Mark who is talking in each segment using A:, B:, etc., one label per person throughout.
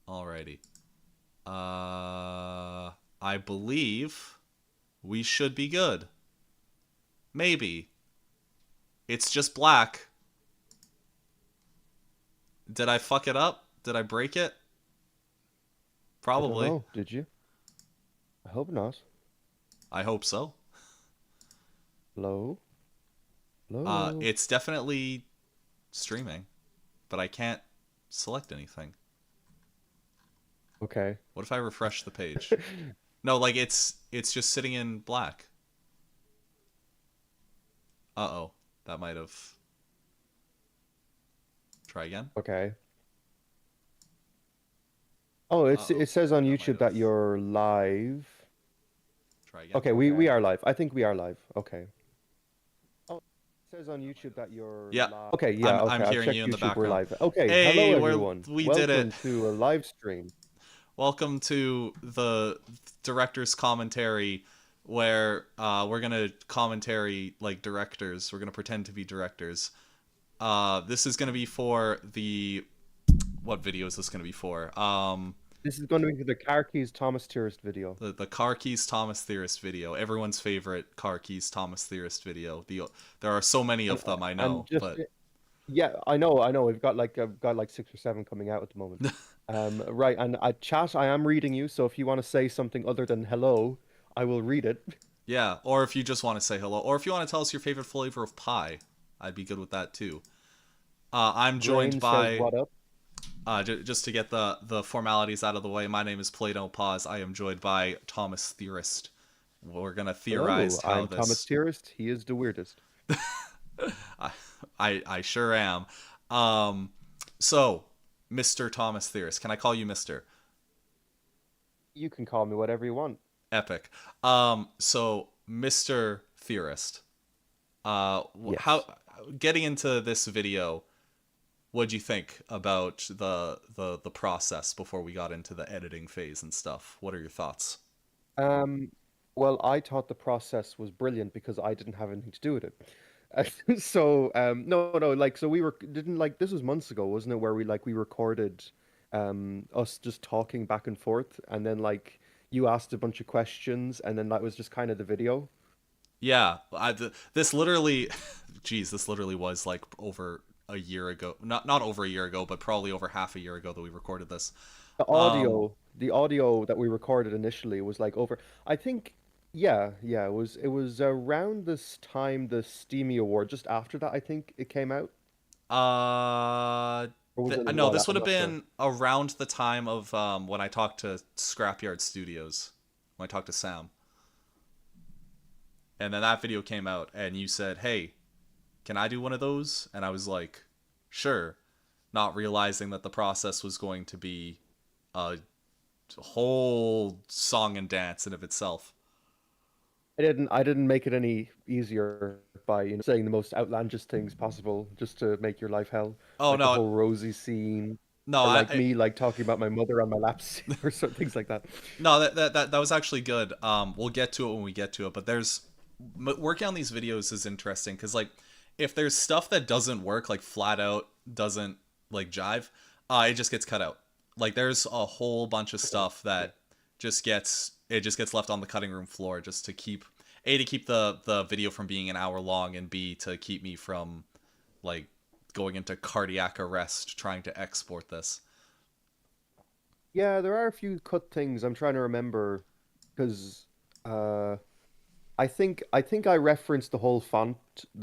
A: Alrighty. I believe we should be good. Maybe. It's just black. Did I fuck it up? Did I break it?
B: I don't
A: Probably.
B: know. Did you? I hope not.
A: I hope so.
B: Hello? Hello?
A: It's definitely streaming, but I can't select anything.
B: Okay.
A: What if I refresh the page? No, like it's just sitting in black. Uh-oh. That might have... Try again?
B: Okay. Oh,
A: Uh-oh.
B: it says on
A: That might
B: YouTube
A: have...
B: that you're live.
A: Try again?
B: Okay, we are live. I think we are live. Okay. Oh, it says on YouTube that you're
A: Yeah.
B: live. Okay, yeah,
A: I'm
B: okay. I've
A: hearing
B: checked
A: you in the
B: YouTube. We're
A: background.
B: live. Okay, hello
A: Hey,
B: everyone.
A: we did it.
B: Welcome to a live stream.
A: Welcome to the director's commentary, where we're gonna commentary like directors. We're gonna pretend to be directors. This is gonna be for the... What video is this gonna be for?
B: This is going to be the Car Keys Thomas Tourist video.
A: The Car Keys Thomas Theorist video. Everyone's favorite Car Keys Thomas Theorist video. There are so many
B: And
A: of them, I
B: and
A: know,
B: just
A: but
B: yeah, I know. I've got like 6 or 7 coming out at the moment. Right, and chat, I am reading you, so if you want to say something other than hello, I will read it.
A: yeah. Or if you just want to say hello, or if you want to tell us your favorite flavor of pie, I'd be good with that too. I'm joined
B: Grain says
A: by...
B: what up?
A: just to get the formalities out of the way, my name is Plato Paz. I am joined by Thomas Theorist. We're gonna theorize
B: Hello,
A: how
B: I'm Thomas
A: this...
B: Theorist. He is the weirdest.
A: I, I sure am. Um, so, Mr. Thomas Theorist, can I call you Mr.?
B: You can call me whatever you want.
A: Epic. So Mr. Theorist, how...
B: Yes.
A: Getting into this video, what'd you think about the process before we got into the editing phase and stuff? What are your thoughts?
B: Um, well, I thought the process was brilliant because I didn't have anything to do with it. No, like, so we were didn't like this was months ago, wasn't it? Where we recorded, us just talking back and forth, and then like you asked a bunch of questions, and then that was just kind of the video.
A: Yeah, this literally, geez, this literally was like over a year ago. Not over a year ago, but probably over half a year ago that we recorded this. Um,
B: The audio that we recorded initially was like over. I think, yeah, it was around this time the Steamy Award, just after that, I think it came out, or was it a
A: no,
B: while
A: this
B: out?
A: would
B: I'm
A: have
B: not sure.
A: been around the time of when I talked to Scrapyard Studios, when I talked to Sam, and then that video came out, and you said, "Hey, can I do one of those?" And I was like, "Sure," not realizing that the process was going to be a whole song and dance in of itself.
B: I didn't make it any easier by, saying the most outlandish things possible just to make your life hell,
A: Oh
B: like the
A: no,
B: whole Rosie scene,
A: no,
B: or like me like talking about my mother on my laps or things like that.
A: no, that was actually good. We'll get to it when we get to it, but working on these videos is interesting because like if there's stuff that doesn't work, like flat out doesn't like jive, it just gets cut out. Like there's a whole bunch of stuff that just gets left on the cutting room floor just to keep to keep the video from being an hour long, and B, to keep me from like going into cardiac arrest trying to export this.
B: Yeah, there are a few cut things I'm trying to remember because uh I think I referenced the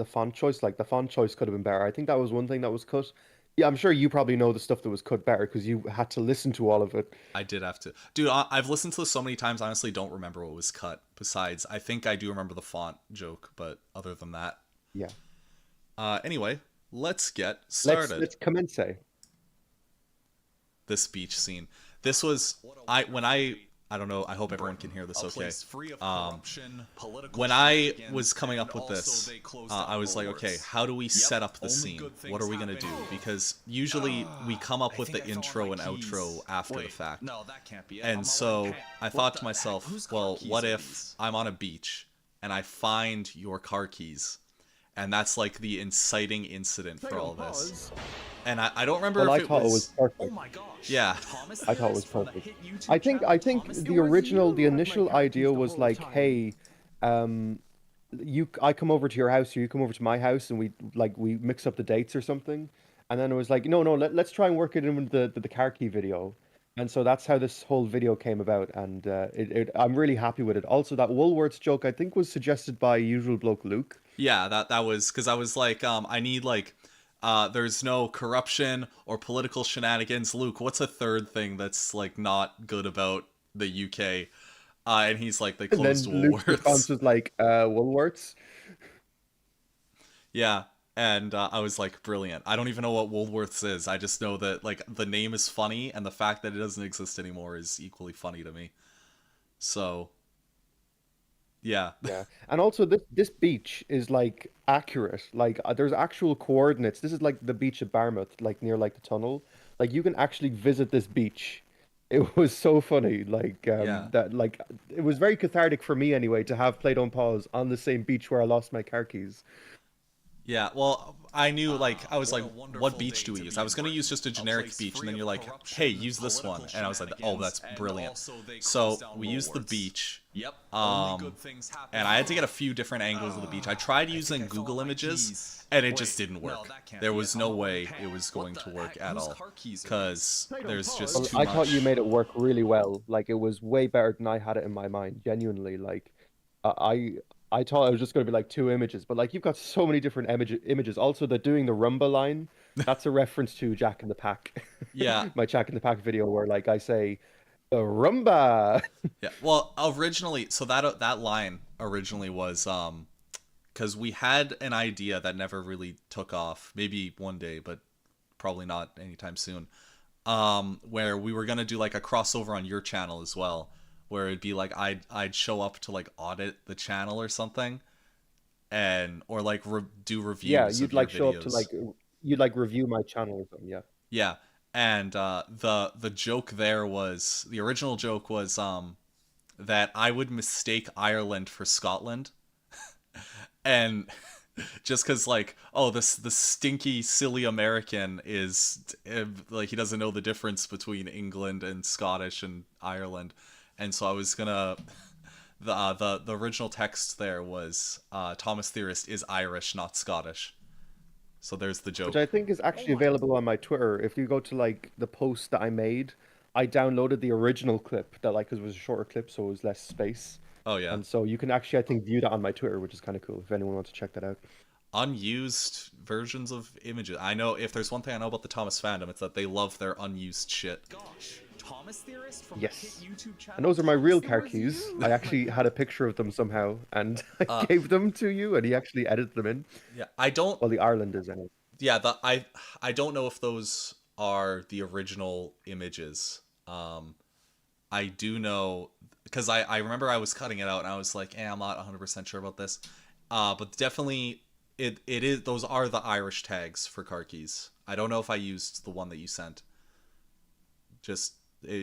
B: font choice. Like the font choice could have been better. I think that was one thing that was cut. Yeah, I'm sure you probably know the stuff that was cut better because you had to listen to all of it.
A: I did have to. Dude, I've listened to this so many times, I honestly don't remember what was cut. Besides, I think I do remember the font joke, but other than that.
B: Yeah.
A: Anyway, let's get
B: Let's
A: started.
B: let's commence.
A: This beach scene. This was... I don't know, I hope everyone can hear this okay. When I was coming up with this, I was like, okay, how do we set up the scene? What are we going to do? Because usually we come up with the intro and outro after the fact. And so I thought to myself, well, what if I'm on a beach and I find your car keys? and that's like the inciting incident for
C: Play
A: all
C: on
A: this.
C: pause.
A: And I don't remember
B: Well,
A: if
B: I
A: it
B: thought it was
A: was.
C: Oh
B: perfect.
C: my gosh.
A: Yeah.
C: Thomas
B: I thought it was
C: Theorist from the
B: perfect.
C: hit YouTube
B: I
C: channel
B: think
C: Thomas
B: the
C: Theorist.
B: original, the
C: You had my
B: initial
C: car keys
B: idea
C: the
B: was
C: whole
B: like,
C: time.
B: hey, I come over to your house, or you come over to my house, and we mix up the dates or something. And then it was like, no, let's try and work it in with the car key video. And so that's how this whole video came about, and I'm really happy with it. Also, that Woolworths joke I think was suggested by usual bloke Luke.
A: Yeah, that was because I was like, I need like, there's no corruption or political shenanigans. Luke, what's a third thing that's like not good about the UK? And he's like, they
B: And
A: closed
B: then Luke's response
A: Woolworths.
B: was like, Woolworths.
A: Yeah, and I was like, brilliant. I don't even know what Woolworths is. I just know that like the name is funny, and the fact that it doesn't exist anymore is equally funny to me. So yeah,
B: Yeah, and also this beach is like accurate. Like there's actual coordinates. This is like the beach at Barmouth, like near like the tunnel. Like you can actually visit this beach. It was so funny. Like
A: yeah.
B: that like it was very cathartic for me anyway to have Play Don't Pause on the same beach where I lost my car keys.
A: Yeah, well, I knew like I was
C: What
A: like,
C: a
A: what
C: wonderful
A: beach
C: day
A: do we
C: to
A: use?
C: be
A: I
C: in
A: was gonna use
C: Britain,
A: just a
C: a
A: generic
C: place
A: beach, and
C: free
A: then you're
C: of
A: like, hey,
C: corruption,
A: use this one,
C: political
A: and I was like, oh,
C: shenanigans,
A: that's
C: and
A: brilliant.
C: also they
A: So
C: closed down
A: we used the
C: Woolworths.
A: beach,
C: Yep, only
A: um,
C: good things happen.
A: and I had to get a few different angles of the beach. I tried
C: I think
A: using
C: I fell on
A: Google
C: my
A: Images,
C: keys.
A: and it
C: Wait,
A: just didn't
C: no,
A: work.
C: that can't
A: There
C: be it.
A: was
C: I'm
A: no
C: holding
A: way it
C: pen.
A: was
C: What
A: going to
C: the
A: work
C: heck?
A: at
C: Whose
A: all,
C: car keys are these?
A: because
C: Play Don't
A: there's just
B: Well,
C: pause.
A: too
B: I thought you
A: much.
B: made it work really well. Like it was way better than I had it in my mind, genuinely. Like I I thought it was just going to be like two images, but like you've got so many different images. Also, they're doing the Rumba line. That's a reference to Jack in the Pack,
A: Yeah,
B: my Jack in the Pack video where like I say the Rumba.
A: yeah. Well, originally, so that line originally was because we had an idea that never really took off. Maybe one day, but probably not anytime soon. Where we were gonna do like a crossover on your channel as well, where it'd be like I'd show up to like audit the channel or something, and or like do
B: Yeah,
A: reviews of
B: you'd
A: your
B: like show up to
A: videos.
B: like you'd like review my channel or something. Yeah.
A: Yeah, and the joke there was the original joke was that I would mistake Ireland for Scotland, and just because like, oh, this the stinky silly American is like he doesn't know the difference between England and Scottish and Ireland, and so I was gonna the original text there was Thomas Theorist is Irish, not Scottish. So there's the
B: Which I
A: joke.
B: think is
C: Oh
B: actually
C: my.
B: available on my Twitter. If you go to like the post that I made, I downloaded the original clip that like 'cause it was a shorter clip, so it was less space.
A: Oh yeah,
B: And so you can actually, I think, view that on my Twitter, which is kind of cool if anyone wants to check that out.
A: unused versions of images. I know if there's one thing I know about the Thomas fandom, it's that they love their unused shit.
C: Gosh, Thomas Theorist from the hit
B: Yes.
C: YouTube
B: And
C: channel
B: those are my
C: Thomas
B: real car
C: Theorist.
B: keys.
C: You.
B: I
C: Oh my
B: actually had
C: god.
B: a picture of them somehow, and I
A: Uh,
B: gave them to you, and he actually edited them in.
A: yeah, I don't.
B: Well, the Ireland is anyway.
A: Yeah, I don't know if those are the original images. I do know because I remember I was cutting it out and I was like, I'm not 100% sure about this. But definitely it is those are the Irish tags for car keys. I don't know if I used the one that you sent. Just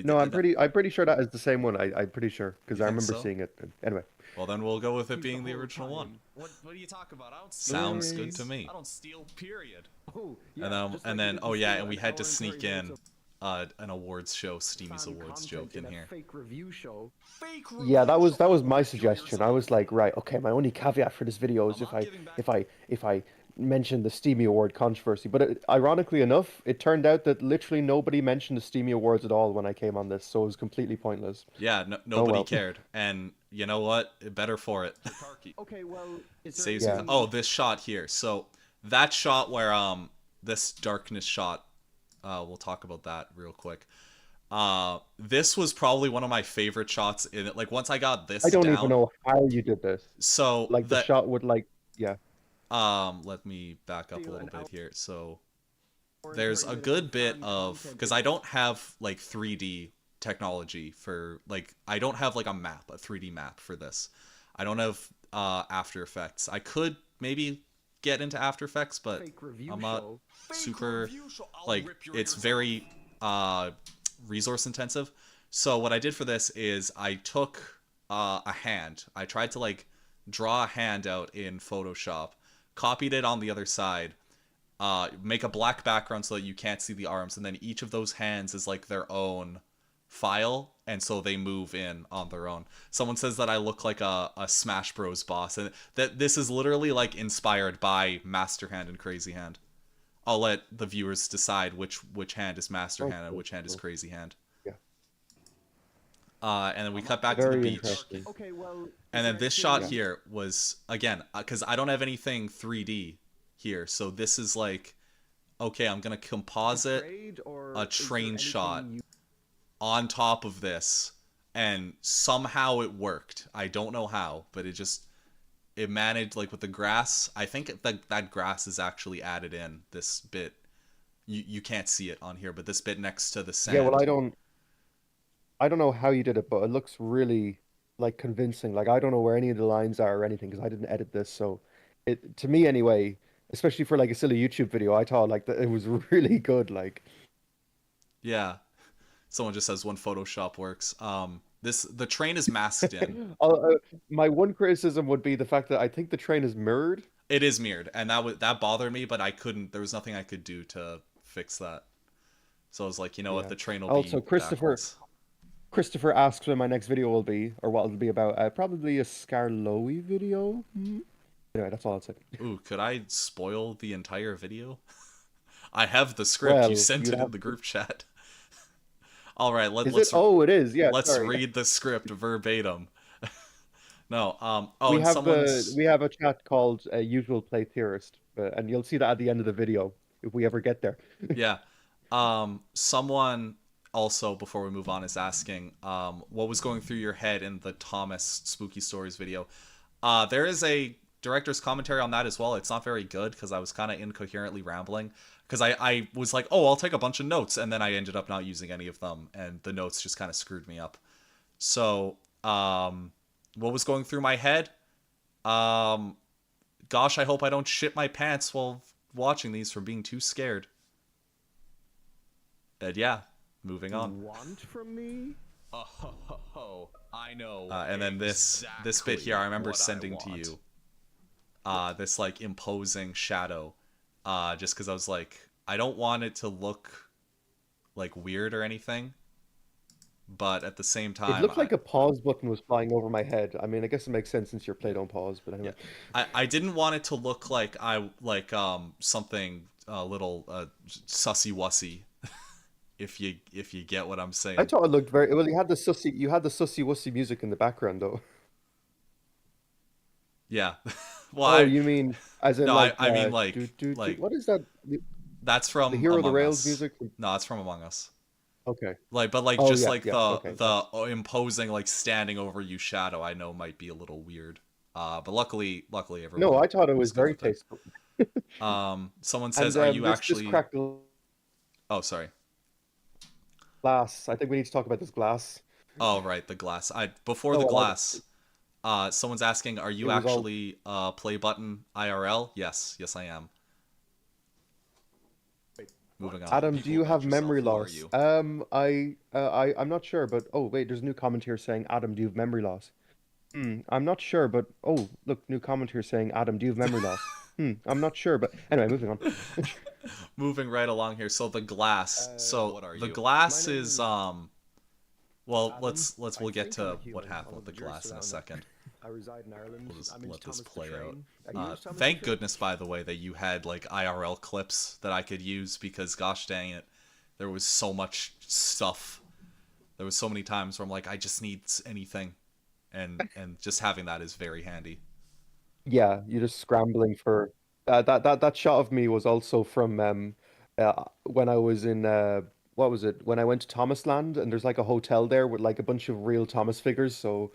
B: No, I'm pretty sure that is the same one. I'm pretty sure
A: you
B: because I
A: think
B: remember
A: so?
B: seeing it. Anyway,
A: Well, then we'll go with it
C: Keys the
A: being the
C: whole
A: original one.
C: time. What do you talk about? I don't steal
A: Sounds
C: car
A: good
C: keys.
A: to me.
C: I don't steal. Period. Oh
A: And
C: yeah,
A: then
C: just
A: and
C: like
A: then
C: you
A: oh
C: didn't
A: yeah,
C: steal
A: and we
C: an
A: had to
C: hour and
A: sneak
C: 30 minutes
A: in
C: of
A: an awards show, Steamy's
C: found
A: awards
C: content
A: joke in
C: a
A: here.
C: fake review show. Fake
B: yeah,
C: review
B: that
C: show.
B: was my
C: Enjoy
B: suggestion. I was
C: yourself.
B: like, right, okay, my only caveat for this video is
C: I'm not giving back.
B: if I mention the Steamy Award controversy. But ironically enough, it turned out that literally nobody mentioned the Steamy Awards at all when I came on this, so it was completely pointless.
A: Yeah, no,
B: Oh
A: nobody
B: well.
A: cared, and you know what? Better for it.
C: Car key. Okay, well, is there
A: Saves you.
B: Yeah.
A: Oh, this shot here. So that shot where this darkness shot. We'll talk about that real quick. This was probably one of my favorite shots in it. Like once I got this
B: I don't even
A: down.
B: know how you did this.
A: So
B: Like the
A: that
B: shot would like, yeah.
A: let me back up a
C: Steal
A: little
C: an
A: bit here. So
C: hour and
A: there's
C: 30
A: a
C: minutes
A: good
C: of
A: bit
C: found
A: of
C: content
A: because
C: in
A: I don't have like 3D technology for like I don't have like a 3D map for this. I don't have After Effects. I could maybe get into After Effects, but
C: fake review
A: I'm not
C: show. Fake
A: super
C: review show. I'll
A: like
C: rip your
A: it's
C: ears
A: very resource intensive. So what I did for this is I took a hand. I tried to like draw a hand out in Photoshop copied it on the other side, make a black background so that you can't see the arms, and then each of those hands is like their own file, and so they move in on their own. Someone says that I look like a Smash Bros boss, and that this is literally like inspired by Master Hand and Crazy Hand. I'll let the viewers decide which hand is Master Hand and which hand is Crazy Hand.
B: Yeah.
A: And then we cut back to the
B: Very
A: beach.
B: interesting.
C: Okay, well.
A: And then this shot here was, again, because I don't have anything 3D here, so this is like, okay, I'm going to composite a train shot on top of this, and somehow it worked. I don't know how, but it managed, like with the grass. I think that grass is actually added in, this bit. You can't see it on here, but this bit next to the sand.
B: Yeah, well, I don't know how you did it, but it looks really like convincing. Like I don't know where any of the lines are or anything because I didn't edit this. So it, to me anyway, especially for like a silly YouTube video, I thought like that it was really good. Like
A: Yeah. Someone just says when Photoshop works. The train is masked in.
B: my one criticism would be the fact that I think the train is mirrored.
A: It is mirrored, and that bothered me, but I couldn't. There was nothing I could do to fix that. So I was like, you know what, the train will
B: Also,
A: be
B: Christopher
A: backwards.
B: Christopher asks when my next video will be, or what it'll be about. Probably a Scarlowy video. Anyway, that's all I'll say.
A: Ooh, could I spoil the entire video? I have the script.
B: Well,
A: you sent
B: you'd
A: it in
B: have
A: the group chat. All right,
B: Is it? Oh, it is. Yeah.
A: let's
B: Sorry.
A: read the script verbatim. No. Oh,
B: We
A: and
B: have
A: someone's
B: we have a chat called Usual Play Theorist, and you'll see that at the end of the video if we ever get there.
A: yeah. Someone also, before we move on, is asking what was going through your head in the Thomas Spooky Stories video. There is a director's commentary on that as well. It's not very good because I was kind of incoherently rambling. Because I was like, oh, I'll take a bunch of notes, and then I ended up not using any of them, and the notes just kind of screwed me up. So, what was going through my head? Gosh, I hope I don't shit my pants while watching these from being too scared. And yeah, moving on.
C: Want from me?
D: Oh, I know.
A: And then this bit here, I remember sending to you. This like imposing shadow. Just because I was like, I don't want it to look like weird or anything, but at the same time,
B: It looked like a pause button was flying over my head. I mean, I guess it makes sense since your play don't pause, but anyway.
A: I didn't want it to look like something a little sussy wussy, if you get what I'm saying.
B: I thought it looked very well. You had the sussy wussy music in the background though.
A: Yeah. Well,
B: Oh, you mean as in
A: no,
B: like
A: I mean like
B: like what is that?
A: that's from
B: The Hero of the
A: Among
B: Rails
A: Us.
B: music?
A: No, it's from Among Us.
B: Okay.
A: Like, but like
B: Oh,
A: just
B: yeah,
A: like
B: yeah,
A: the
B: okay,
A: the imposing like standing over you shadow, I know might be a little weird. But luckily everyone.
B: No, I thought it was
A: good
B: very
A: with it.
B: tasteful.
A: Someone says,
B: And
A: "Are you
B: this
A: actually?"
B: cracked
A: Oh, sorry.
B: glass. I think we need to talk about this glass.
A: Oh, right, the glass. Before
B: Oh,
A: the
B: well,
A: glass. Someone's asking, "Are you
B: It was all-
A: actually play button IRL?" Yes, I am. Moving on.
B: Adam, do
D: People
B: you
D: about
B: have
D: yourself,
B: memory
D: who are
B: loss?
D: you?
B: I'm not sure, but oh wait, there's a new comment here saying, Adam, do you have memory loss? I'm not sure, but oh look, new comment here saying, Adam, do you have memory loss? I'm not sure, but anyway, moving on.
A: Moving right along here. So the glass. So
D: what are
A: the
D: you?
A: glass
C: My name
A: is
C: is
A: Well,
C: Adam.
A: we'll
C: I
A: get
C: think
A: to
C: I'm a
A: what
C: human,
A: happened with the
C: although
A: glass in a
C: Jerusalem.
A: second.
C: I reside in Ireland.
A: We'll just
C: I'm in
A: let this
C: Thomas the
A: play
C: Train.
A: out.
C: Are you Thomas the
A: Thank
C: Train?
A: goodness, by the way, that you had like IRL clips that I could use because, gosh dang it, there was so much stuff. There was so many times where I'm like, I just need anything, and just having that is very handy.
B: Yeah, you're just scrambling for that shot of me was also from when I was in what was it? When I went to Thomas Land and there's like a hotel there with like a bunch of real Thomas figures. So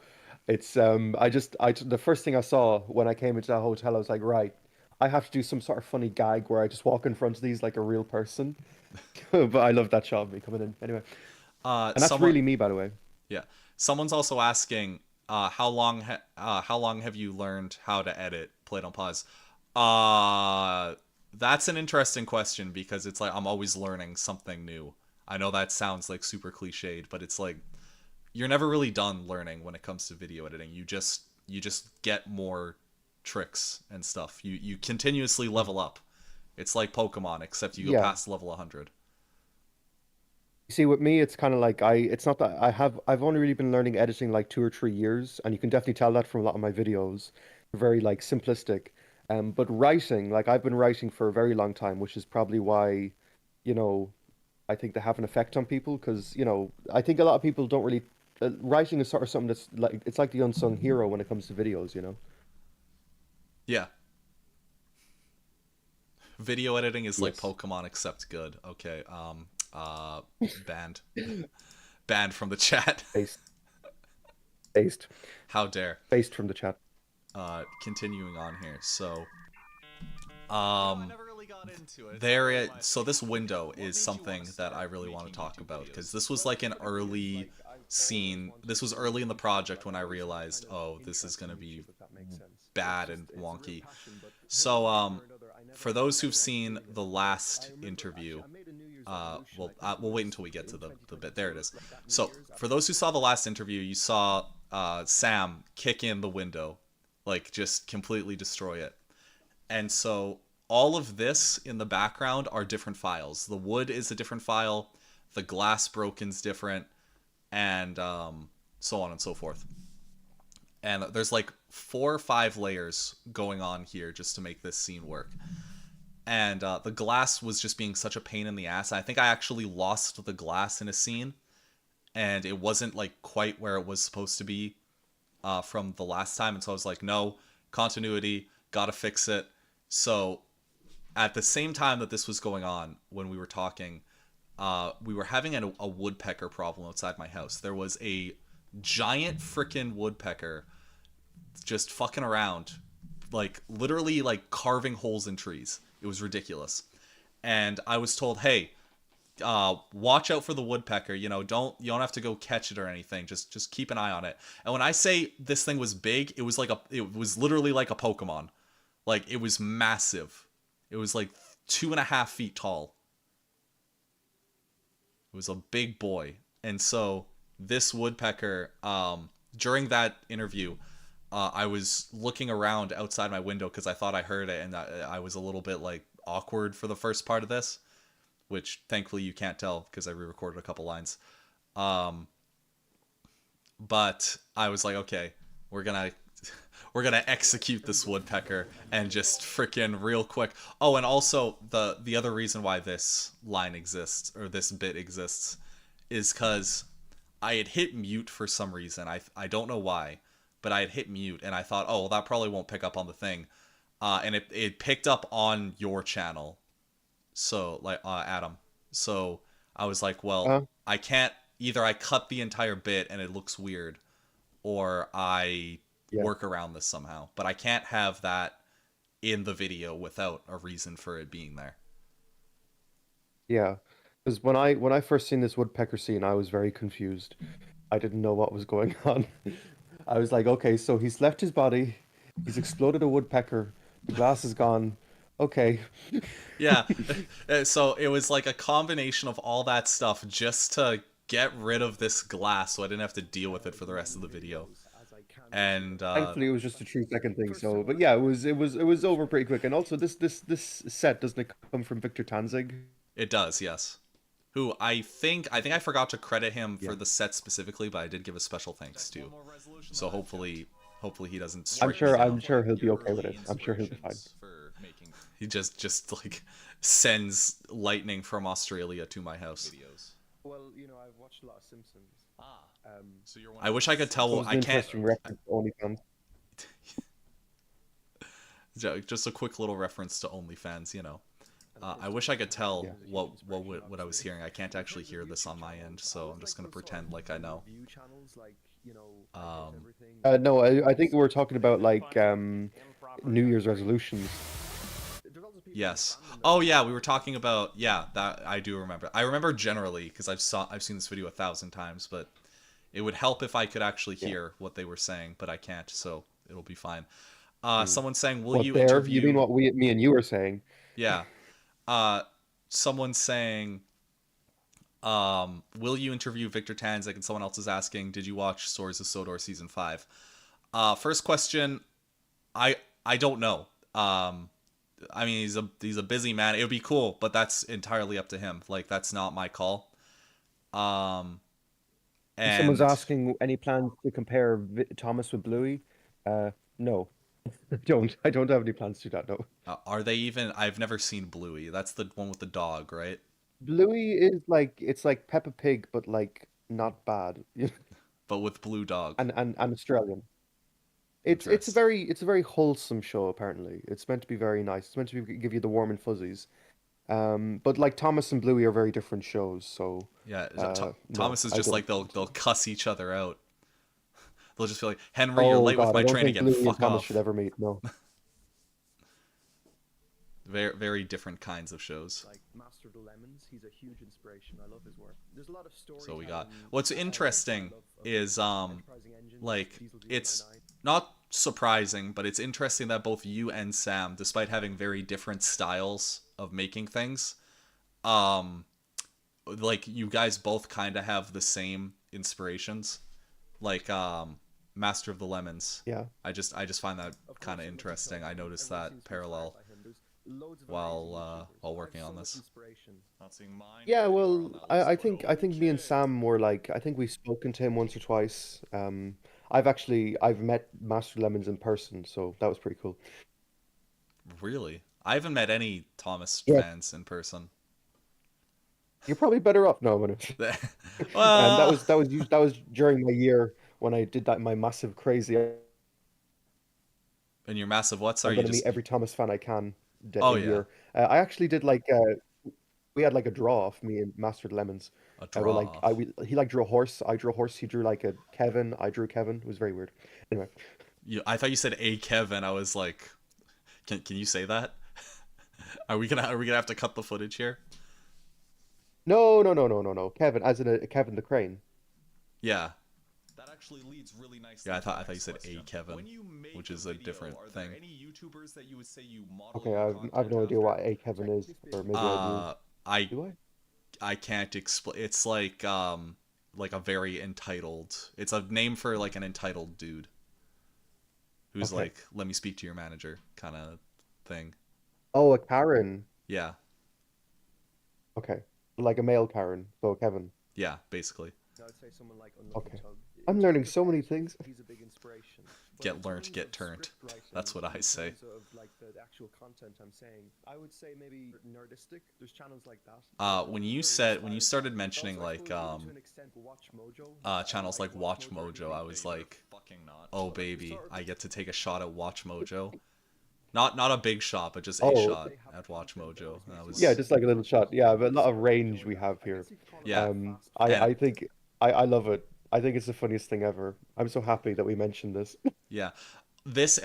B: it's the first thing I saw when I came into that hotel, I was like, right, I have to do some sort of funny gag where I just walk in front of these like a real person. But I love that shot of me coming in anyway. And that's
A: Someone,
B: really me, by the way.
A: yeah. Someone's also asking, how long have you learned how to edit Play Don't Pause? That's an interesting question because it's like I'm always learning something new. I know that sounds like super cliched, but it's like you're never really done learning when it comes to video editing. You just get more tricks and stuff. You continuously level up. It's like Pokemon, except you go
B: Yeah.
A: past level 100.
B: See, with me, it's kind of like it's not that I've only really been learning editing like 2 or 3 years, and you can definitely tell that from a lot of my videos. They're very like simplistic. But writing, like I've been writing for a very long time, which is probably why, you know, I think they have an effect on people because, I think a lot of people don't really, writing is sort of something that's like, it's like the unsung hero when it comes to videos.
A: Yeah. Video editing is like
B: Yes.
A: Pokemon except good. Okay. Banned. Banned from the chat.
B: Based, based,
A: How dare.
B: based from the chat.
A: Continuing on here. So,
D: I never really got into it.
A: there it. So this window is something that I really want to talk about because this was like an early scene. This was early in the project when I realized, oh, this is gonna be bad and wonky. So, for those who've seen the last interview, we'll wait until we get to the bit. There it is. So, for those who saw the last interview, you saw Sam kick in the window, like just completely destroy it. And so, all of this in the background are different files. The wood is a different file, the glass broken's different, and so on and so forth. And there's like 4 or 5 layers going on here just to make this scene work. And the glass was just being such a pain in the ass. I think I actually lost the glass in a scene, and it wasn't like quite where it was supposed to be from the last time. And so I was like, no, continuity, gotta fix it. So at the same time that this was going on, when we were talking, we were having a woodpecker problem outside my house. There was a giant frickin' woodpecker just fucking around, like literally like carving holes in trees. It was ridiculous. And I was told, hey, watch out for the woodpecker. You don't have to go catch it or anything. Just keep an eye on it. And when I say this thing was big, it was literally like a Pokemon. Like, it was massive. It was like 2.5 feet tall. It was a big boy. And so this woodpecker, during that interview, I was looking around outside my window because I thought I heard it, and I was a little bit like awkward for the first part of this, which thankfully you can't tell because I re-recorded a couple lines. But I was like, okay, we're gonna execute this woodpecker and just freaking real quick. Oh, and also the other reason why this line exists, or this bit exists, is because I had hit mute for some reason. I don't know why, but I had hit mute, and I thought, oh, well, that probably won't pick up on the thing. And it picked up on your channel. So, like, Adam. So I was like, well, I can't, either I cut the entire bit and it looks weird, or I work around this somehow. But I can't have that in the video without a reason for it being there.
B: Yeah, because when I first seen this woodpecker scene, I was very confused. I didn't know what was going on. I was like, okay, so he's left his body, he's exploded a woodpecker, the glass is gone. Okay.
A: Yeah. So it was like a combination of all that stuff just to get rid of this glass so I didn't have to deal with it for the rest of the video. And
B: Thankfully, it was just a 2 second thing. So, but yeah, it was over pretty quick. And also, this set, doesn't it come from Victor Tanzig?
A: it does, yes. Who I think I forgot to credit him for the set specifically, but I did give a special thanks to. So hopefully he doesn't strike me down.
B: I'm sure he'll be okay with it. I'm sure he'll be fine.
A: He just like sends lightning from Australia to my house.
C: Well, I've watched a lot of Simpsons.
D: So you're
A: I wish I could tell.
B: It was an
A: I can't.
B: interesting reference to OnlyFans.
A: Just a quick little reference to OnlyFans, I wish I could tell what I was hearing. I can't actually hear this on my end, so I'm just gonna pretend like I know.
B: No, I think we're talking about like New Year's resolutions.
A: Yes. Oh yeah, we were talking about that I do remember. I remember generally because I've seen this video 1,000 times, but it would help if I could actually hear what they were saying, but I can't, so it'll be fine. Someone saying, "Will you interview?"
B: You mean what me and you were saying?
A: Yeah. Someone saying, will you interview Victor Tanzig? And someone else is asking, did you watch Swords of Sodor season 5? First question, I I don't know. I mean, he's a busy man. It would be cool, but that's entirely up to him. Like that's not my call. Um,
B: If someone's
A: and
B: asking any plans to compare Thomas with Bluey, no, don't. I don't have any plans to do that. No.
A: are they even? I've never seen Bluey. That's the one with the dog, right?
B: Bluey is like it's like Peppa Pig, but like not bad,
A: But with blue dog.
B: and Australian.
A: Interest.
B: It's a very wholesome show. Apparently, it's meant to be very nice. It's meant to be, give you the warm and fuzzies. But like Thomas and Bluey are very different shows. So,
A: Yeah,
B: no,
A: Thomas is
B: I
A: just
B: don't.
A: like they'll cuss each other out. They'll just be like, "Henry, you're
B: Oh
A: late with
B: God, I
A: my
B: don't
A: train
B: think
A: again.
B: Bluey and
A: Fuck
B: Thomas should
A: off."
B: ever meet. No.
A: Very different kinds of shows.
C: Like Master of the Lemons, he's a huge inspiration. I love his work. There's a lot of
A: So we
C: storytelling.
A: got what's interesting
C: I love
A: is
C: enterprising engines,
A: like
C: Diesel
A: it's
C: 999.
A: not surprising, but it's interesting that both you and Sam, despite having very different styles of making things, um like you guys both kind of have the same inspirations. Like Master of the Lemons.
B: Yeah.
A: I just find that
C: Of
A: kind of
C: course, I love
A: interesting. I
C: Sheldon.
A: noticed
C: Everyone
A: that
C: seems to be inspired
A: parallel
C: by him. There's loads of
A: while
C: amazing YouTubers,
A: while
C: but I
A: working
C: have
A: on
C: so much
A: this.
C: inspiration.
D: Not seeing mine.
B: Yeah,
D: anymore
B: well,
D: on that list,
B: I
D: but
B: think me and
D: okay.
B: Sam were like I think we've spoken to him once or twice. I've met Master Lemons in person, so that was pretty cool.
A: Really? I haven't met any Thomas
B: Yeah,
A: fans in person.
B: you're probably better off. No, but
A: Well,
B: that was during my year when I did that my massive crazy.
A: and your massive what's are
B: I'm
A: you
B: gonna meet
A: just
B: every Thomas fan I can
A: Oh
B: a
A: yeah,
B: year. I actually did like we had like a draw off me and Master Lemons.
A: a
B: We're
A: draw
B: like
A: off.
B: he like drew a horse. I drew a horse. He drew like a Kevin. I drew Kevin. It was very weird. Anyway.
A: I thought you said a Kevin. I was like, can you say that? Are we gonna have to cut the footage here?
B: No. Kevin, as in a Kevin the Crane.
A: Yeah.
D: That actually leads really nicely
A: Yeah, I
D: to the
A: thought you
D: next
A: said a
D: question.
A: Kevin,
D: When you make
A: which is a
D: video,
A: different
D: are
A: thing.
D: there any YouTubers that you would say you model
B: Okay,
D: your
B: I've
D: content
B: no idea what
D: after?
B: a Kevin is,
C: Technically
B: or
C: speaking,
B: maybe I do.
A: I
B: Do I?
A: I can't explain. It's like a very entitled. It's a name for like an entitled dude who's
B: Okay.
A: like, "Let me speak to your manager," kind of thing.
B: Oh, a Karen.
A: Yeah,
B: Okay, like a male Karen. So Kevin.
A: yeah, basically.
C: I would say someone like Unlucky
B: Okay.
C: Tug.
B: I'm
C: In
B: learning
C: terms of
B: so many
C: content,
B: things.
C: he's a big inspiration. But
A: Get
C: in
A: learned,
C: terms
A: get
C: of
A: turned.
C: script writing,
A: That's what I
C: in
A: say.
C: terms of like the actual content I'm saying, I would say maybe nerdistic. There's channels like that.
A: When you
C: Very
A: said when you
C: inspired
A: started
C: by.
A: mentioning
C: Also, I
A: like
C: suppose to an extent, Watch Mojo.
A: channels like Watch
C: Mojo are
A: Mojo, I was
D: They are
A: like,
D: fucking not.
A: "Oh
C: but
A: baby,
C: sort of
A: I get to take a shot at Watch Mojo." Not a big shot, but just a
B: Oh,
A: shot
C: they have
A: at Watch
C: content that
A: Mojo.
C: always
A: And that
C: makes me
B: yeah,
A: was
B: just like a little shot. Yeah, but a lot of
C: so
B: range
C: enjoy
B: we
C: that.
B: have
C: I
B: here.
C: guess you could call it
A: yeah.
C: like fast
A: And
B: I think I love it. I think it's the funniest thing ever. I'm so happy that we mentioned this.
A: yeah. This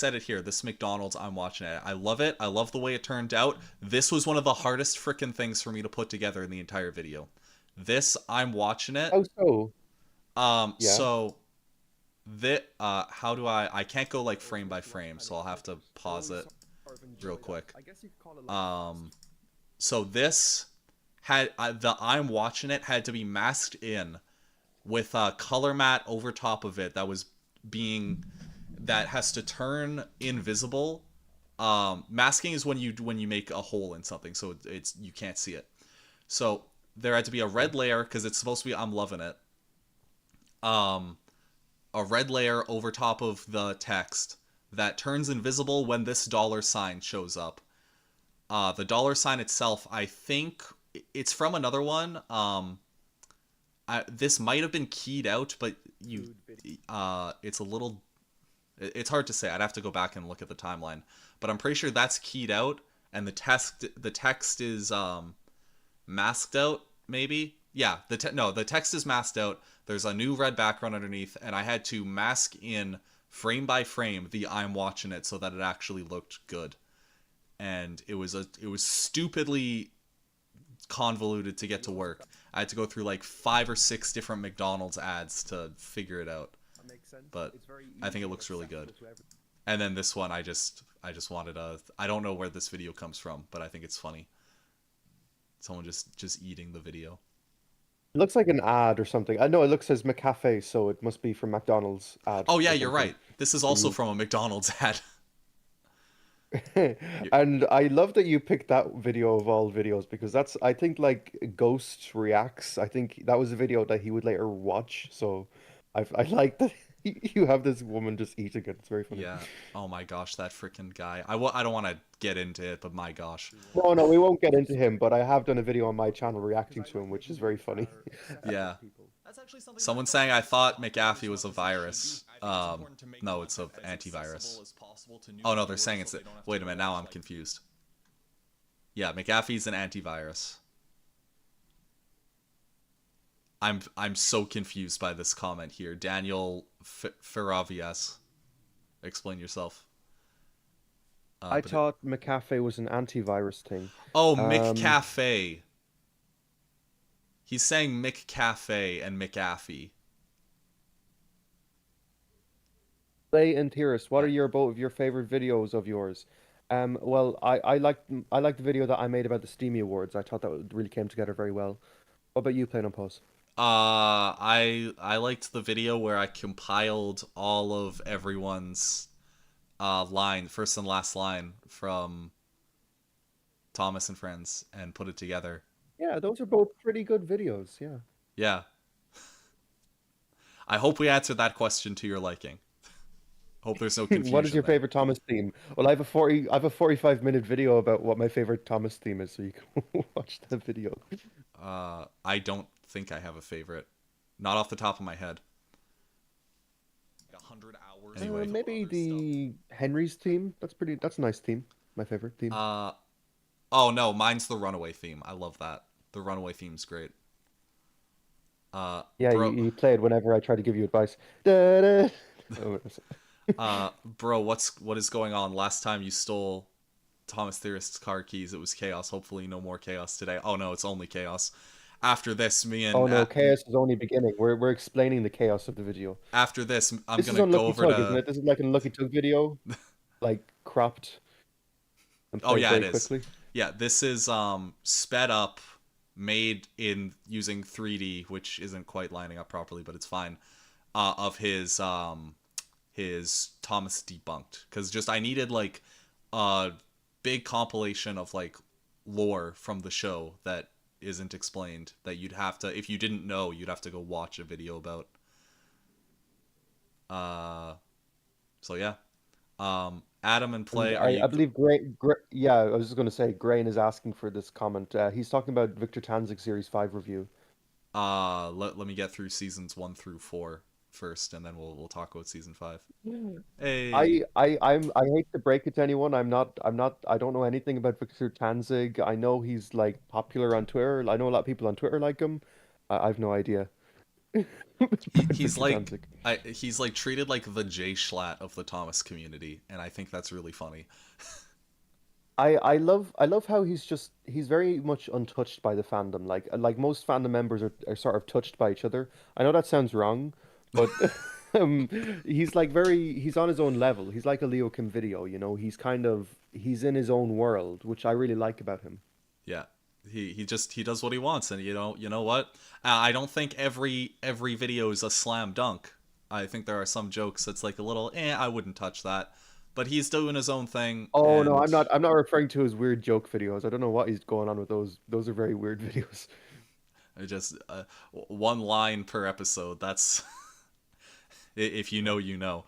A: edit here, this McDonald's, I'm watching it. I love it. I love the way it turned out. This was one of the hardest freaking things for me to put together in the entire video. This, I'm watching it.
B: Oh, so yeah.
A: So that how do I can't go like
C: also
A: frame by
C: much
A: frame,
C: kind
A: so
C: of
A: I'll have to
C: characters. I
A: pause
C: always
A: it
C: sort of enjoy
A: real
C: that.
A: quick.
C: I guess you could call it like fast.
A: So this had the I'm watching it had to be masked in with a color mat over top of it that was being that has to turn invisible. Masking is when you make a hole in something, so it's you can't see it. So there had to be a red layer because it's supposed to be I'm loving it. Um, a red layer over top of the text that turns invisible when this dollar sign shows up. The dollar sign itself, I think it's from another one. This might have been keyed out, but it's a little, it's hard to say. I'd have to go back and look at the timeline, but I'm pretty sure that's keyed out, and the text is masked out. Maybe, yeah. The text is masked out. There's a new red background underneath, and I had to mask in frame by frame the I'm watching it so that it actually looked good. And it was stupidly convoluted to get to work. I had to go through like 5 or 6 different McDonald's ads to figure it out.
C: That makes sense.
A: But
C: It's very
A: I think it
C: easy
A: looks really
C: accessible
A: good.
C: to everyone.
A: And then this one, I just wanted I don't know where this video comes from, but I think it's funny. Someone just eating the video.
B: It looks like an ad or something. I know it looks as McCafe, so it must be from McDonald's ad
A: Oh yeah,
B: or
A: you're
B: something.
A: right. This is also
B: Mhm.
A: from a McDonald's ad.
B: And I love that you picked that video of all videos because that's I think like Ghost Reacts. I think that was a video that he would later watch. So I like that you have this woman just eating it. It's very funny.
A: Yeah. Oh my gosh, that freaking guy. I don't want to get into it, but my gosh.
B: No, no, we won't get into him, but I have done a video on my channel reacting
C: Because
B: to
C: I
B: him,
C: like
B: which is
C: making
B: very
C: videos
B: funny.
C: that are accessible
A: Yeah.
C: to people.
D: That's actually something
A: Someone
D: that
A: saying I thought
D: I
A: McAfee
D: always
A: was a
D: want to see
A: virus.
D: shoot. I think it's important to make
A: No, it's an
D: content as
A: antivirus.
D: accessible as possible to new
A: Oh no, they're
D: viewers
A: saying
D: so
A: it's a...
D: they don't have to
A: Wait a minute, now
D: watch,
A: I'm
D: like,
A: confused. Yeah, McAfee's an antivirus. I'm so confused by this comment here. Daniel Feravias. Explain yourself.
B: I
A: But
B: thought McAfee was an antivirus thing.
A: oh,
B: Um,
A: McCafe. He's saying McCafe and McAfee.
B: Play and Theorist, what
A: I,
B: are both of your favorite videos of yours? Well, I like the video that I made about the Steamy Awards. I thought that really came together very well. What about you, Playing on Pause?
A: I liked the video where I compiled all of everyone's line, first and last line from Thomas and Friends, and put it together.
B: Yeah, those are both pretty good videos. Yeah.
A: Yeah. I hope we answered that question to your liking. Hope there's no
B: What is
A: confusion
B: your
A: there.
B: favorite Thomas theme? Well, I have a 45-minute video about what my favorite Thomas theme is, so you can watch that video.
A: I don't think I have a favorite. Not off the top of my head.
D: 100 hours
A: Anyway.
D: worth of
B: Maybe
D: other stuff.
B: the Henry's theme. That's a nice theme. My favorite theme.
A: Oh no, mine's the Runaway theme. I love that. The Runaway theme's great.
B: Yeah,
A: Bro,
B: you play it whenever I try to give you advice. Da-da. Oh,
A: bro, what is going on? Last time you stole Thomas Theorist's car keys, it was chaos. Hopefully, no more chaos today. Oh no, it's only chaos. After this,
B: Oh no, chaos is only beginning. We're explaining the chaos of the video.
A: after this, I'm
B: This is
A: gonna go
B: Unlucky
A: over
B: Tug, isn't
A: to.
B: it? This is like an Unlucky Tug video, like cropped and
A: Oh
B: played
A: yeah, it
B: very
A: is.
B: quickly.
A: Yeah, this is sped up, made in using 3D, which isn't quite lining up properly, but it's fine. Of his Thomas Debunked, because just I needed like a big compilation of like lore from the show that isn't explained, that you'd have to, if you didn't know, you'd have to go watch a video about. So yeah. Adam and Play, are you
B: I believe yeah, I was just going to say Grain is asking for this comment. He's talking about Victor Tanzig Series 5 review.
A: let me get through seasons 1 through 4 first, and then we'll talk about season 5. Hey.
B: I hate to break it to anyone. I don't know anything about Victor Tanzig. I know he's like popular on Twitter. I know a lot of people on Twitter like him. I've no idea.
A: He's
B: Victor
A: like
B: Tanzig.
A: he's like treated like the Jay Schlatt of the Thomas community, and I think that's really funny.
B: I love how he's very much untouched by the fandom. Like most fandom members are sort of touched by each other. I know that sounds wrong, but he's like he's on his own level. He's like a Leo Kim video, you know. He's in his own world, which I really like about him.
A: Yeah. He does what he wants, and you know what? I don't think every video is a slam dunk. I think there are some jokes that's like a little I wouldn't touch that. But he's doing his own thing.
B: Oh no,
A: and
B: I'm not referring to his weird joke videos. I don't know what he's going on with those. Those are very weird videos.
A: I just one line per episode. That's if you know, you know.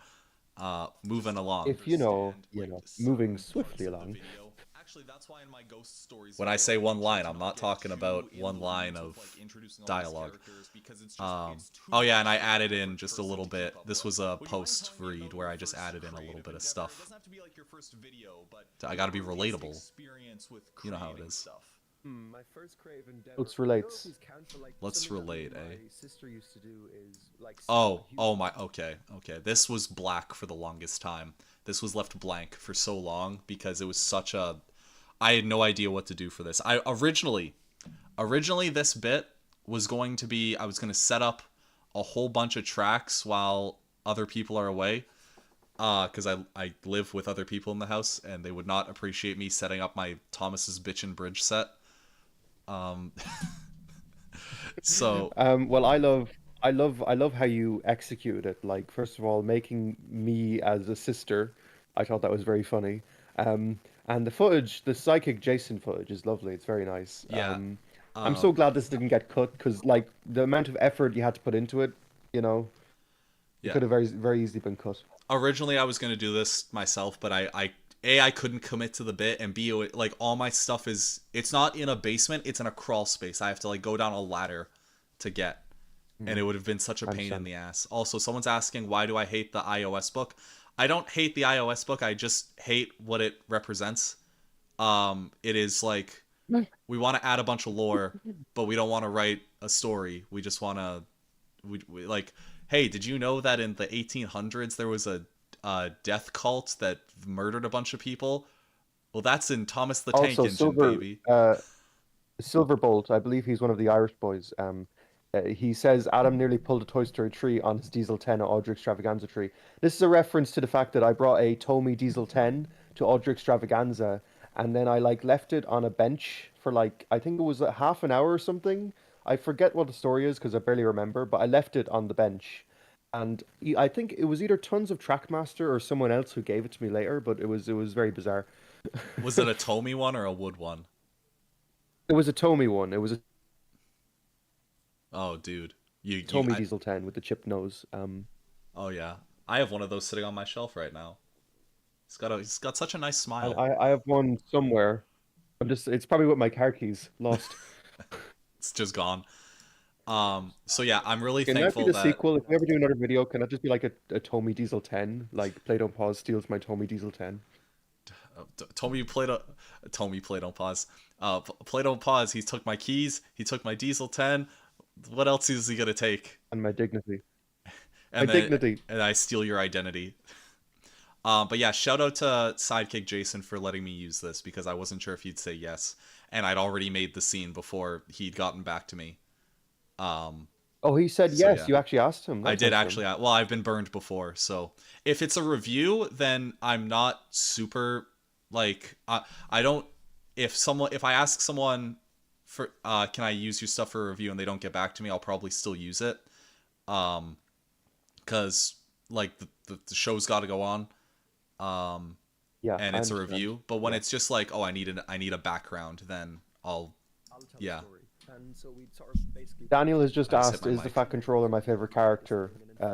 A: Moving along.
B: If you know,
D: Understand, like,
B: moving
D: certain
B: swiftly
D: parts of the
B: along.
D: video. Actually, that's why in my ghost stories
A: When I
D: video,
A: say one
D: try
A: line,
D: to
A: I'm not
D: get
A: talking
D: too
A: about
D: in
A: one
D: the
A: line
D: weeds
A: of
D: like, introducing all these
A: dialogue.
D: characters, because it's just too
A: Oh yeah, and I
D: much for
A: added
D: the
A: in
D: average
A: just a
D: person
A: little
D: to
A: bit.
D: keep up
A: This
D: with.
A: was a
D: Would you mind
A: post
D: telling me
A: read
D: about
A: where
D: your
A: I just
D: first
A: added in a little
D: creative
A: bit of
D: endeavor? It
A: stuff.
D: doesn't have to be like your first video, but
A: I gotta be
D: your earliest
A: relatable.
D: experience with
A: You know how it
D: creating
A: is.
D: stuff.
C: My first creative endeavor.
B: Let's
C: I don't know
B: relate.
C: if these count, but, like,
A: Let's
C: something that
A: relate,
C: my
A: eh?
C: sister used to do is like.
A: Oh my, okay. This was black for the longest time. This was left blank for so long because it was such a... I had no idea what to do for this. I originally this bit was going to be, I was going to set up a whole bunch of tracks while other people are away. Because I live with other people in the house, and they would not appreciate me setting up my Thomas's Bitchin' Bridge set. So
B: Well, I love how you execute it. Like, first of all, making me as a sister, I thought that was very funny. And the footage, the psychic Jason footage, is lovely. It's very nice.
A: Yeah.
B: I'm so
A: Um,
B: glad this didn't get cut because, like, the amount of effort you had to put into it, you know, it
A: yeah.
B: could have very easily been cut.
A: Originally, I was gonna do this myself, but I couldn't commit to the bit, and B, like all my stuff it's not in a basement, it's in a crawl space. I have to like go down a ladder to get, and it would have been such a
B: I
A: pain in
B: understand.
A: the ass. Also, someone's asking why do I hate the iOS book? I don't hate the iOS book. I just hate what it represents. It is like we want to add a bunch of lore, but we don't want to write a story. We just want to we like, hey, did you know that in the 1800s there was a death cult that murdered a bunch of people? Well, that's in Thomas the Tank
B: Also,
A: Engine, baby.
B: Silverbolt, I believe he's one of the Irish boys. He says Adam nearly pulled a Toy Story 3 on his Diesel 10 at Audrey Extravaganza tree. This is a reference to the fact that I brought a Tomy Diesel 10 to Audrey Extravaganza, and then I like left it on a bench for like I think it was a half an hour or something. I forget what the story is because I barely remember, but I left it on the bench. And I think it was either Tons of Trackmaster or someone else who gave it to me later, but it was very bizarre.
A: Was it a Tomy one or a Wood one?
B: It was a Tomy one. It was a
A: Oh, dude.
B: Tomy Diesel 10 with the chipped nose.
A: Oh yeah. I have one of those sitting on my shelf right now. He's got such a nice
B: And
A: smile.
B: I have one somewhere. It's probably with my car keys lost.
A: It's just gone. So yeah, I'm really
B: Can that be
A: thankful
B: the
A: that
B: sequel? If we ever do another video, can that just be like a Tomy Diesel 10? Like Play Don't Pause steals my Tomy Diesel 10.
A: Tommy played a Tommy play don't pause. Play don't pause. He took my keys. He took my Diesel 10. What else is he gonna take?
B: And my dignity. My
A: And then
B: dignity.
A: and I steal your identity. But yeah, shout out to Sidekick Jason for letting me use this because I wasn't sure if he'd say yes, and I'd already made the scene before he'd gotten back to me. Um,
B: Oh, he said
A: so
B: yes.
A: yeah,
B: You actually asked him.
A: I
B: That's
A: did
B: nice of him.
A: actually. Well, I've been burned before, so if it's a review, then I'm not super like I don't. If I ask someone for can I use your stuff for a review and they don't get back to me, I'll probably still use it. Um, because like the show's got to go on. Um,
B: Yeah,
A: and
B: I
A: it's a
B: understand.
A: review. But when
B: Yeah.
A: it's just like, oh, I need a background, then
C: I'll tell the
A: yeah,
C: story. And so we sort of basically
B: Daniel has just
A: I just hit
B: asked,
A: my
B: is the
A: mic.
B: Fat Controller my favorite character?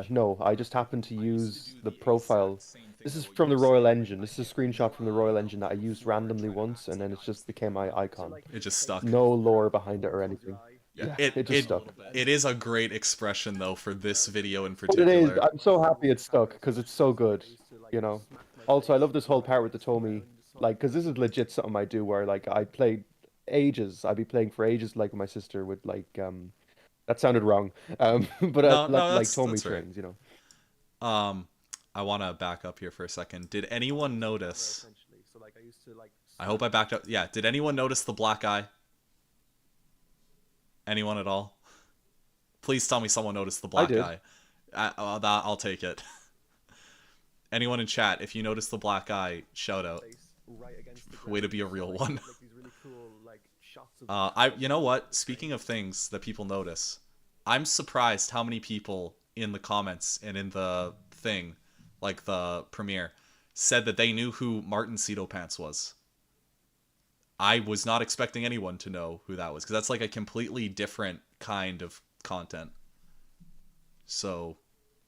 B: No, I just happened to use the profile. This is from the Royal Engine. This is a screenshot from the Royal Engine that I used randomly once, and then it just became my icon.
A: It just stuck.
B: No lore behind it or anything.
A: Yeah,
B: Yeah,
A: it
B: it just
A: it
B: stuck.
A: it is a great expression though for this video in
B: But it is.
A: particular.
B: I'm so happy it stuck because it's so good, you know. Also, I love this whole part with the Tomy, like, because this is legit something I do where, like, I played ages. I'd be playing for ages, like, with my sister with, like, that sounded wrong. But
A: No, no,
B: like
A: that's
B: Tomy
A: right.
B: trains, you know.
A: Um, I want to back up here for a second. Did anyone notice?
C: essentially. So like I used to like
A: I hope I backed up. Yeah. Did anyone notice the black eye? Anyone at all? Please tell me someone noticed the
B: I
A: black
B: did.
A: eye. I'll take it. Anyone in chat, if you notice the black eye, shout out.
C: face right against the
A: Way to
C: ground.
A: be a real
C: So, like,
A: one.
C: like these really cool like shots of
A: You know what? Speaking of things that people notice, I'm surprised how many people in the comments and in the thing, like the premiere, said that they knew who Martin Cedo Pants was. I was not expecting anyone to know who that was because that's like a completely different kind of content. So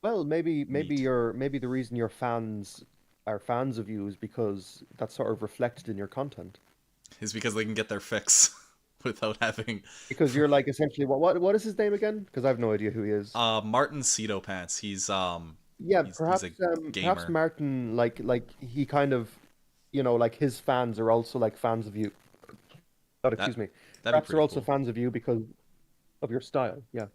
B: Well, maybe
A: neat.
B: maybe the reason your fans are fans of you is because that's sort of reflected in your content.
A: Is because they can get their fix without having
B: Because you're like essentially what is his name again? Because I have no idea who he is.
A: Martin Cedo Pants.
B: Yeah,
A: He's
B: perhaps
A: a
B: perhaps
A: gamer.
B: Martin like he kind of like his fans are also like fans of you. God,
A: That
B: excuse me.
A: that'd be
B: Perhaps they're
A: pretty
B: also
A: cool.
B: fans of you because of your style. Yeah.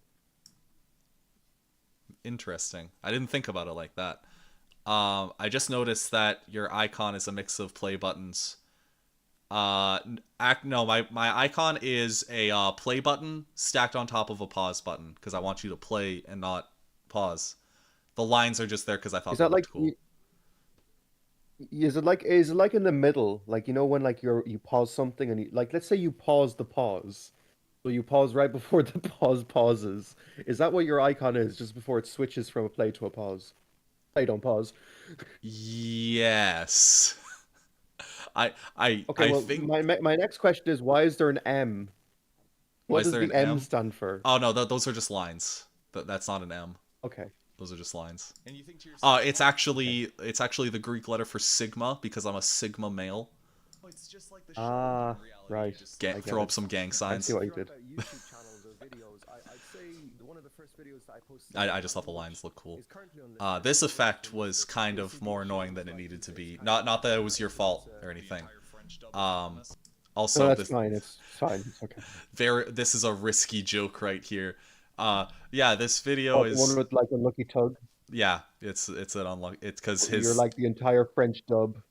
A: Interesting. I didn't think about it like that. I just noticed that your icon is a mix of play buttons. No, my icon is a play button stacked on top of a pause button because I want you to play and not pause. The lines are just there because I
B: Is
A: thought they
B: that like
A: looked cool.
B: is it like in the middle? Like when like you pause something and you like let's say you pause the pause. So you pause right before the pause pauses. Is that what your icon is just before it switches from a play to a pause? Play don't pause.
A: Yes.
B: Okay,
A: I
B: well,
A: think
B: my next question is why is there an M?
A: why
B: What
A: is
B: does
A: there an
B: the M
A: M?
B: stand for?
A: Oh no, those are just lines. That's not an M.
B: Okay,
A: Those are just lines.
D: And you think to yourself,
A: It's
D: why?
B: okay.
A: actually the Greek letter for sigma because I'm a sigma male.
D: Oh, it's just like the show, but
B: Ah,
D: in reality,
B: right.
D: you just
A: Get
B: I get
A: throw
B: it.
A: up some gang
B: I see
A: signs.
B: what you
C: If you're on
B: did.
C: about YouTube channels or videos, I'd say one of the first videos that I posted
A: I just thought the
C: on
A: lines
C: which
A: look cool.
C: is currently unlisted,
A: This
C: but it was
A: effect
C: from
A: was
C: the
A: kind of
C: ACB
A: more annoying
C: shows
A: than it
C: like
A: needed to
C: it's
A: be.
C: kind of
A: Not that it was
C: it
A: your
C: was
A: fault or
D: the
A: anything.
D: entire French dub of
A: Um,
D: Thomas.
B: No,
A: also
B: that's
A: this
B: fine. It's fine. It's okay.
A: this is a risky joke right here. Yeah, this video
B: Oh, the one
A: is
B: with like Unlucky Tug.
A: yeah, it's an unlucky. It's because
B: You're
A: his
B: like the entire French dub.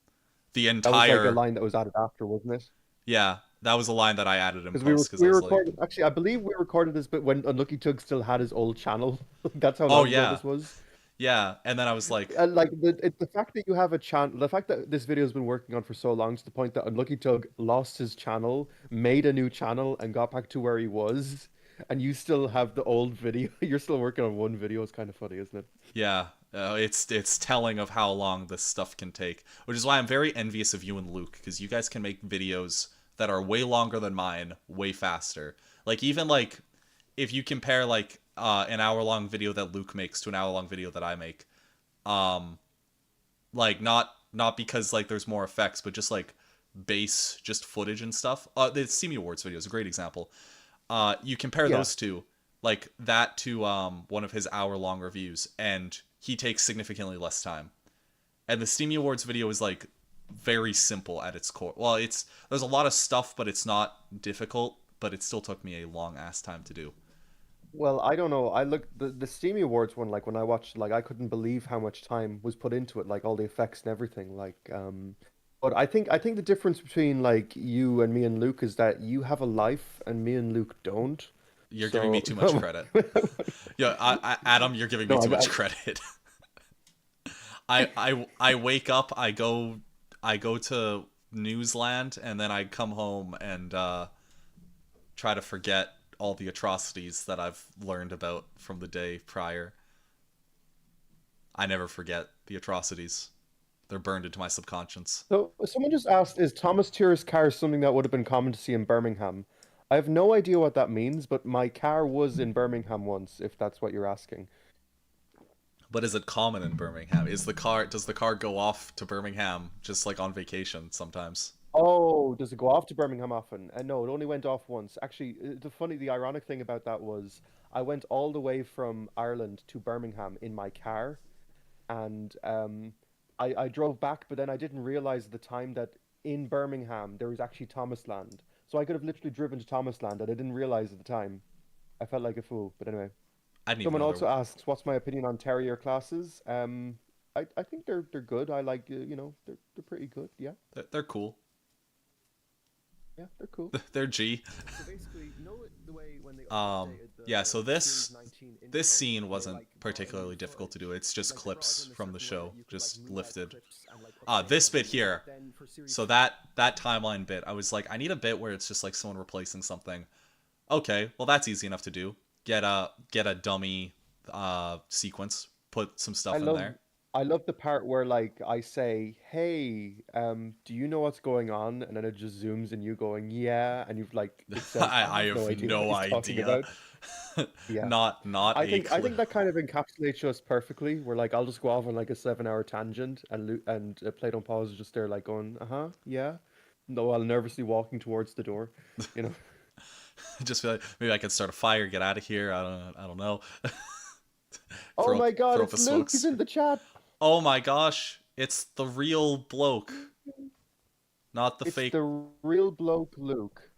A: the
B: That was like a
A: entire
B: line that was added after, wasn't it?
A: yeah, that was a line that I added in
B: Because
A: post because I
B: we
A: was
B: were
A: like,
B: recording. Actually, I believe we recorded this bit when Unlucky Tug still had his old channel. That's how
A: oh
B: long ago
A: yeah,
B: this was.
A: yeah, and then I was like,
B: And like the fact that you have a channel, the fact that this video has been working on for so long, to the point that Unlucky Tug lost his channel, made a new channel, and got back to where he was, and you still have the old video. You're still working on one video. It's kind of funny, isn't it?
A: yeah, it's telling of how long this stuff can take, which is why I'm very envious of you and Luke because you guys can make videos that are way longer than mine, way faster. Like even like if you compare like an hour long video that Luke makes to an hour long video that I make, um, like not because like there's more effects, but just like base just footage and stuff. The Steamy Awards video is a great example. You compare
B: Yeah.
A: those two, like that to one of his hour long reviews, and he takes significantly less time. And the Steamy Awards video is like very simple at its core. Well, it's there's a lot of stuff, but it's not difficult. But it still took me a long ass time to do.
B: Well, I don't know. I looked the Steamy Awards one, like when I watched, like I couldn't believe how much time was put into it, like all the effects and everything. But I think the difference between like you and me and Luke is that you have a life and me and Luke don't.
A: You're giving me
B: So
A: too much credit. Yeah, Adam, you're giving me
B: no,
A: too much credit. I wake up, I go to Newsland, and then I come home and try to forget all the atrocities that I've learned about from the day prior. I never forget the atrocities. They're burned into my subconscious.
B: So someone just asked, is ThomasTheorist car something that would have been common to see in Birmingham? I have no idea what that means, but my car was in Birmingham once, if that's what you're asking.
A: But is it common in Birmingham? Does the car go off to Birmingham just like on vacation sometimes?
B: Oh, does it go off to Birmingham often? No, it only went off once. Actually, the ironic thing about that was I went all the way from Ireland to Birmingham in my car, and I drove back, but then I didn't realize at the time that in Birmingham there was actually Thomasland. So I could have literally driven to Thomasland, and I didn't realize at the time. I felt like a fool, but anyway.
A: I didn't even
B: Someone
A: know
B: also asks, "What's my opinion on terrier classes?" I think they're good. I like they're pretty good. Yeah,
A: they're cool.
B: yeah, they're cool.
A: They're G.
C: So basically, you know the way when they updated the
A: Yeah, so
C: Series 19 intro,
A: this scene
C: they,
A: wasn't
C: like, brought
A: particularly
C: in
A: difficult to
C: footage.
A: do. It's just
C: Like, they brought
A: clips
C: it in a
A: from the
C: certain way
A: show,
C: that you could,
A: just
C: like, move out
A: lifted.
C: clips and, like, update
A: This
C: them.
A: bit here.
C: Then for Series
A: So
C: 2,
A: that timeline bit, I was like, I need a bit where it's just like someone replacing something. Okay, well that's easy enough to do. Get a dummy sequence, put some
B: I
A: stuff in
B: love
A: there.
B: I love the part where like I say, "Hey, do you know what's going on?" And then it just zooms and you going, "Yeah," and you've like it says,
A: I
B: have no
A: have
B: idea what
A: no
B: he's talking
A: idea.
B: about. Yeah.
A: Not a
B: I
A: clue.
B: think that kind of encapsulates us perfectly. We're like, I'll just go off on like a 7 hour tangent, and Play Don't Pause is just there like going, yeah, no, while nervously walking towards the door, you know.
A: Just feel like maybe I could start a fire, get out of here. I don't know.
B: Oh my God,
A: throw up
B: it's
A: a
B: Luke. He's
A: smokes.
B: in the chat.
A: Oh my gosh, it's the real bloke, not the
B: It's
A: fake.
B: the real bloke Luke,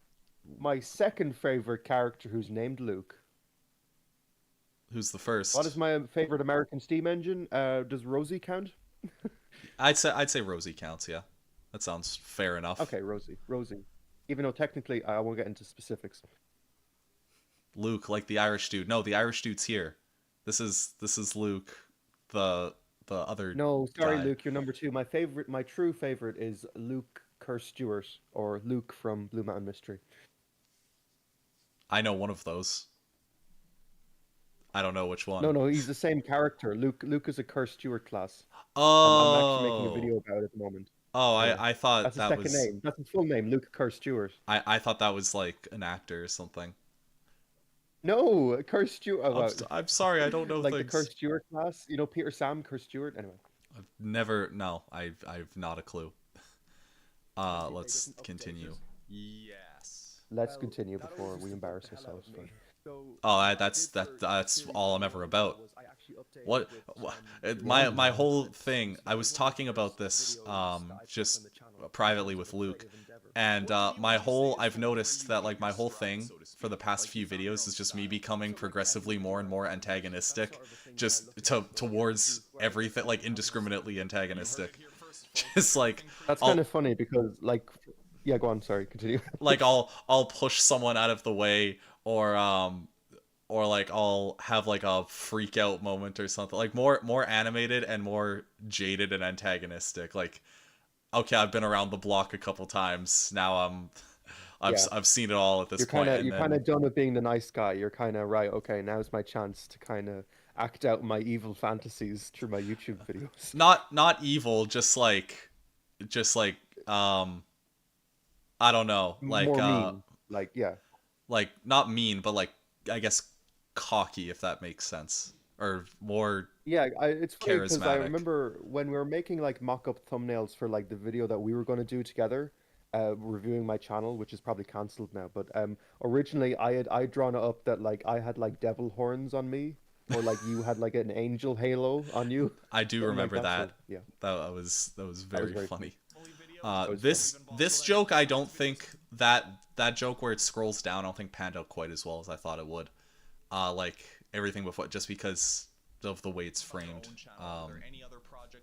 B: my second favorite character who's named Luke.
A: Who's the
B: What is
A: first?
B: my favorite American steam engine? Does Rosie count?
A: I'd say Rosie counts. Yeah, that sounds fair enough.
B: Okay, Rosie. Even though technically I won't get into specifics.
A: Luke, like the Irish dude. No, the Irish dude's here. This is Luke, the other
B: No, sorry,
A: guy.
B: Luke, you're number two. My true favorite is Luke Kerr Stewart, or Luke from Blue Mountain Mystery.
A: I know one of those. I don't know which
B: No,
A: one.
B: no, he's the same character. Luke is a Kerr Stewart class. I'm actually making a
A: Oh,
B: video about it at the moment.
A: Oh,
B: Yeah,
A: I thought
B: that's his
A: that
B: second
A: was
B: name. That's his full name, Luke Kerr Stewart.
A: I thought that was like an actor or something.
B: No, Kerr Stewart. Oh, wow.
A: I'm sorry, I don't know
B: Like the Kerr
A: things.
B: Stewart class, you know, Peter Sam Kerr Stewart. Anyway,
A: I've never no, I've not a clue.
C: They
A: Let's
C: didn't update
A: continue.
C: it.
D: Yes.
B: let's
C: Well,
B: continue
C: that
B: before
C: always
B: we
C: just bugged
B: embarrass
C: the hell out
B: ourselves.
C: of
B: But
C: me. So
A: Oh,
C: what I
A: that's
C: did for
A: that's
C: series
A: all I'm ever
C: 1
A: about.
C: was I actually updated
A: What,
C: with
A: what
C: Julian
A: my
C: Bam.
A: whole thing,
C: So
A: I
C: that
A: was
C: was one of the
A: talking about
C: first
A: this
C: videos that I put up on
A: just
C: the channel in
A: privately
C: terms of
A: with
C: a
A: Luke,
C: creative endeavor.
A: and
D: What to me
A: my
D: would you say
A: whole
D: is
A: I've
D: the one where
A: noticed
D: you
A: that
D: made
A: like my
D: your
A: whole
D: stride,
A: thing
D: so to
A: for the
D: speak?
A: past
D: Like
A: few
D: you found your
A: videos
D: own
A: is just me
D: style.
A: becoming
C: So like
A: progressively
C: everything
A: more and
C: that
A: more
C: I make, that's
A: antagonistic,
C: sort of a thing that I
A: just
C: look at and go, yeah, this
A: towards
C: is where I
A: everything,
C: get
A: like
C: my most
A: indiscriminately
D: You heard it
A: antagonistic.
D: here first, folks.
A: Just like
D: Everything
B: that's
D: created.
B: kind
A: I'll
B: of funny because, like, yeah, go on. Sorry, continue.
A: like I'll push someone out of the way, or like I'll have like a freak out moment or something, like more animated and more jaded and antagonistic. Like, okay, I've been around the block a couple times now.
B: Yeah,
A: I've seen it all at this
B: you're
A: point,
B: kind of
A: and
B: you're kind
A: then
B: of done with being the nice guy. You're kind of right. Okay, now's my chance to kind of act out my evil fantasies through my YouTube videos.
A: not evil, just like um I don't know,
B: More mean, like yeah.
A: like not mean, but like I guess cocky, if that makes sense, or more
B: Yeah, it's funny because I
A: charismatic.
B: remember when we were making like mock-up thumbnails for like the video that we were going to do together, reviewing my channel, which is probably cancelled now. But originally I drawn it up that like I had like devil horns on me, or like you had like an angel halo on you,
A: I do
B: something like
A: remember
B: that.
A: that.
B: So yeah,
A: That was
B: that was
A: very
B: very funny.
A: funny.
B: That was funny.
A: This joke, I don't think that joke where it scrolls down, I don't think panned out quite as well as I thought it would. Like everything before, just because of the way it's framed.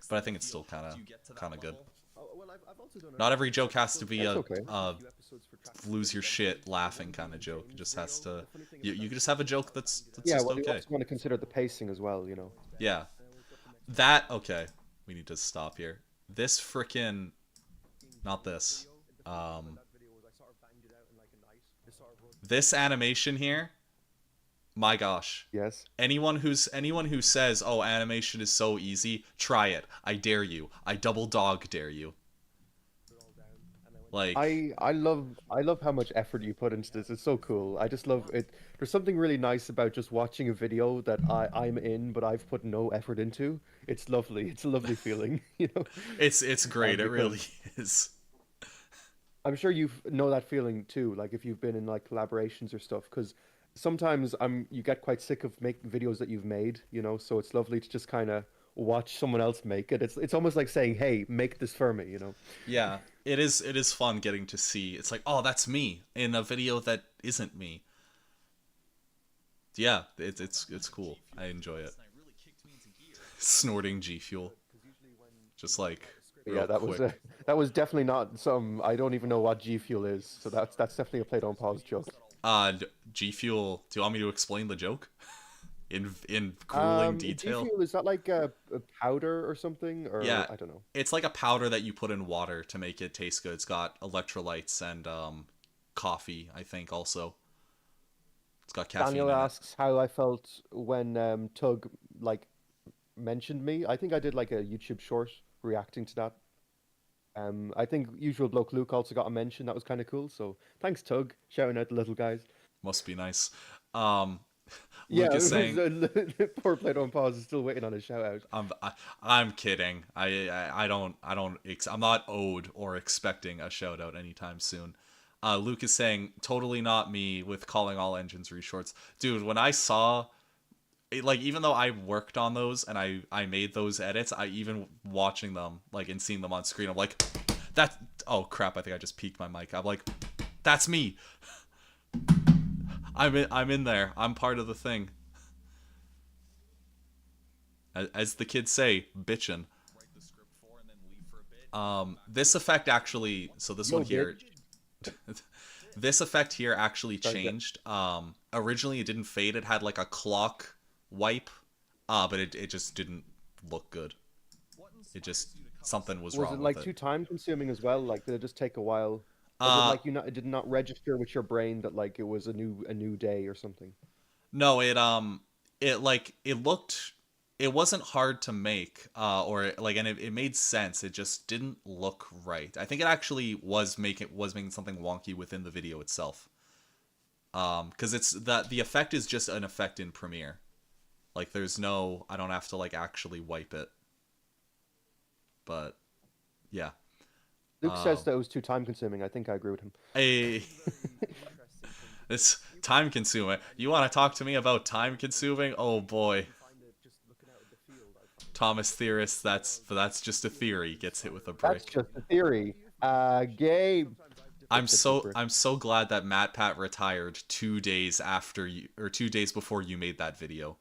A: But I think it's still kind of good.
C: Oh, well, I've also done
A: Not every joke has to
C: so
A: be
B: That's
A: a,
B: okay.
A: a
C: few episodes for Track
A: lose your
C: Together.
A: shit laughing
C: One
A: kind of
C: being
A: joke. It
C: James'
A: just
C: video.
A: has to,
C: The funny thing
A: you
C: about
A: you
C: that
A: just
C: video
A: have a
C: is
A: joke
C: that
A: that's
B: Yeah,
A: just
B: well, you
A: okay.
B: also want to consider the pacing as well, you know.
A: Yeah, that okay. We need to stop here. This frickin' not this. This animation here, my gosh.
B: Yes.
A: Anyone who says, "Oh, animation is so easy," try it. I dare you. I double dog dare you. Like,
B: I love how much effort you put into this. It's so cool. I just love it. There's something really nice about just watching a video that I'm in, but I've put no effort into. It's lovely. It's a lovely feeling, you know.
A: it's great. It really
B: Because
A: is.
B: I'm sure you know that feeling too. Like if you've been in like collaborations or stuff, because sometimes you get quite sick of making videos that you've made, you know. So it's lovely to just kind of watch someone else make it. It's almost like saying, "Hey, make this for me," you know.
A: Yeah, it is fun getting to see. It's like, "Oh, that's me in a video that isn't me." Yeah, it's cool. I enjoy it. Snorting G Fuel. Just like
B: But
A: real
B: yeah,
A: quick.
B: that was definitely not some. I don't even know what G Fuel is, so that's definitely a play don't pause joke.
A: G Fuel. Do you want me to explain the joke in grueling
B: G
A: detail?
B: Fuel is that like a powder or something,
A: Yeah,
B: or I don't know.
A: it's like a powder that you put in water to make it taste good. It's got electrolytes and coffee, I think also. It's got caffeine
B: Daniel
A: in it.
B: asks how I felt when Tug like mentioned me. I think I did like a YouTube short reacting to that. I think usual bloke Luke also got a mention. That was kind of cool. So thanks, Tug, shouting out the little guys.
A: Must be nice. Um,
B: Yeah,
A: Luke is saying,
B: poor Play Don't Pause is still waiting on a shout out.
A: I'm kidding. I'm not owed or expecting a shout out anytime soon. Luke is saying, totally not me with calling all engines reshorts. Dude, when I saw it, like, even though I worked on those and I made those edits, I even watching them, like, and seeing them on screen, I'm like, that, oh crap, I think I just peaked my mic. I'm like, that's me. I'm in there. I'm part of the thing. As the kids say, bitchin'. This effect actually, so this
B: Yo,
A: one here,
B: bitch.
A: this effect here actually
B: Sorry,
A: changed. Originally it didn't fade. It had like a clock wipe, but it just didn't look good. It just, something was
B: Was
A: wrong
B: it
A: with
B: like
A: it.
B: too time consuming as well? Like did it just take a while? Or did
A: Uh,
B: like it did not register with your brain that like it was a new day or something?
A: no, it like it looked it wasn't hard to make, or like, and it made sense. It just didn't look right. I think it actually was making something wonky within the video itself. Because it's that the effect is just an effect in Premiere. Like, there's no, I don't have to like actually wipe it. But yeah,
B: Luke says that it was too time consuming. I think I agree with him.
A: a it's time consuming. You want to talk to me about time consuming? Oh boy. Thomas Theorist, that's just a theory. Gets hit with a brick.
B: That's just a theory. Gabe.
A: I'm so glad that MatPat retired 2 days after you, or 2 days before you made that video.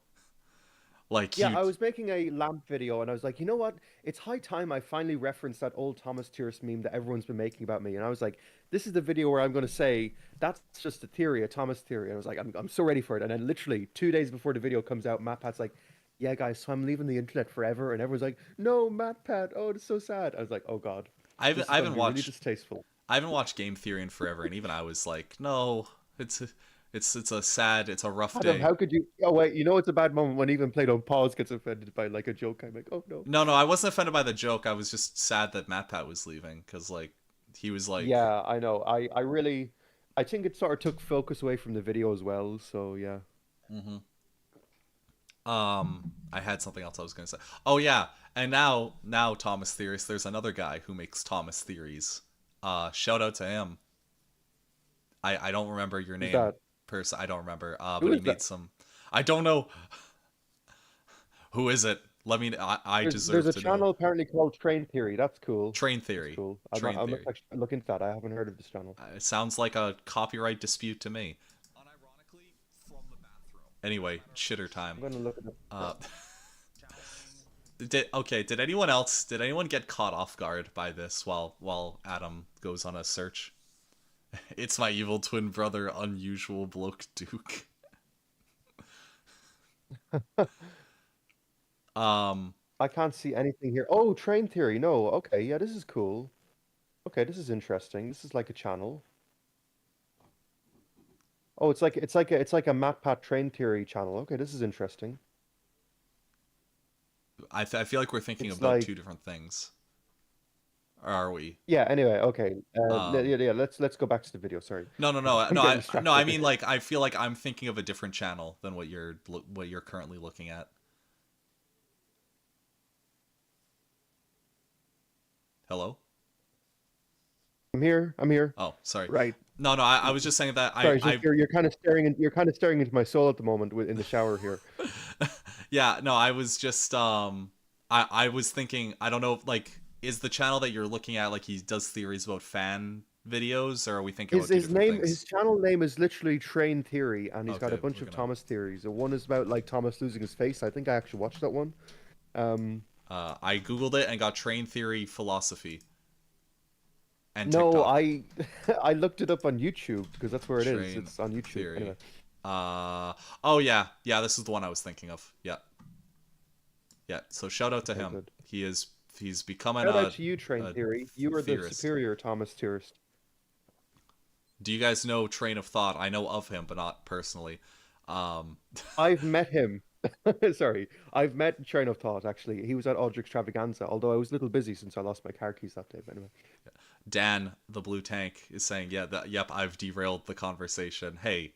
A: Like,
B: Yeah, I was making a lamp video and I was like, you know what? It's high time I finally referenced that old ThomasTheorist meme that everyone's been making about me. And I was like, this is the video where I'm going to say, that's just a theory, a Thomas theory. And I was like, I'm so ready for it. And then literally 2 days before the video comes out, MatPat's like, yeah, guys, so I'm leaving the internet forever. And everyone's like, no, MatPat, oh, it's so sad. I was like, oh, God.
A: I haven't watched
B: really distasteful.
A: I haven't watched Game Theory in forever, and even I was like, no, it's a sad, it's a rough
B: Adam,
A: day.
B: how could you? Oh wait, you know it's a bad moment when even Played on Pause gets offended by like a joke. I'm like, oh no.
A: No, I wasn't offended by the joke. I was just sad that MatPat was leaving, because like he was like,
B: Yeah, I know. I really, I think it sort of took focus away from the video as well. So yeah.
A: I had something else I was gonna say. Oh yeah, and now Thomas Theorist, there's another guy who makes Thomas theories. Shout out to him. I don't remember your name.
B: that?
A: I don't remember.
B: Who
A: But he
B: is
A: made
B: that?
A: some. I don't know. Who is it? Let me. I deserve
B: There's a
A: to
B: channel
A: know.
B: apparently called Train Theory. That's cool.
A: Train
B: That's
A: Theory.
B: cool.
A: Train
B: I'm
A: Theory.
B: actually look into that. I haven't heard of this channel.
A: It sounds like a copyright dispute to me.
D: Unironically, from the bathroom.
A: Anyway, shitter time.
B: I'm gonna look it up.
A: Did anyone get caught off guard by this while Adam goes on a search? It's my evil twin brother, unusual bloke Duke.
B: I can't see anything here. Oh, Train Theory. No. Okay. Yeah, this is cool. Okay, this is interesting. This is like a channel. Oh, it's like a MatPat Train Theory channel. Okay, this is interesting.
A: I feel like we're thinking
B: It's
A: about
B: like
A: two different things. Or are we?
B: yeah. Anyway, okay.
A: Um,
B: Yeah. Let's go back to the video. Sorry,
A: no,
B: I'm
A: no.
B: getting
A: I
B: distracted.
A: mean, like, I feel like I'm thinking of a different channel than what you're currently looking at. Hello?
B: I'm here. I'm here.
A: Oh, sorry.
B: Right.
A: No, I was just saying that
B: Sorry.
A: I
B: You're kind of staring into my soul at the moment in the shower here.
A: yeah, no, I was just I was thinking, I don't know, like, is the channel that you're looking at, like, he does theories about fan videos, or are we thinking about two
B: His
A: different
B: name,
A: things?
B: his channel name is literally Train Theory, and he's got a
A: Okay,
B: bunch
A: we're
B: of
A: gonna
B: Thomas theories. The one is about like Thomas losing his face. I think I actually watched that one.
A: I googled it and got train theory philosophy and
B: No,
A: TikTok.
B: I looked it up on YouTube because that's where it is.
A: Train
B: It's on YouTube.
A: theory.
B: Anyway.
A: Oh yeah, this is the one I was thinking of. Yeah. So shout out to
B: Okay,
A: him.
B: good.
A: He's becoming
B: Shout
A: a
B: out to you, Train
A: a
B: Theory. You are the
A: theorist.
B: superior Thomas theorist.
A: Do you guys know Train of Thought? I know of him, but not personally.
B: I've met him. Sorry, I've met Train of Thought actually. He was at Audrey Extravaganza, although I was a little busy since I lost my car keys that day. But anyway.
A: Dan, the blue tank, is saying, yep, I've derailed the conversation. Hey,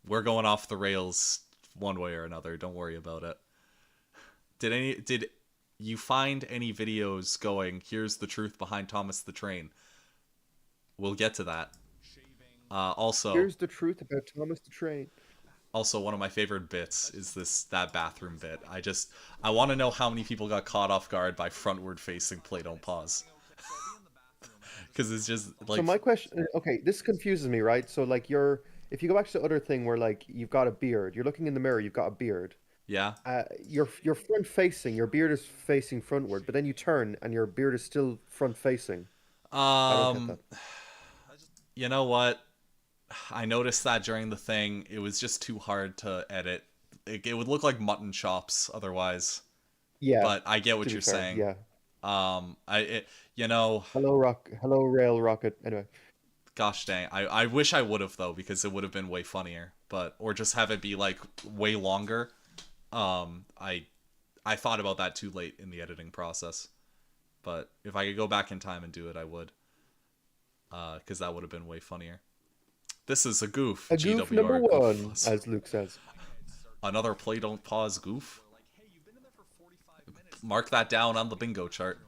A: we're going off the rails one way or another. Don't worry about it. Did you find any videos going, here's the truth behind Thomas the Train? We'll get to that. Also,
B: Here's the truth about Thomas the Train.
A: one of my favorite bits is that bathroom bit. I want to know how many people got caught off guard by frontward facing play don't pause. Because it's just like,
B: So my question, okay, this confuses me, right? So like if you go back to the other thing where like you've got a beard, you're looking in the mirror, you've got a beard.
A: yeah.
B: You're front facing, your beard is facing frontward, but then you turn and your beard is still front facing. I don't get that.
A: You know what? I noticed that during the thing, it was just too hard to edit. It would look like mutton chops otherwise.
B: Yeah,
A: But I get
B: to
A: what
B: be
A: you're
B: fair,
A: saying.
B: yeah.
A: You know,
B: Hello Rail Rocket. Anyway,
A: gosh dang, I wish I would have though, because it would have been way funnier. But or just have it be like way longer. I I thought about that too late in the editing process. But if I could go back in time and do it, I would. Because that would have been way funnier. This is a goof,
B: A goof number
A: GWR
B: one,
A: goof.
B: as Luke says.
A: Another play don't pause goof. Mark that down on the bingo chart.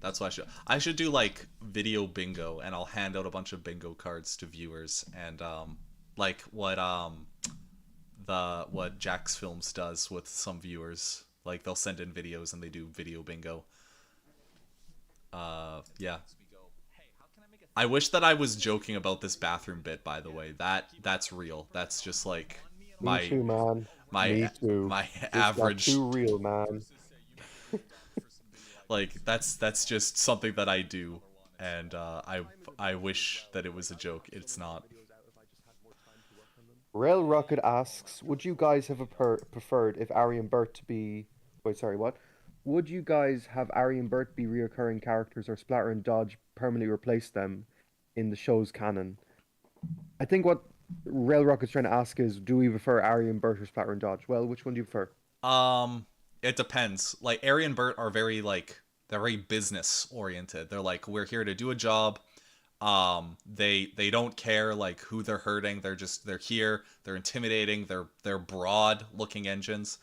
A: That's what I should. I should do like video bingo, and I'll hand out a bunch of bingo cards to viewers, and like what Jack's Films does with some viewers. Like they'll send in videos and they do video bingo. Yeah. I wish that I was joking about this bathroom bit. By the way, that's real. That's just like
B: Me too, man.
A: my
B: Me too.
A: my
B: This got
A: average.
B: too real, man.
A: Like that's just something that I do, and I wish that it was a joke. It's not.
B: Rail Rocket asks, would you guys have preferred if Ari and Bert to be... Wait, sorry, what? Would you guys have Ari and Bert be reoccurring characters or Splatter and Dodge permanently replace them in the show's canon? I think what Rail Rocket's trying to ask is, do we prefer Ari and Bert or Splatter and Dodge? Well, which one do you prefer?
A: It depends. Like Ari and Bert are very they're very business oriented. They're like, we're here to do a job. They don't care like who they're hurting. They're here. They're intimidating. They're broad looking engines.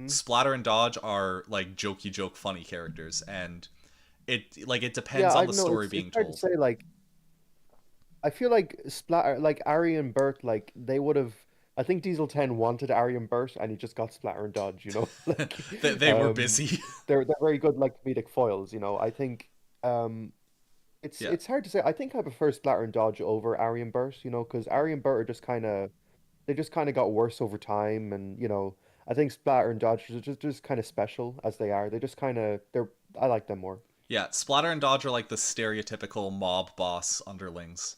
A: Splatter and Dodge are like jokey joke funny characters, and it depends on the story being
B: hard
A: told.
B: To say, like, I feel like Ari and Bert, like they would have. I think Diesel 10 wanted Ari and Bert, and he just got Splatter and Dodge. You know, like,
A: they were busy.
B: they're very good like comedic foils. You know, I think it's hard to say. I think I prefer Splatter and Dodge over Ari and Bert. You know, because Ari and Bert are just kind of got worse over time, and you know, I think Splatter and Dodge are just kind of special as they are. They just kind of I like them more.
A: Yeah, Splatter and Dodge are like the stereotypical mob boss underlings.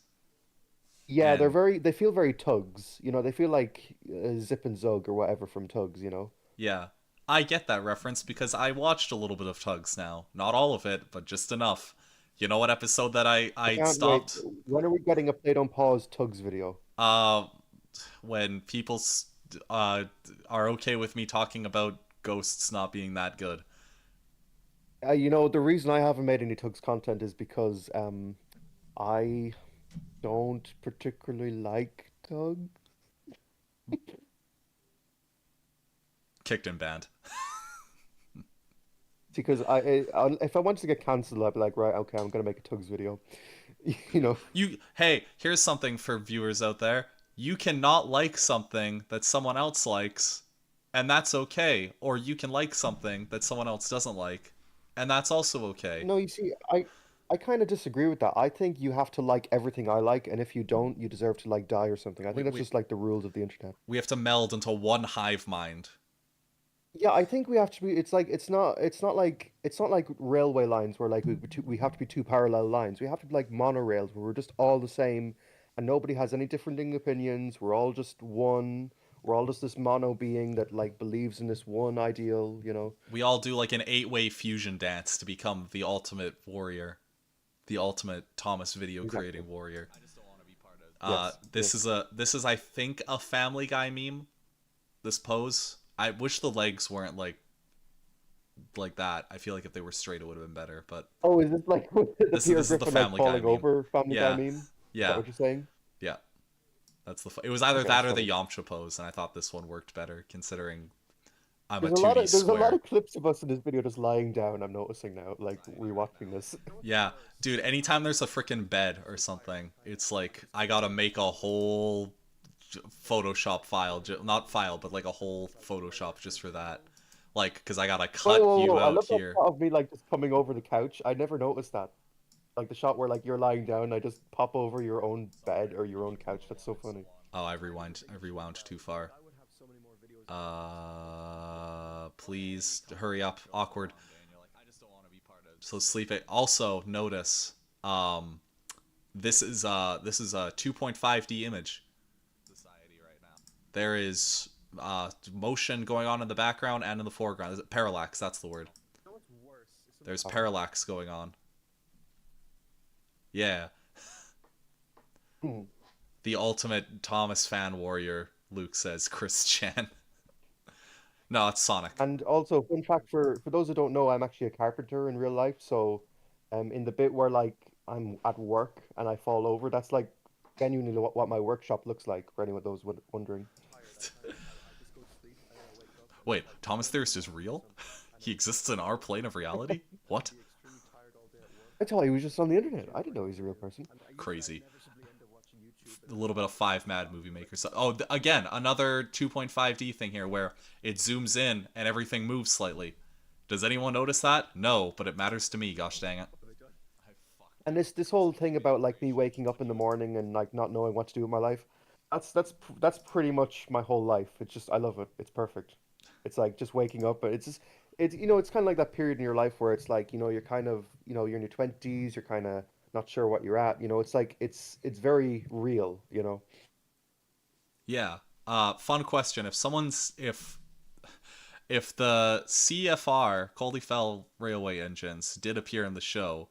B: Yeah,
A: And
B: they feel very Tugs. You know, they feel like Zip and Zug or whatever from Tugs. You know.
A: yeah, I get that reference because I watched a little bit of Tugs now. Not all of it, but just enough. You know what episode that
B: I
A: I
B: can't wait.
A: stopped?
B: When are we getting a Play Don't Pause Tugs video?
A: Uh, when people are okay with me talking about ghosts not being that good.
B: You know, the reason I haven't made any Tugs content is because I don't particularly like Tugs.
A: Kicked and banned.
B: Because if I wanted to get cancelled, I'd be like, right, okay, I'm gonna make a Tugs video. You know.
A: Hey, here's something for viewers out there. You cannot like something that someone else likes, and that's okay. Or you can like something that someone else doesn't like, and that's also okay.
B: No, you see, I kind of disagree with that. I think you have to like everything I like, and if you don't, you deserve to like die or something. I think that's just like the rules of the internet.
A: We have to meld into one hive mind.
B: Yeah, I think we have to be. It's like it's not like railway lines where like we have to be two parallel lines. We have to be like monorails where we're just all the same, and nobody has any differing opinions. We're all just one. We're all just this mono being that like believes in this one ideal. You know.
A: We all do like an 8-way fusion dance to become the ultimate warrior, the ultimate Thomas video creating warrior.
D: I just don't want to be part of
A: This is I think a Family Guy meme. This pose. I wish the legs weren't like that. I feel like if they were straight, it would have been better. But
B: oh, is this like the
A: this
B: Peter
A: is the
B: Griffin
A: Family
B: like
A: Guy
B: falling
A: meme.
B: over Family
A: Yeah.
B: Guy meme? Is
A: Yeah,
B: that what you're saying?
A: yeah. That's the. It was either
B: Okay,
A: that or
B: that's
A: the
B: funny.
A: Yamcha pose, and I thought this one worked better considering I'm
B: There's
A: a
B: a lot
A: 2D
B: of there's a lot
A: square.
B: of clips of us in this video just lying down. I'm noticing now, like rewatching this.
A: Yeah, dude. Anytime there's a freaking bed or something, it's like I gotta make a whole Photoshop file, not file, but like a whole Photoshop just for that. Like, because I gotta cut you
B: I
A: out
B: love that
A: here.
B: shot of me like just coming over the couch. I never noticed that. Like the shot where like you're lying down, I just pop over your own bed or your own couch. That's so funny.
A: Oh, I rewound too far. Please hurry up. Awkward.
D: I just don't want to be part of
A: So sleep it. Also notice, this is a 2.5D image.
D: society right now.
A: There is motion going on in the background and in the foreground. Is it parallax? That's the word.
C: You know what's worse? Is
A: There's parallax going on. Yeah.
B: Hmm.
A: The ultimate Thomas fan warrior, Luke says, Chris Chan. No, it's Sonic.
B: And also, fun fact for those who don't know, I'm actually a carpenter in real life. So, in the bit where like I'm at work and I fall over, that's like genuinely what my workshop looks like. For anyone those wondering.
C: I just go to sleep and then I wake up and
A: Wait,
C: it's like
A: Thomas
C: 12
A: Theorist
C: a.m.
A: is
C: or
A: real?
C: something. And
A: He
C: I'm just
A: exists in our plane of reality? What?
C: be extremely tired all day at work.
B: I thought he was just on the internet. I
C: Gym
B: didn't
C: right
B: know
C: now
B: he's a real
C: too.
B: person.
C: And usually I
A: Crazy.
C: inevitably end up watching YouTube
A: A
C: and then
A: little bit of
C: I'll
A: Five
C: fall
A: Mad
C: off
A: movie
C: for like
A: maker stuff.
C: 2
A: Oh,
C: hours.
A: again, another 2.5D thing here where it zooms in and everything moves slightly. Does anyone notice that? No, but it matters to me, gosh dang it.
B: And this whole thing about like me waking up in the morning and like not knowing what to do with my life, that's pretty much my whole life. It's just I love it. It's perfect. It's like just waking up, but it's just it's it's kind of like that period in your life where it's like you're kind of you're in your 20s, you're kind of not sure what you're at. It's like it's very real.
A: Yeah. Fun question. If the CFR Fell Railway engines did appear in the show,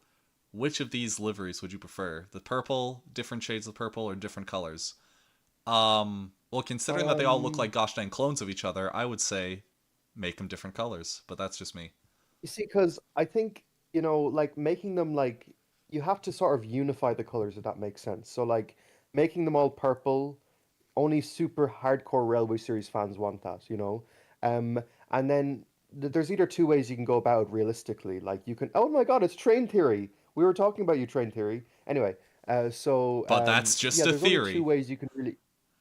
A: which of these liveries would you prefer? The purple, different shades of purple, or different colors? Well, considering that they all look
B: Um,
A: like gosh dang clones of each other, I would say make them different colors. But that's just me.
B: you see, because I think like making them like you have to sort of unify the colors if that makes sense. So like making them all purple only super hardcore Railway Series fans want that. Um, and then there's either two ways you can go about it realistically. Like you can, oh my God, it's train theory. We were talking about you, train theory. Anyway,
A: But that's just
B: yeah,
A: a
B: there's only two
A: theory.
B: ways you can really.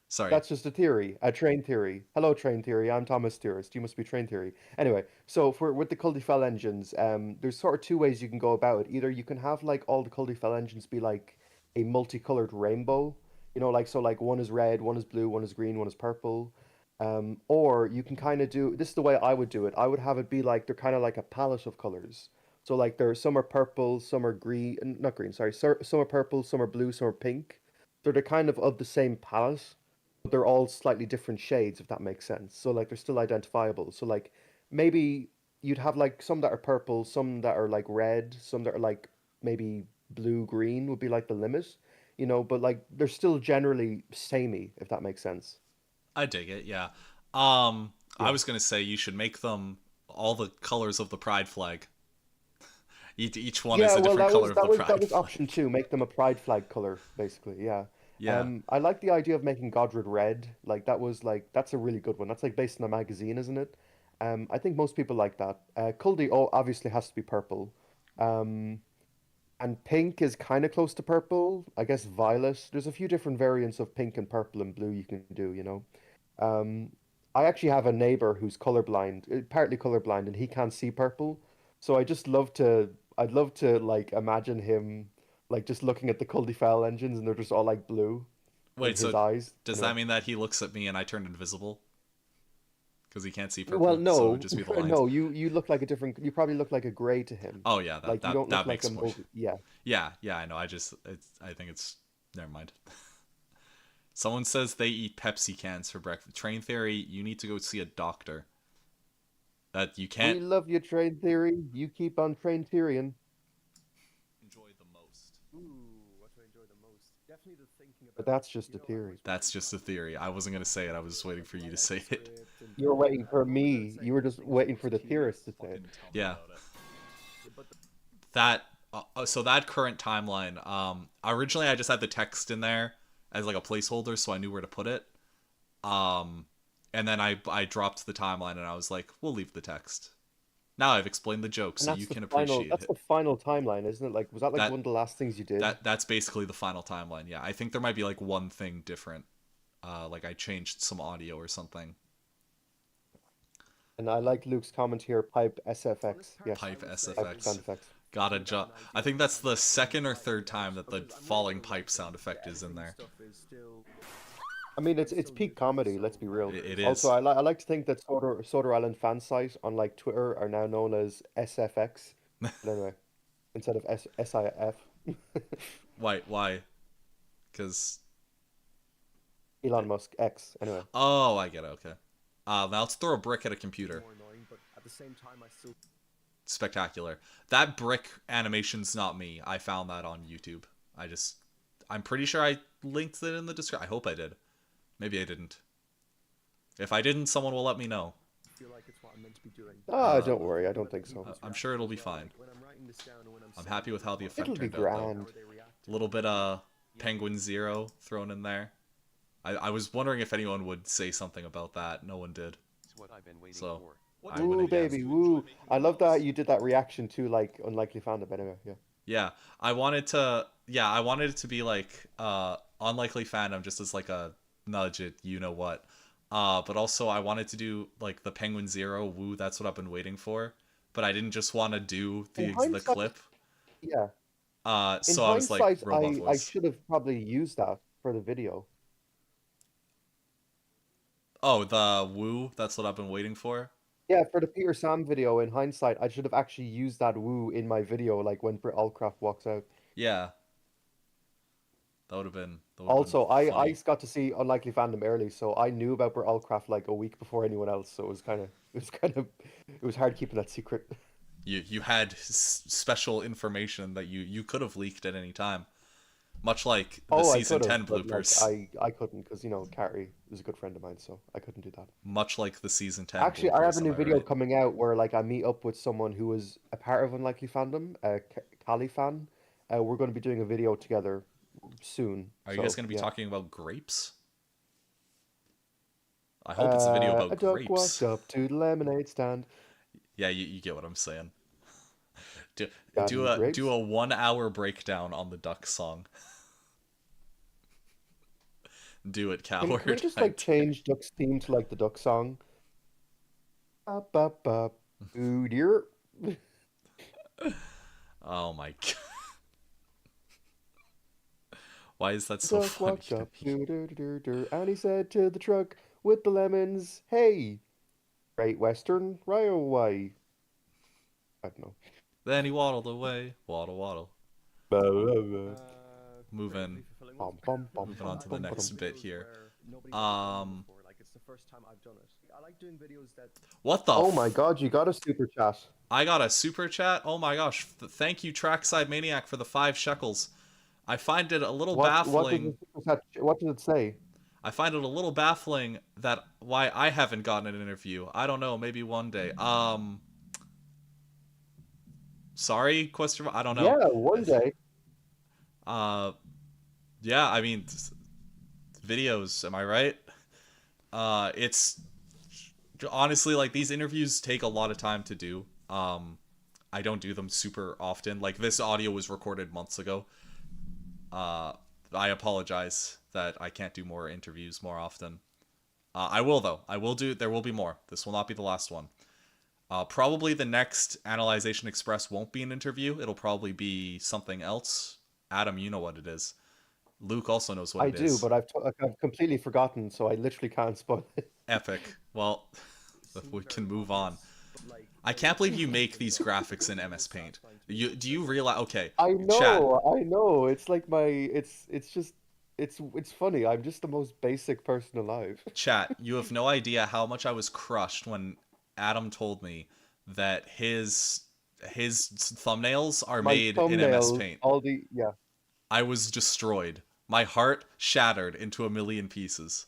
A: Sorry.
B: That's just a theory, a train theory. Hello, train theory. I'm Thomas Theorist. You must be train theory. Anyway, so for with the Culdifell engines, there's sort of two ways you can go about it. Either you can have like all the Culdifell engines be like a multicolored rainbow, like so like one is red, one is blue, one is green, one is purple. Or you can kind of do this is the way I would do it. I would have it be like they're kind of like a palette of colors. So like there some are purple, some are green, not green, sorry. Some are purple, some are blue, some are pink. So they're kind of the same palette, but they're all slightly different shades, if that makes sense. So like they're still identifiable. So like maybe you'd have like some that are purple, some that are like red, some that are like maybe blue green would be like the limit, but like they're still generally samey, if that makes sense.
A: I dig it, yeah. I
B: Yeah.
A: was gonna say you should make them all the colors of the pride flag. Each one is
B: Yeah,
A: a
B: well
A: different
B: that
A: color
B: was
A: of
B: that
A: the
B: was that
A: pride
B: was
A: flag.
B: option two, make them a pride flag color, basically, yeah.
A: Yeah.
B: I like the idea of making Godred red. That's a really good one. That's like based on a magazine, isn't it? I think most people like that. Kuldi obviously has to be purple. Um, and pink is kind of close to purple. I guess violet. There's a few different variants of pink and purple and blue you can do. Um, I actually have a neighbor who's colorblind, partly colorblind, and he can't see purple. So I'd love to like imagine him like just looking at the Culdifell engines and they're just all like blue in
A: Wait,
B: his
A: so
B: eyes.
A: does
B: Anyway.
A: that mean that he looks at me and I turn invisible? Because he can't see
B: Well,
A: purple, so it would
B: no,
A: just be the lines.
B: no, you look like a different. You probably look like a gray to him.
A: Oh yeah, that
B: Like you
A: that
B: don't look
A: that
B: like
A: makes
B: a
A: more.
B: Yeah.
A: Yeah, yeah, I know. I think it's. Never mind. Someone says they eat Pepsi cans for breakfast. Train theory, you need to go see a doctor. That you can't
B: We love your train theory. You keep on train theorying.
A: enjoy the most.
C: Ooh, what do I enjoy the most? Definitely the thinking
B: But
C: about it.
B: that's just a
C: I
B: theory.
C: always
A: That's
C: spend
A: just a
C: time
A: theory. I wasn't gonna say it. I was just waiting for you to
C: write
A: say
C: the
A: it.
C: script and
B: You were waiting for
C: not that
B: me.
C: it's like
B: You were just
C: anything
B: waiting for
C: super
B: the
C: tedious.
B: theorist to say it.
D: Fucking tell me
A: Yeah.
D: about it.
C: But
A: That so that current timeline. Originally I just had the text in there as like a placeholder, so I knew where to put it. Um, and then I dropped the timeline and I was like, we'll leave the text. Now I've explained the joke,
B: And
A: so
B: that's
A: you
B: the
A: can
B: final.
A: appreciate
B: That's
A: it.
B: the final timeline, isn't it? Like, was that like
A: That
B: one of the last things you did?
A: that's basically the final timeline. Yeah, I think there might be like one thing different. Like I changed some audio or something.
B: And I like Luke's comment here. Pipe SFX. Yes,
A: Pipe
B: pipe sound
A: SFX.
B: effects.
A: Got a job. I think that's the second or third time that the falling pipe sound effect is in there.
C: stuff is still
B: I mean, it's peak comedy. Let's be real.
A: It
B: Also,
A: is.
B: I like to think that Soder Island fan site on like Twitter are now known as SFX. But anyway, instead of SIF.
A: Why? Why? Because
B: Elon Musk X. Anyway.
A: oh, I get it. Okay. Now let's throw a brick at a computer.
C: more annoying, but at the same time, I still
A: Spectacular. That brick animation's not me. I found that on YouTube. I'm pretty sure I linked it in the description. I hope I did. Maybe I didn't. If I didn't, someone will let me know.
C: feel like it's what I'm meant to be doing.
B: Ah, don't worry, I don't think so.
A: I'm sure it'll be fine.
C: When I'm writing this down and when
A: I'm happy with how the effect
B: It'll be
A: turned out, though.
B: grand.
A: A little bit Penguin Zero thrown in there. I was wondering if anyone would say something about that. No one did. So, I
B: Woo,
A: went again.
B: baby, woo. I love that you did that reaction to, like, Unlikely Fandom, anyway, yeah.
A: Yeah, I wanted it to be like Unlikely Fandom, just as like a nudge at you know what. But also I wanted to do like the Penguin Zero woo. That's what I've been waiting for. But I didn't just want to do
B: In
A: the
B: hindsight,
A: clip.
B: Yeah. In
A: So I was like
B: hindsight,
A: robot
B: I
A: voice.
B: should have probably used that for the video.
A: Oh, the woo. That's what I've been waiting for.
B: Yeah, for the Peter Sam video, in hindsight, I should have actually used that woo in my video, like when Britt Allcraft walks out.
A: Yeah, that would have been.
B: Also, I
A: funny.
B: got to see Unlikely Fandom early, so I knew about Britt Allcraft like a week before anyone else. So it was hard keeping that secret.
A: You had special information that you could have leaked at any time, much like the season 10 bloopers.
B: Like, I couldn't because Carrie was a good friend of mine, so I couldn't do that.
A: Much like the season 10.
B: Actually, I have a new video
A: right?
B: coming out where like I meet up with someone who was a part of Unlikely Fandom, Cali fan. We're going to be doing a video together soon.
A: Are you guys going to be
B: yeah.
A: talking about grapes? I hope it's a video about
B: a duck
A: grapes.
B: walked up to the lemonade stand.
A: Yeah, you get what I'm saying. Do
B: grapes?
A: a 1 hour breakdown on the duck song. Do it, coward.
B: Can we just like change Duck's theme to like the duck song? Up, up, up. Ooh, dear.
A: Oh my god. Why is that so
B: Duck
A: funny
B: walked
A: to
B: up,
A: me?
B: and he said to the truck with the lemons, "Hey, Great Western Railway." I don't know.
A: Then he waddled away. Waddle, waddle. Moving on to the next bit here.
C: Like it's the first time I've done it. I like doing videos that.
A: What the?
B: Oh my god, you got a super chat.
A: I got a super chat. Oh my gosh! Thank you, Trackside Maniac, for the 5 shekels. I find it a little baffling.
B: What does it say?
A: I find it a little baffling that why I haven't gotten an interview. I don't know. Maybe one day. Sorry? Question. I don't know.
B: Yeah, one day.
A: Yeah. I mean, videos. Am I right? It's honestly like these interviews take a lot of time to do. I don't do them super often. Like this audio was recorded months ago. I apologize that I can't do more interviews more often. I will though. I will do. There will be more. This will not be the last one. Probably the next Analyzation Express won't be an interview. It'll probably be something else. Adam, you know what it is. Luke also knows what it is.
B: I do, but I've completely forgotten, so I literally can't spoil it.
A: Epic. Well, we can move on. I can't believe you make these graphics in MS Paint. Do you realize? Okay,
B: I know,
A: chat.
B: I know. It's like it's funny. I'm just the most basic person alive.
A: Chat, you have no idea how much I was crushed when Adam told me that his thumbnails are made in MS Paint.
B: Yeah.
A: I was destroyed. My heart shattered into a million pieces.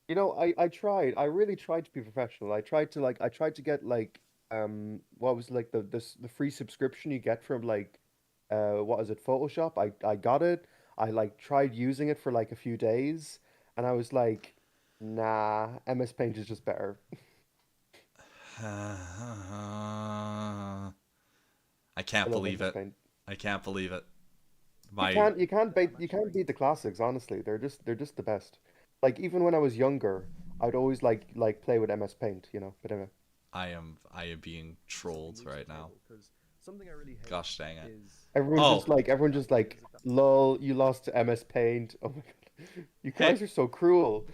B: I tried. I really tried to be professional. I tried to get like what was like the free subscription you get from like what is it, Photoshop? I got it. I like tried using it for like a few days and I was like, nah, MS Paint is just better.
A: I can't believe it. I can't believe it.
B: You can't beat the classics, honestly. They're just the best. Like even when I was younger, I'd always like play with MS Paint, but anyway.
A: I am being trolled right now.
C: Something I really hate.
A: Gosh dang it.
B: Everyone just like, lol, you lost to MS Paint. Oh my god. You guys are so cruel.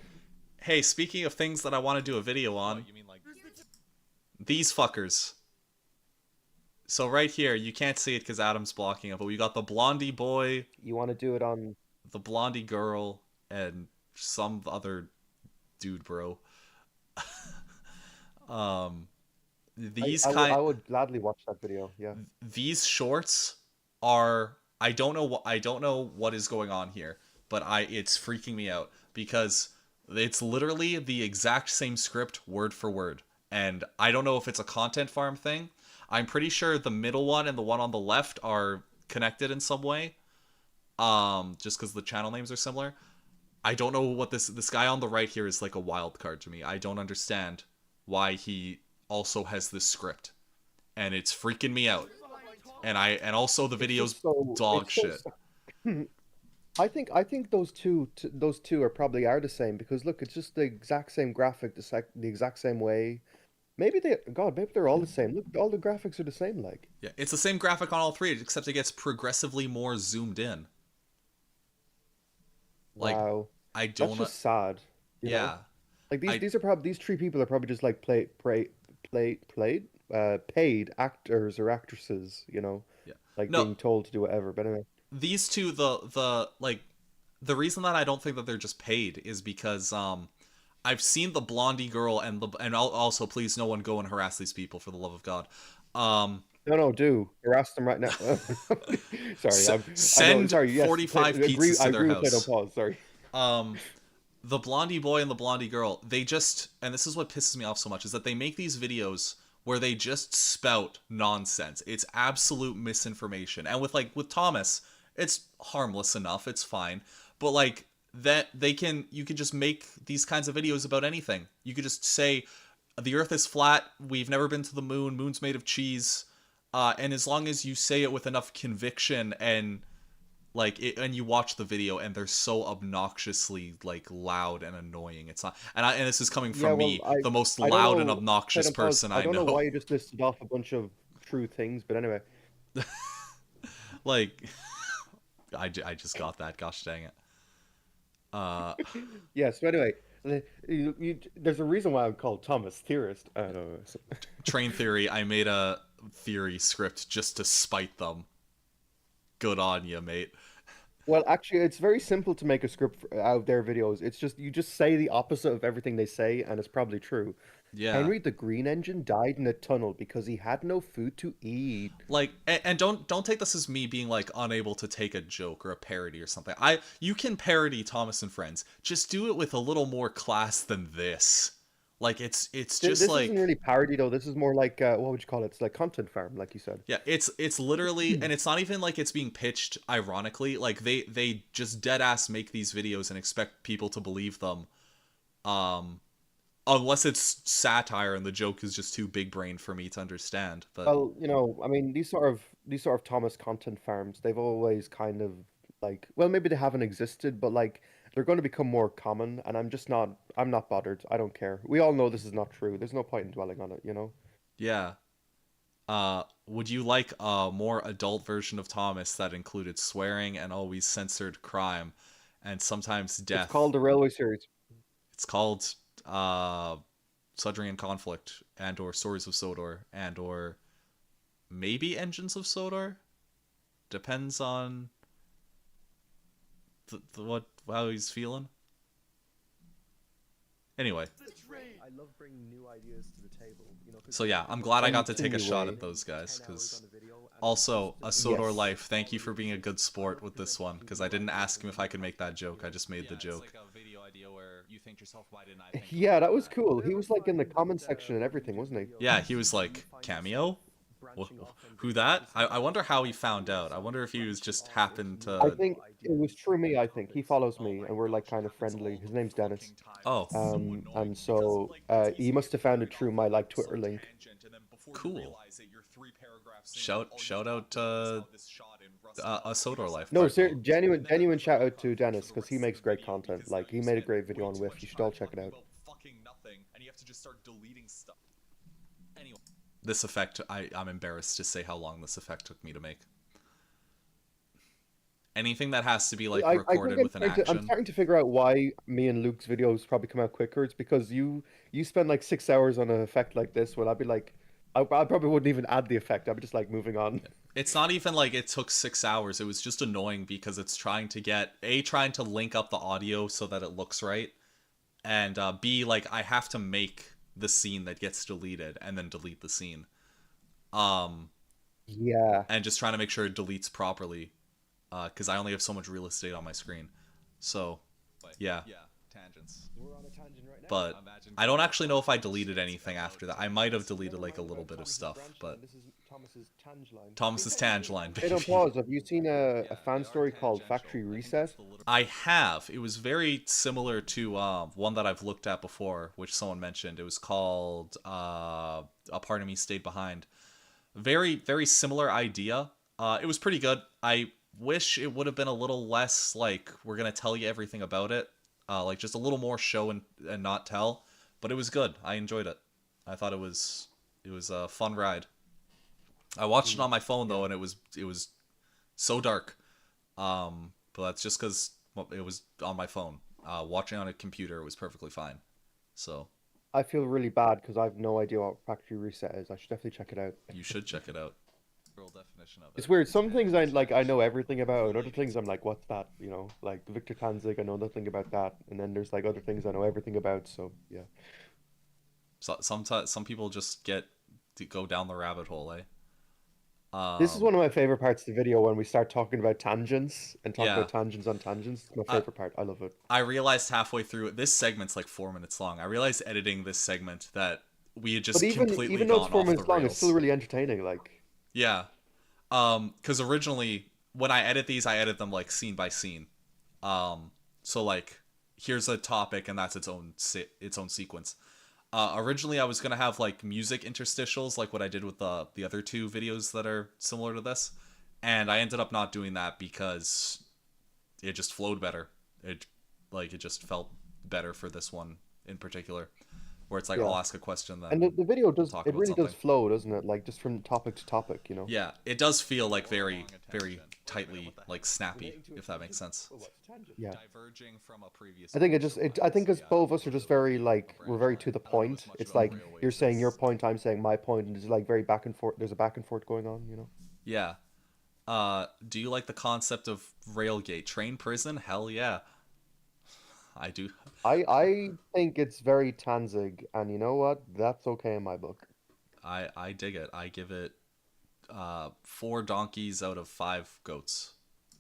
A: Hey, speaking of things that I want to do a video on, you mean like these fuckers. So right here, you can't see it because Adam's blocking it, but we got the blondie boy.
B: You want to do it on
A: the blondie girl and some other dude, bro.
B: I would gladly watch that video. Yeah.
A: These shorts are I don't know what is going on here, but it's freaking me out because It's literally the exact same script, word for word. And I don't know if it's a content farm thing. I'm pretty sure the middle one and the one on the left are connected in some way. Just because the channel names are similar. I don't know what this guy on the right here is like a wild card to me. I don't understand why he also has this script, and it's freaking me out. And also the
B: It's
A: video's
B: just so
A: dog
B: it's so.
A: shit.
B: I think those two are probably are the same because look, it's just the exact same graphic, the exact same way. Maybe they're all the same. Look, all the graphics are the same. Like,
A: Yeah, it's the same graphic on all three, except it gets progressively more zoomed in. Like,
B: wow,
A: I
B: that's
A: don't.
B: just sad. You know,
A: Yeah,
B: like these
A: I
B: these are probably these three people are probably just like paid actors or actresses.
A: yeah.
B: Like
A: No,
B: being told to do whatever. But anyway,
A: these two, the like, the reason that I don't think that they're just paid is because I've seen the blondie girl and also please no one go and harass these people for the love of God. Um,
B: no, do harass them right now. Sorry, I know.
A: send
B: Sorry, yes,
A: 45
B: agree.
A: pizzas
B: I
A: to their
B: agree with play. Don't
A: house.
B: pause. Sorry.
A: Um, the blondie boy and the blondie girl, they just, and this is what pisses me off so much, is that they make these videos where they just spout nonsense. It's absolute misinformation. And with Thomas, it's harmless enough, it's fine. But like that you can just make these kinds of videos about anything. You could just say the earth is flat, we've never been to the moon, moon's made of cheese. And as long as you say it with enough conviction and you watch the video and they're so obnoxiously like loud and annoying, it's not, and this is coming
B: Yeah,
A: from
B: well,
A: me, the most
B: I don't
A: loud and
B: know. Play.
A: obnoxious
B: Don't pause.
A: person
B: I
A: I
B: don't know why
A: know.
B: you just listed off a bunch of true things, but anyway.
A: Like I just got that, gosh dang it. uh
B: Yeah. So anyway, there's a reason why I'm called Thomas Theorist. I don't know.
A: Train theory, I made a theory script just to spite them. Good on you, mate.
B: Well, actually, it's very simple to make a script out of their videos. It's just you just say the opposite of everything they say, and it's probably true.
A: Yeah.
B: Henry the Green Engine died in a tunnel because he had no food to eat.
A: Like, and don't take this as me being like unable to take a joke or a parody or something. You can parody Thomas and Friends, just do it with a little more class than this. Like it's just
B: This isn't
A: like,
B: really parody though. This is more like what would you call it? It's like content farm, like you said.
A: yeah, it's literally, and it's not even like it's being pitched ironically. Like they just dead ass make these videos and expect people to believe them. Um Unless it's satire and the joke is just too big brain for me to understand. But
B: Well, I mean, these sort of Thomas content farms, they've always kind of like, well, maybe they haven't existed, but like they're going to become more common, and I'm not bothered. I don't care. We all know this is not true. There's no point in dwelling on it.
A: yeah. Would you like a more adult version of Thomas that included swearing and always censored crime and sometimes
B: It's
A: death?
B: called the Railway Series.
A: It's called Sudrian Conflict and or Stories of Sodor and or maybe Engines of Sodor? Depends on what how he's feeling. Anyway,
C: I love bringing new ideas to the table. 'Cause
A: so yeah, I'm glad I got to take a shot
B: Anyway.
A: at those guys
C: 10 hours
A: because
C: on a video, and
A: also a Sodor
B: Yes.
A: Life. Thank you for being a good sport with this one because I didn't ask him if I could make that joke. I just made the joke.
D: It's like a video idea where you think to yourself, why didn't I think of
B: Yeah, that was
D: that?
B: cool. He was like in the comment section and everything, wasn't he?
A: Yeah, he was like, cameo? Who that? I wonder how he found out. I wonder if he was just happened
B: I
A: to.
B: think it was through me. I think he follows me, and we're like kind of friendly. His name's Dennis.
A: Oh,
B: And so he must have found it through my like Twitter link.
A: cool. Shout out a Sodor Life.
B: No,
A: part,
B: sir,
A: though.
B: genuine shout out to Dennis because he makes great content. Like he made a great video on Whiff. You should all check it out.
A: Anyway, this effect, I'm embarrassed to say how long this effect took me to make. Anything that has to be like recorded with an
B: I'm
A: action.
B: starting to figure out why me and Luke's videos probably come out quicker. It's because you spend like 6 hours on an effect like this, when I'd be like, I probably wouldn't even add the effect. I'd be just like moving on.
A: It's not even like it took 6 hours. It was just annoying because it's trying to link up the audio so that it looks right, and B, like I have to make the scene that gets deleted and then delete the scene.
B: Yeah.
A: And just trying to make sure it deletes properly, because I only have so much real estate on my screen. So, yeah. tangents.
C: We're on a tangent right now.
A: But I don't actually know if I deleted anything after that. I might have deleted like a little bit of stuff, but
C: This is Thomas's Tangeline.
A: Thomas's Tangeline,
B: Hey, don't
A: baby.
B: pause. Have you seen a fan story called Factory Reset?
A: I have. It was very similar to one that I've looked at before, which someone mentioned. It was called A Part of Me Stayed Behind. Very, very similar idea. It was pretty good. I wish it would have been a little less like we're gonna tell you everything about it. Like just a little more show and not tell. But it was good. I enjoyed it. I thought it was a fun ride. I watched it on my phone though, and it was so dark. But that's just because it was on my phone. Watching on a computer was perfectly fine. So
B: I feel really bad because I have no idea what Factory Reset is. I should definitely check it out.
A: you should check it out. Real definition of it.
B: It's weird. Some things I know everything about, and other things I'm like, what's that? You know, like Victor Tanzig, I know nothing about that, and then there's like other things I know everything about. So yeah.
A: So, some people just go down the rabbit hole, eh?
B: This is one of my favorite parts of the video when we start talking about tangents and talk
A: Yeah.
B: about tangents on tangents. It's my favorite part. I love it.
A: I realized halfway through it, this segment's like 4 minutes long. I realized editing this segment that we had just
B: But
A: completely
B: even though it's
A: gone
B: 4
A: off
B: minutes
A: the
B: long,
A: rails.
B: it's still really entertaining. Like,
A: Yeah. Because originally when I edit these, I edit them like scene by scene. So like here's a topic and that's its own sequence. Originally I was gonna have like music interstitials, like what I did with the other two videos that are similar to this, and I ended up not doing that because it just flowed better. It just felt better for this one in particular, where it's like
B: Yeah.
A: I'll ask a question then.
B: and the video does
A: talk
B: it
A: about
B: really does
A: something.
B: flow, doesn't it? Like just from topic to topic, you know.
A: Yeah, it does feel like very, very tightly, like snappy, if that makes sense.
C: Oh, what's a tangent?
B: Yeah.
A: Diverging from a previous.
B: I think I think because both of us are just very like we're very to the point. It's like you're saying your point, I'm saying my point, and it's like very back and forth. There's a back and forth going on, you know.
A: Yeah. Do you like the concept of railgate train prison? Hell yeah. I do.
B: I think it's very Tanzig, and you know what? That's okay in my book.
A: I dig it. I give it 4 donkeys out of 5 goats.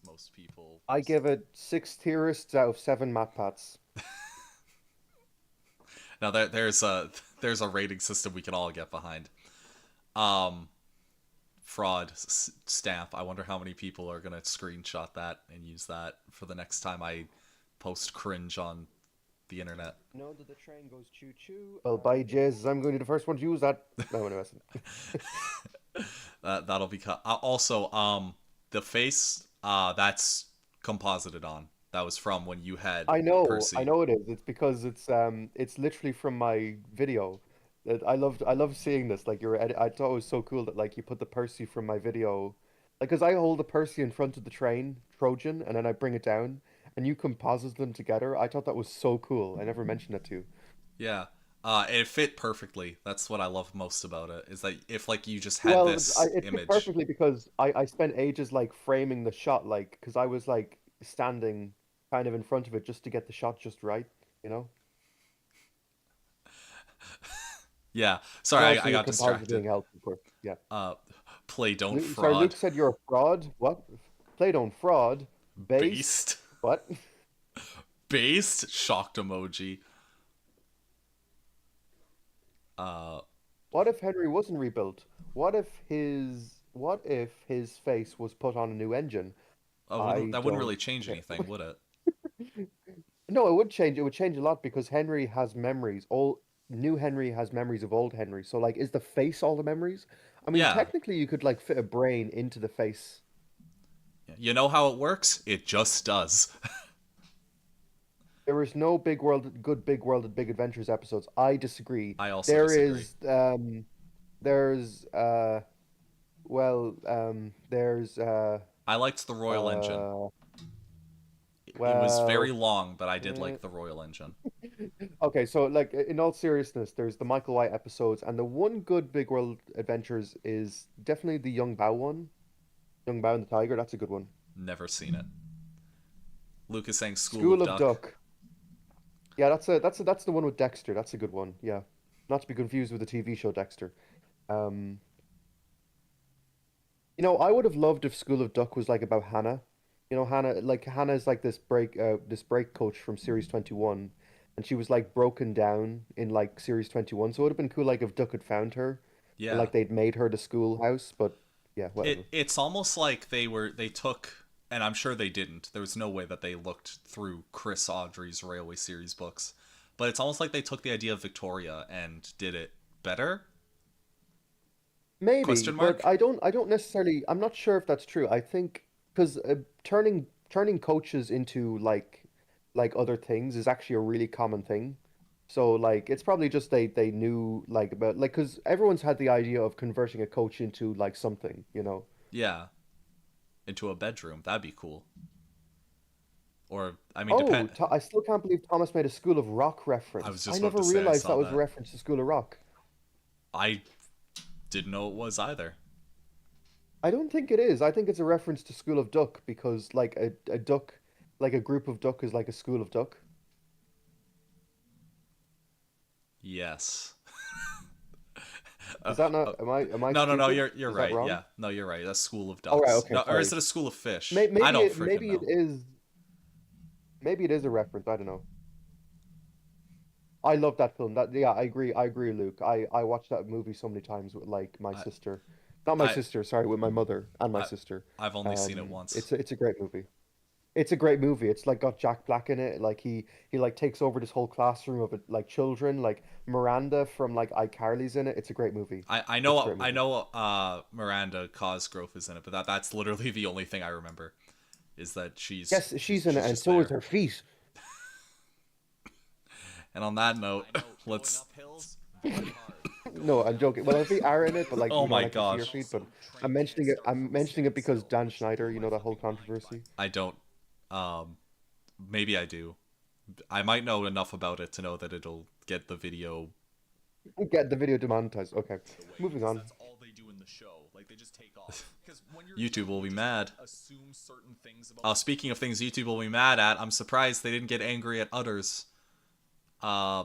A: Most people.
B: I give it 6 theorists out of 7 MatPats.
A: Now there's a rating system we can all get behind. Fraud stamp. I wonder how many people are gonna screenshot that and use that for the next time I post cringe on the internet.
C: Know that the train goes choo choo.
B: Well, by Jesus, I'm going to be the first one to use that. No, no,
A: That'll be cut. Also, the face that's composited on. That was from when you had
B: I know
A: Percy.
B: it is. It's because it's literally from my video. I love seeing this. Like I thought it was so cool that like you put the Percy from my video, like because I hold the Percy in front of the train Trojan and then I bring it down and you composite them together. I thought that was so cool. I never mentioned it to you.
A: Yeah. It fit perfectly. That's what I love most about it. Is that if like you just had
B: Well,
A: this
B: it fit
A: image.
B: perfectly because I spent ages like framing the shot, like because I was like standing kind of in front of it just to get the shot just right, you know.
A: Yeah. Sorry,
B: Also,
A: I
B: your
A: got
B: compositing
A: distracted.
B: helped, of course. Yeah.
A: Play don't
B: Sorry, Luke
A: fraud.
B: said you're a fraud. What? Play don't fraud. Based.
A: Based.
B: What?
A: Based. Shocked emoji.
B: What if Henry wasn't rebuilt? What if his face was put on a new engine?
A: That wouldn't really
B: don't
A: change
B: care.
A: anything, would it?
B: No, it would change. It would change a lot because Henry has memories. New Henry has memories of old Henry. So, like, is the face all the memories? I mean,
A: Yeah.
B: technically, you could like fit a brain into the face.
A: You know how it works? It just does.
B: There is no big world, and big adventures episodes. I disagree.
A: I also
B: There
A: disagree.
B: is, there's, there's,
A: I liked the Royal Engine. It was
B: well,
A: very long, but I did like the Royal Engine.
B: Okay, so like in all seriousness, there's the Michael White episodes, and the one good Big World Adventures is definitely the Young Bao one. Young Bao and the Tiger, that's a good one.
A: Never seen it. Luke is saying
B: School of Duck. Yeah, that's the one with Dexter. That's a good one. Yeah, not to be confused with the TV show Dexter. You know, I would have loved if School of Duck was like about Hannah. You know, Hannah is like this break coach from Series 21, and she was like broken down in like series 21. So it would have been cool like if Duck had found her, and
A: Yeah.
B: like they'd made her the schoolhouse. But yeah, whatever.
A: It's almost like they took, and I'm sure they didn't. There was no way that they looked through Chris Audrey's Railway Series books. But it's almost like they took the idea of Victoria and did it better?
B: Maybe,
A: Question
B: but
A: mark?
B: I don't necessarily. I'm not sure if that's true. I think because turning coaches into like other things is actually a really common thing. So like it's probably just they knew like about like because everyone's had the idea of converting a coach into like something, you know.
A: Yeah. Into a bedroom. That'd be cool. Or I mean
B: Oh,
A: depend
B: I still can't believe Thomas made a School of Rock
A: I was
B: reference. I
A: just about
B: never
A: to say I
B: realized that
A: saw
B: was a
A: that.
B: reference to School of Rock.
A: I didn't know it was either.
B: I don't think it is. I think it's a reference to School of Duck because like a duck, like a group of duck is like a school of duck.
A: Yes.
B: Is that
A: Uh,
B: not? Am I
A: no,
B: stupid?
A: you're
B: Is that
A: right.
B: wrong?
A: Yeah. No, you're right. That's School of
B: Oh, right.
A: Ducks.
B: Okay.
A: No, or is
B: Sorry.
A: it a School of Fish? I don't freaking
B: Maybe it
A: know.
B: is. Maybe it is a reference. I don't know. I love that film. That yeah, I agree. I agree, Luke. I watched that movie so many times with like my
A: I
B: sister, not my
A: I
B: sister. Sorry, with my mother and my
A: I
B: sister.
A: I've only seen it once.
B: It's a great movie. It's a great movie. It's like got Jack Black in it. Like he like takes over this whole classroom of like children. Like Miranda from like iCarly's in it. It's a great movie. It's a great
A: I
B: movie.
A: know Miranda Cosgrove is in it, but that's literally the only thing I remember is that
B: Yes, she's in it,
A: she's
B: and
A: just
B: so is
A: there.
B: her feet.
A: And on that note,
D: I know going
A: let's
D: up hills very hard. Going
B: No, I'm
D: down
B: joking. Well, her
D: hills
B: feet are in it, but like
A: Oh
B: you don't
A: my
B: actually see her
A: gosh.
B: feet. But
D: also train can't start
B: I'm
D: from a
B: mentioning it because
D: standstill.
B: Dan
D: Just blew
B: Schneider, you
D: my
B: know that whole
D: flipping mind by
B: controversy.
A: I don't um maybe I do. I might know enough about it to know that it'll get the video
B: Get the video demonetized. Okay,
D: the way
B: moving
D: because
B: on.
D: that's all they do in the show. Like they just take off. Because when you're
A: YouTube
D: young,
A: will
D: you
A: be
D: just
A: mad.
D: assume certain things about.
A: Oh, speaking of things YouTube will be mad at, I'm surprised they didn't get angry at Utters. Uh,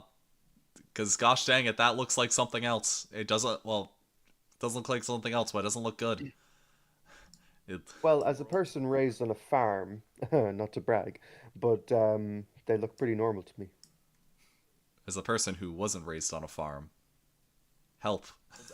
A: because gosh dang it, that looks like something else. It doesn't, well, it doesn't look like something else, but it doesn't look good. It,
B: Well, as a person raised on a farm, not to brag, but they look pretty normal to me.
A: as a person who wasn't raised on a farm, help.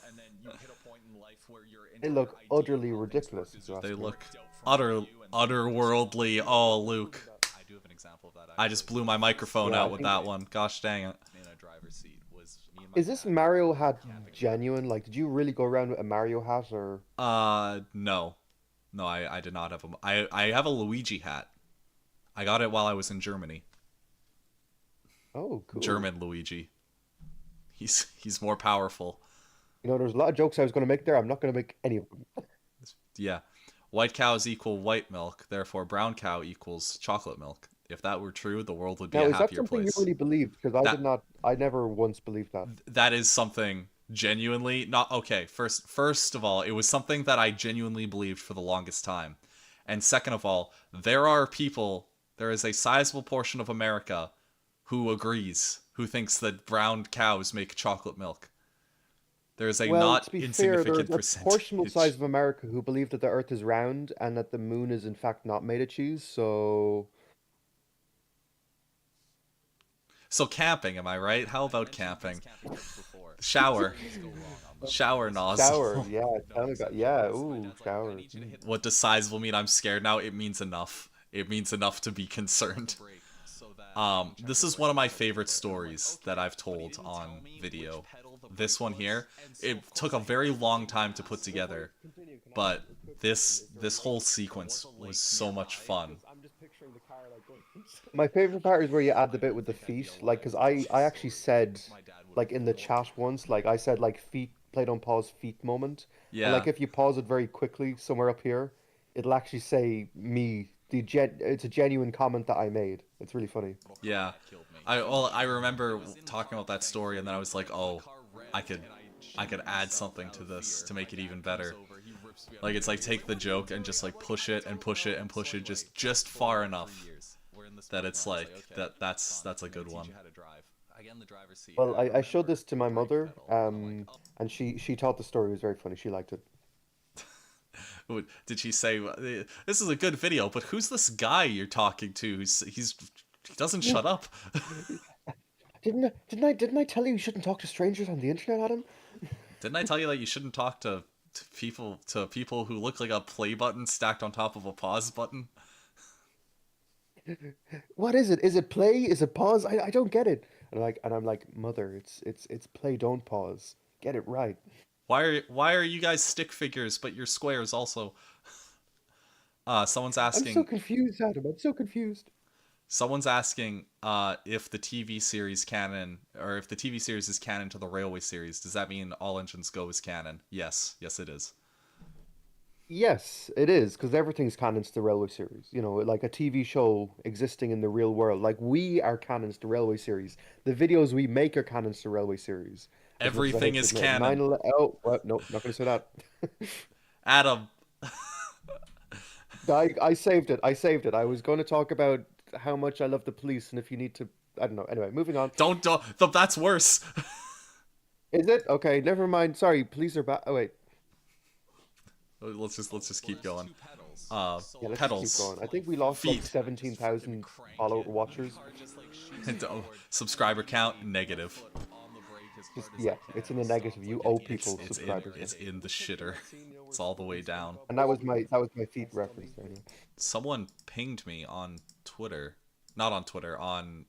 D: And then you hit a point in life where your
B: They
D: entire
B: look
D: idea of
B: utterly
D: how things work
B: ridiculous,
D: is
B: if you
D: just
A: They
B: ask me.
A: look
D: ripped out from
A: utter,
D: you, and then
A: otherworldly. Oh, Luke.
D: I do have an example of that.
A: I just
D: Actually,
A: blew my microphone
B: Yeah,
A: out
B: I
A: with
B: think.
A: that one. Gosh dang it.
D: in a driver's seat was me and my
B: Is this
D: dad
B: Mario hat
D: camping.
B: genuine? Like, did you really go around with a Mario hat, or?
A: No. No, I did not have a. I have a Luigi hat. I got it while I was in Germany.
B: Oh, cool.
A: German Luigi. He's more powerful.
B: You know, there's a lot of jokes I was going to make there. I'm not going to make any of them.
A: Yeah. White cows equal white milk, therefore brown cow equals chocolate milk. If that were true, the world would be
B: Now,
A: a
B: is that
A: happier
B: something you
A: place.
B: really believed? Because I did
A: That
B: not. I never once believed that.
A: that is something genuinely not okay. First of all, it was something that I genuinely believed for the longest time. And second of all, there is a sizable portion of America who agrees, who thinks that brown cows make chocolate milk. There is a
B: Well,
A: not
B: to be fair, there's
A: insignificant
B: a portional size
A: percentage.
B: of America who believe that the Earth is round and that the moon is in fact not made of cheese. So,
A: So camping, am I right? How
D: I
A: about
D: mentioned these
A: camping?
D: camping trips before.
A: Shower.
D: Things go wrong on them.
A: Shower
D: This was
B: shower,
A: nozzle.
B: yeah,
D: no
B: tell me about, yeah,
D: exceptions. My
B: ooh,
D: dad's like, I
B: shower.
D: need you to hit
A: What does sizable mean? I'm scared now. It means enough. It means enough to be concerned.
D: the brake so that I can check
A: This
D: the
A: is
D: brake
A: one of my
D: pedal
A: favorite
D: there. And I'm like,
A: stories that
D: okay,
A: I've
D: but he
A: told
D: didn't
A: on
D: tell me
A: video.
D: which pedal the
A: This
D: brake
A: one
D: was,
A: here,
D: and so
A: it
D: of
A: took
D: course
A: a
D: I
A: very
D: had to
A: long
D: do
A: time to
D: math.
A: put together,
C: Continue. Can I
A: but
C: ask a quick question?
A: this
C: Is there a
A: this whole
C: lake?
D: There was
A: sequence
D: a
A: was
D: lake
A: so much
D: nearby.
A: fun.
C: Because I'm just picturing the car like going.
B: My favorite part is where you add the
D: I
B: bit
D: don't
B: with the
D: think I'd be
B: feet, like,
D: alive
B: because
D: to tell
B: I
D: this
B: actually
D: story.
B: said,
D: My dad would have
B: like, in the
D: killed me.
B: chat once, like, I said, like, feet, play don't pause, feet moment. And,
A: Yeah,
B: like, if you pause it very quickly somewhere up here, it'll actually say me, it's a genuine comment that I made. It's really funny.
A: yeah.
D: That killed me.
A: I remember
D: It was in
A: talking about
D: front,
A: that story, and then I was like,
D: thankfully,
A: oh,
D: the car
A: I
D: revved,
A: could
D: and
A: I could
D: shit
A: add
D: myself
A: something
D: out
A: to
D: of
A: this
D: fear.
A: to
D: My
A: make it
D: dad
A: even
D: comes
A: better.
D: over, he rips me out of
A: Like
D: the
A: it's like
D: window. He's
A: take the
D: like,
A: joke and just like push it and push it and push it
D: So
A: just
D: for
A: far
D: like
A: enough
D: 3 years, we're in this
A: that
D: parking
A: it's
D: lot.
A: like
D: He's okay,
A: that's
D: fine.
A: a
D: I'm gonna
A: good
D: teach
A: one.
D: you how to drive. I get in the driver's seat,
B: Well,
D: and I
B: I showed
D: remember
B: this to
D: the
B: my
D: brake
B: mother,
D: pedal, and I'm like, oh,
B: and she thought the story was very funny. She liked it.
A: Did she say this is a good video, but who's this guy you're talking to? He doesn't shut up.
B: Didn't I tell you shouldn't talk to strangers on the internet, Adam?
A: Didn't I tell you that you shouldn't talk to people who look like a play button stacked on top of a pause button?
B: What is it? Is it play? Is it pause? I don't get it. And I'm like, mother, it's play, don't pause. Get it right.
A: Why are you guys stick figures but you're squares also? Someone's
B: I'm so
A: asking
B: confused, Adam. I'm so confused.
A: Someone's asking if the TV series canon, or if the TV series is canon to the Railway series. Does that mean All Engines Go is canon? Yes, it is.
B: Yes, it is, because everything's canon to the Railway series. You know, like a TV show existing in the real world. Like we are canons to Railway series. The videos we make are canons to Railway series. As much as I
A: Everything
B: hate to
A: is
B: admit it.
A: canon.
B: 9/11. Oh, well, no, not going to say that.
A: Adam,
B: I saved it. I saved it. I was going to talk about how much I love the police, and if you need to, I don't know. Anyway, moving on.
A: don't. That's worse.
B: Is it? Okay, never mind. Sorry, police are back. Oh wait,
A: Let's just keep going.
B: yeah, let's just
A: Pedals,
B: keep going. I think we lost like
A: feet,
B: 17,000 follow watchers.
A: subscriber count negative.
B: Just yeah, it's in the negative. You owe people
A: It's
B: subscribers.
A: in the shitter. It's all the way down.
B: And that was my feet reference there. Anyway.
A: Someone pinged me on Twitter. Not on Twitter, on...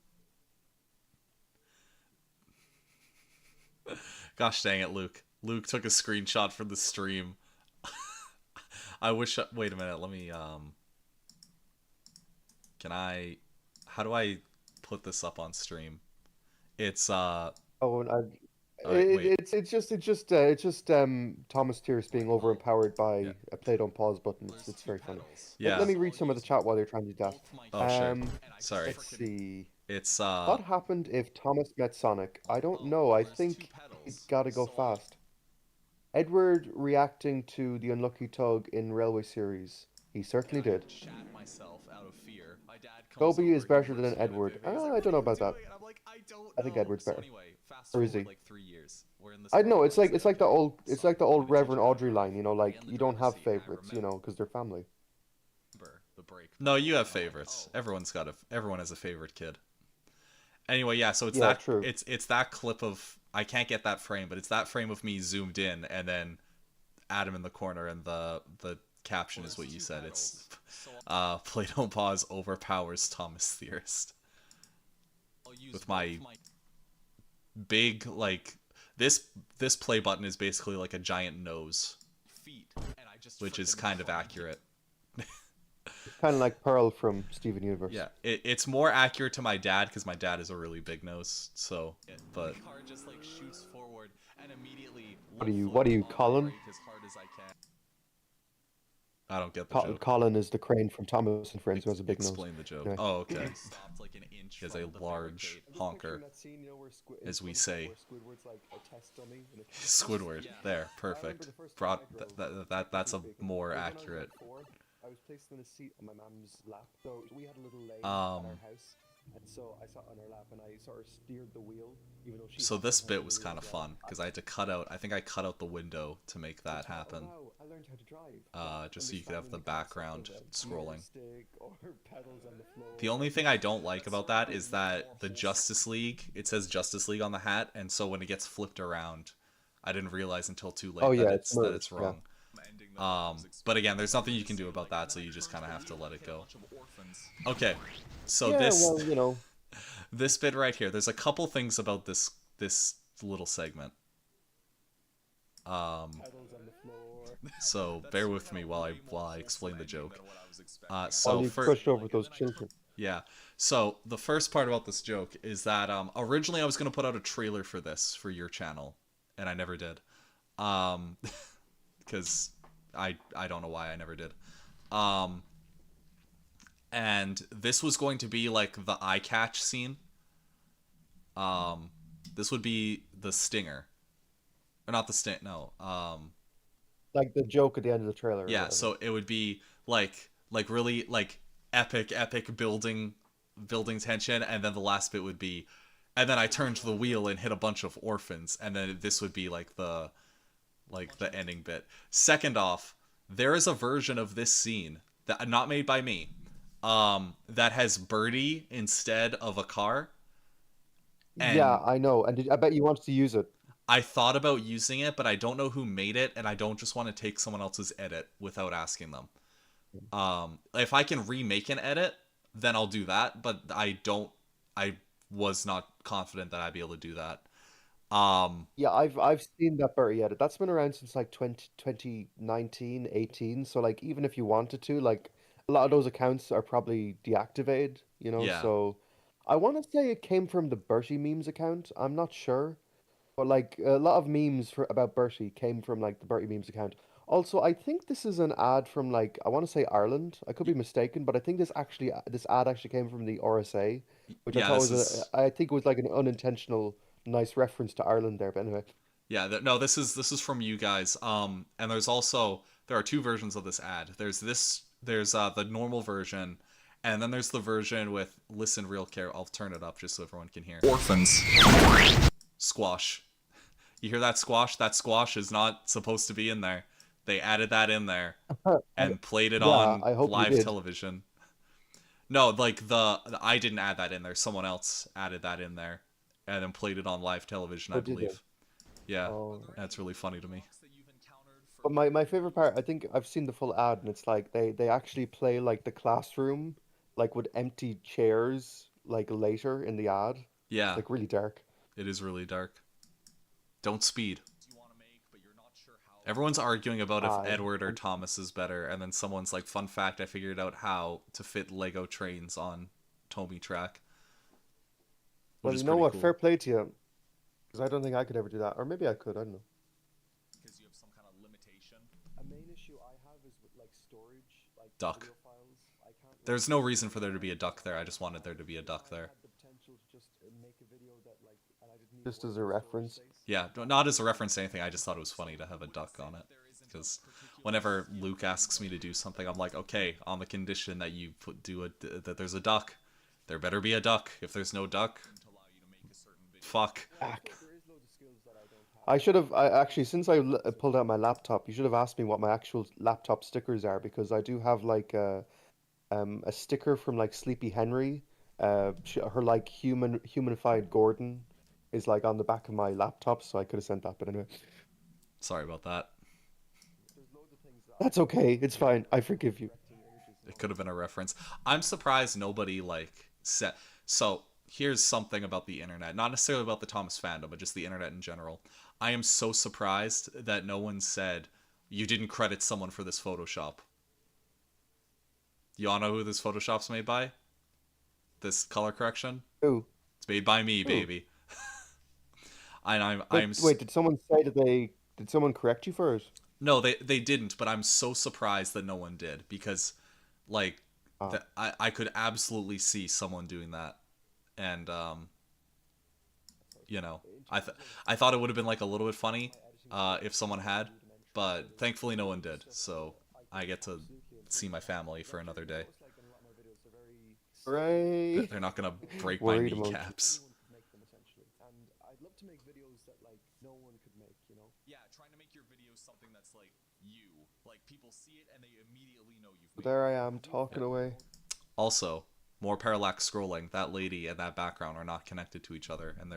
A: Gosh dang it, Luke. Luke took a screenshot from the stream. I wish... Wait a minute, let me... Can I... How do I put this up on stream? It's,
B: Oh, and
A: wait.
B: it's just ThomasTheorist being overempowered by
A: Yeah.
B: a play don't pause button. It's very funny.
A: Yeah.
B: Let me read some of the chat while they're trying to do that.
A: Oh, sure. Sorry.
B: Let's see.
A: It's,
B: What happened if Thomas met Sonic? I don't know. I think he's gotta go fast. Edward reacting to the unlucky tug in Railway series. He certainly did. Toby is better than Edward. I don't know about that. I think Edward's better. Or is he? I know it's like the old Reverend Audrey line, you know, like you don't have favorites, you know, because they're family.
A: No, you have favorites. Everyone has a favorite kid. Anyway, yeah, so it's
B: Yeah,
A: that
B: true.
A: it's that clip of, I can't get that frame, but it's that frame of me zoomed in and then Adam in the corner, and the caption is what you said. It's play don't pause overpowers ThomasTheorist. With my big, like, this play button is basically like a giant nose, which is kind of accurate.
B: Kind of like Pearl from Steven Universe.
A: Yeah, it's more accurate to my dad because my dad is a really big nose. So, but
B: What are you, Colin?
A: I don't get the joke.
B: Colin is the crane from Thomas and Friends who has a big nose.
A: Explain the joke.
B: Yeah.
A: Oh, okay. He has a large honker, as we say. Squidward. There, perfect. That's a more accurate.
C: I was placed in a seat on my mom's lap. So we had a little lane at our house, and so I sat on her lap and I sort of steered the wheel, even though she.
A: So
C: had
A: this
C: the
A: bit
C: wheel
A: was kind of
C: as
A: fun because I had to cut out. I think I cut out the window to make that happen.
C: Oh, wow, I learned how to drive.
A: Just so you could have the background scrolling.
C: Or pedals on the floor.
A: The only thing I don't like about that is that the Justice League, it says Justice League on the hat, and so when it gets flipped around, I didn't realize until too late
B: Oh, yeah,
A: that
B: it's
A: it's
B: merged, yeah.
A: wrong. But again, there's nothing you can do about that, so you just kind of have to let it go. Okay, so
B: Yeah,
A: this
B: well, you know.
A: this bit right here, there's a couple things about this little segment.
C: Pedals on the floor.
A: So bear with me while I explain the joke.
B: While
A: So
B: you
A: for
B: pushed over those children.
A: yeah, so the first part about this joke is that originally I was gonna put out a trailer for this for your channel, and I never did, because I don't know why I never did, and this was going to be like the eye catch scene. This would be the stinger, or not the sting. No,
B: Like the joke at the end of the trailer. or
A: yeah.
B: whatever.
A: So it would be like really like epic building tension, and then the last bit would be, and then I turned the wheel and hit a bunch of orphans, and then this would be like the ending bit. Second off, there is a version of this scene that not made by me, that has Birdie instead of a car,
B: Yeah,
A: And
B: I know. And I bet you wanted to use it.
A: I thought about using it, but I don't know who made it, and I don't just want to take someone else's edit without asking them. If I can remake an edit, then I'll do that, but I don't. I was not confident that I'd be able to do that. Um,
B: Yeah, I've seen that Bertie edit. That's been around since like 2019, 18. So like even if you wanted to, like a lot of those accounts are probably deactivated, you know.
A: yeah,
B: So I want to say it came from the Bertie memes account. I'm not sure. But like a lot of memes about Bertie came from like the Bertie memes account. Also, I think this is an ad from like I want to say Ireland. I could be mistaken, but I think this ad actually came from the RSA, which I
A: yeah.
B: thought
A: This
B: was
A: is
B: I think it was like an unintentional nice reference to Ireland there. But anyway,
A: yeah. No, this is from you guys. And there are two versions of this ad. There's this. There's the normal version, and then there's the version with listen real care. I'll turn it up just so everyone can hear. Orphans. Squash. You hear that squash? That squash is not supposed to be in there. They added that in there
B: I,
A: and played it
B: yeah,
A: on
B: I hope they
A: live
B: did.
A: television. No, like I didn't add that in there. Someone else added that in there and then played it on live television, I
B: Or did they?
A: believe. Yeah,
B: Oh,
A: that's really funny to me.
B: but my favorite part, I think I've seen the full ad, and it's like they actually play like the classroom, like with empty chairs, like later in the ad. It's
A: Yeah,
B: like really dark.
A: it is really dark. Don't speed. Everyone's arguing about if
B: I
A: Edward or Thomas is better, and then someone's like, "Fun fact: I figured out how to fit Lego trains on Tomy track," which
B: Well,
A: is
B: you know
A: pretty
B: what? Fair
A: cool.
B: play to you, because I don't think I could ever do that, or maybe I could. I don't know.
A: Because you have some kind of limitation.
C: A main issue I have is with like storage, like
A: Duck.
C: video files. I can't like
A: There's no reason for there to be a duck there. I just wanted there to be a duck
C: I
A: there.
C: had the potential to just make a video that like, and I didn't need to
B: Just
C: worry
B: as a
C: about storage
B: reference.
C: space.
A: Yeah, not as a reference to anything. I just thought it was funny to have a duck on it. Because whenever Luke asks me to do something, I'm like, okay, on the condition that you that there's a duck, there better be a duck. If there's no duck, fuck.
B: Back.
C: There is loads of skills that I don't have.
B: I should have. I actually, since I pulled out my laptop, you should have asked me what my actual laptop stickers are because I do have like a sticker from like Sleepy Henry. Her like humanified Gordon is like on the back of my laptop, so I could have sent that. But anyway,
A: Sorry about that.
C: There's loads of things that I
B: that's
C: don't
B: okay.
C: have
B: It's
C: that
B: fine. I
C: like
B: forgive you.
C: correcting images and
A: It
C: all
A: could
C: that
A: have been a
C: stuff.
A: reference. I'm surprised nobody like said. So here's something about the internet, not necessarily about the Thomas fandom, but just the internet in general. I am so surprised that no one said you didn't credit someone for this Photoshop. You all know who this Photoshop's made by? This color correction?
B: Ooh,
A: It's made by me,
B: ooh.
A: baby. And
B: But wait, did someone say that they did someone correct you for it?
A: no, they didn't, but I'm so surprised that no one did because like
B: Ah,
A: I could absolutely see someone doing that. And you know,
C: In
A: I
C: terms
A: th-
C: of
A: I thought it would have been like a little bit funny
C: my editing skills,
A: if someone
C: I'm
A: had,
C: very rudimentary. So
A: but thankfully no one did.
C: stuff
A: So
C: I
A: I
C: can
A: get to
C: absolutely
A: see
C: improve
A: my
C: on.
A: family for
C: Like
A: another
C: you
A: day.
C: notice like in a lot of my videos they're very simple.
B: hooray!
A: They're not gonna break my
B: Worried emoji.
A: kneecaps.
C: Anyone could make them essentially. And I'd love to make videos that like no one could make, you know?
D: Yeah, trying to make your videos something that's like you. Like people see it and they immediately know you've made
B: There
D: it.
B: I am talking away.
A: Also, more parallax scrolling. That lady and that background are not connected to each other, and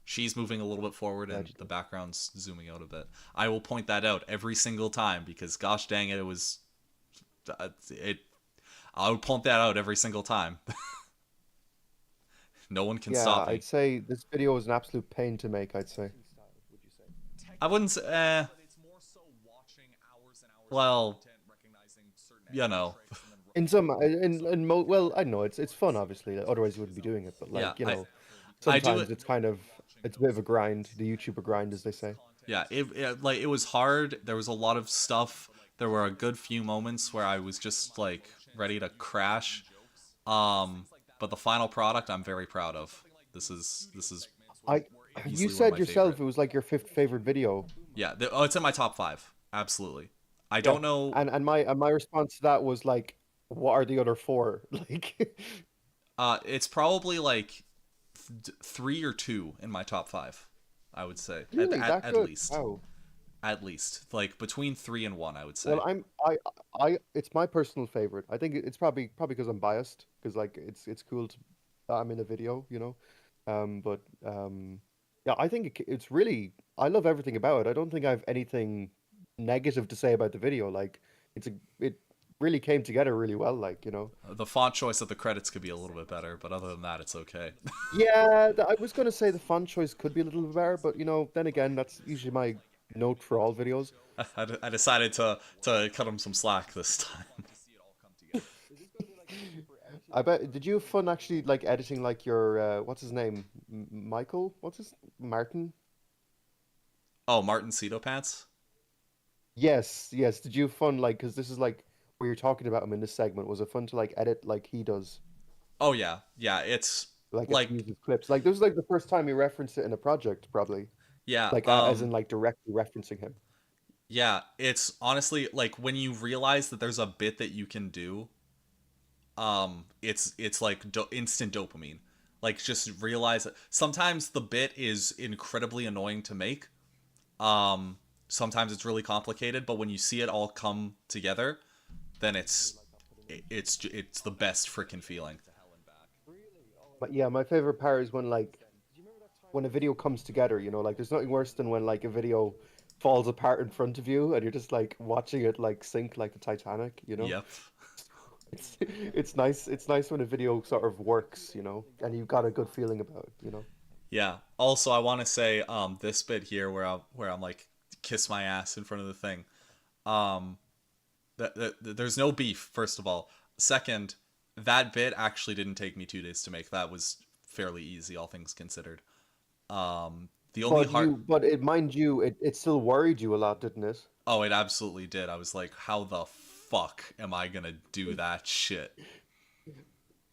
A: she's moving a little bit forward, and the
B: Allegedly.
A: background's zooming out a bit. I will point that out every single time because, gosh dang it, it was it. I would point that out every single time. No one can
B: Yeah,
A: stop
B: I'd
A: me.
B: say this video was an absolute pain to make, I'd say.
C: Editing style, would you say?
A: I wouldn't say.
D: But it's more so watching hours and hours
A: Well,
D: of content, recognizing certain
A: you
D: editing
A: know.
D: tricks, and then
B: In some, well, I know it's fun, obviously. Otherwise, you wouldn't be doing it. But
A: Yeah,
B: like, you know,
A: I do
B: sometimes
A: it.
B: it's kind of it's a bit of a grind, the YouTuber grind, as they say.
A: Yeah, it was hard. There was a lot of stuff. There were a good few moments where I was just like ready to crash. But the final product I'm very proud of. This is
B: I, you
A: easily one of
B: said
A: my
B: yourself
A: favorite.
B: it was like your fifth favorite video.
A: Yeah, it's in my top five. Absolutely. I
B: Yeah,
A: don't know.
B: and my response to that was like, what are the other four? Like,
A: It's probably like three or two in my top five. I would say
B: really that
A: at
B: good?
A: least,
B: Wow.
A: at least like between three and one. I would
B: Well,
A: say.
B: it's my personal favorite. I think it's probably because I'm biased, because like it's cool to I'm in a video, you know. But yeah, I think it's really. I love everything about it. I don't think I have anything negative to say about the video. Like, it really came together really well. Like, you know.
A: The font choice of the credits could be a little bit better, but other than that, it's okay.
B: Yeah, I was gonna say the font choice could be a little bit better, but you know, then again, that's usually my note for all videos.
A: I decided to cut him some slack this time.
C: Is this gonna be like easy for
B: I
C: editing as
B: bet.
C: well?
B: Did you have fun actually like editing like your what's his name? Michael? What's his Martin?
A: Oh, Martin Cedo Pants?
B: Yes, yes. Did you have fun like because this is like where you're talking about him in this segment? Was it fun to like edit like he does?
A: Oh yeah, yeah. It's
B: Like get to use
A: like
B: his clips. Like this was like the first time you referenced it in a project, probably.
A: yeah,
B: Like as in like directly referencing him.
A: yeah. It's honestly like when you realize that there's a bit that you can do. It's like instant dopamine. Like just realize that sometimes the bit is incredibly annoying to make. Um, Sometimes it's really complicated, but when you see it all come together, then
C: Actually, like that put in a
A: it's the best freaking feeling.
C: really. Oh, I
B: But
C: didn't
B: yeah,
C: know
B: my
C: that was
B: favorite
C: like
B: part is when like
C: then. Did you remember that time
B: when a
C: when
B: video comes together, you know, like there's nothing worse than when like a video falls apart in front of you and you're just like watching it like sink like the Titanic, you know?
A: Yep.
B: It's nice when a video sort of works, you know, and you've got a good feeling about it, you know.
A: Yeah. Also, I want to say this bit here where I'm like kiss my ass in front of the thing. Um there's no beef first of all. Second, that bit actually didn't take me 2 days to make. That was fairly easy all things considered. The only hard
B: But it mind you, it still worried you a lot, didn't it?
A: Oh, it absolutely did. I was like, how the fuck am I going to do that shit?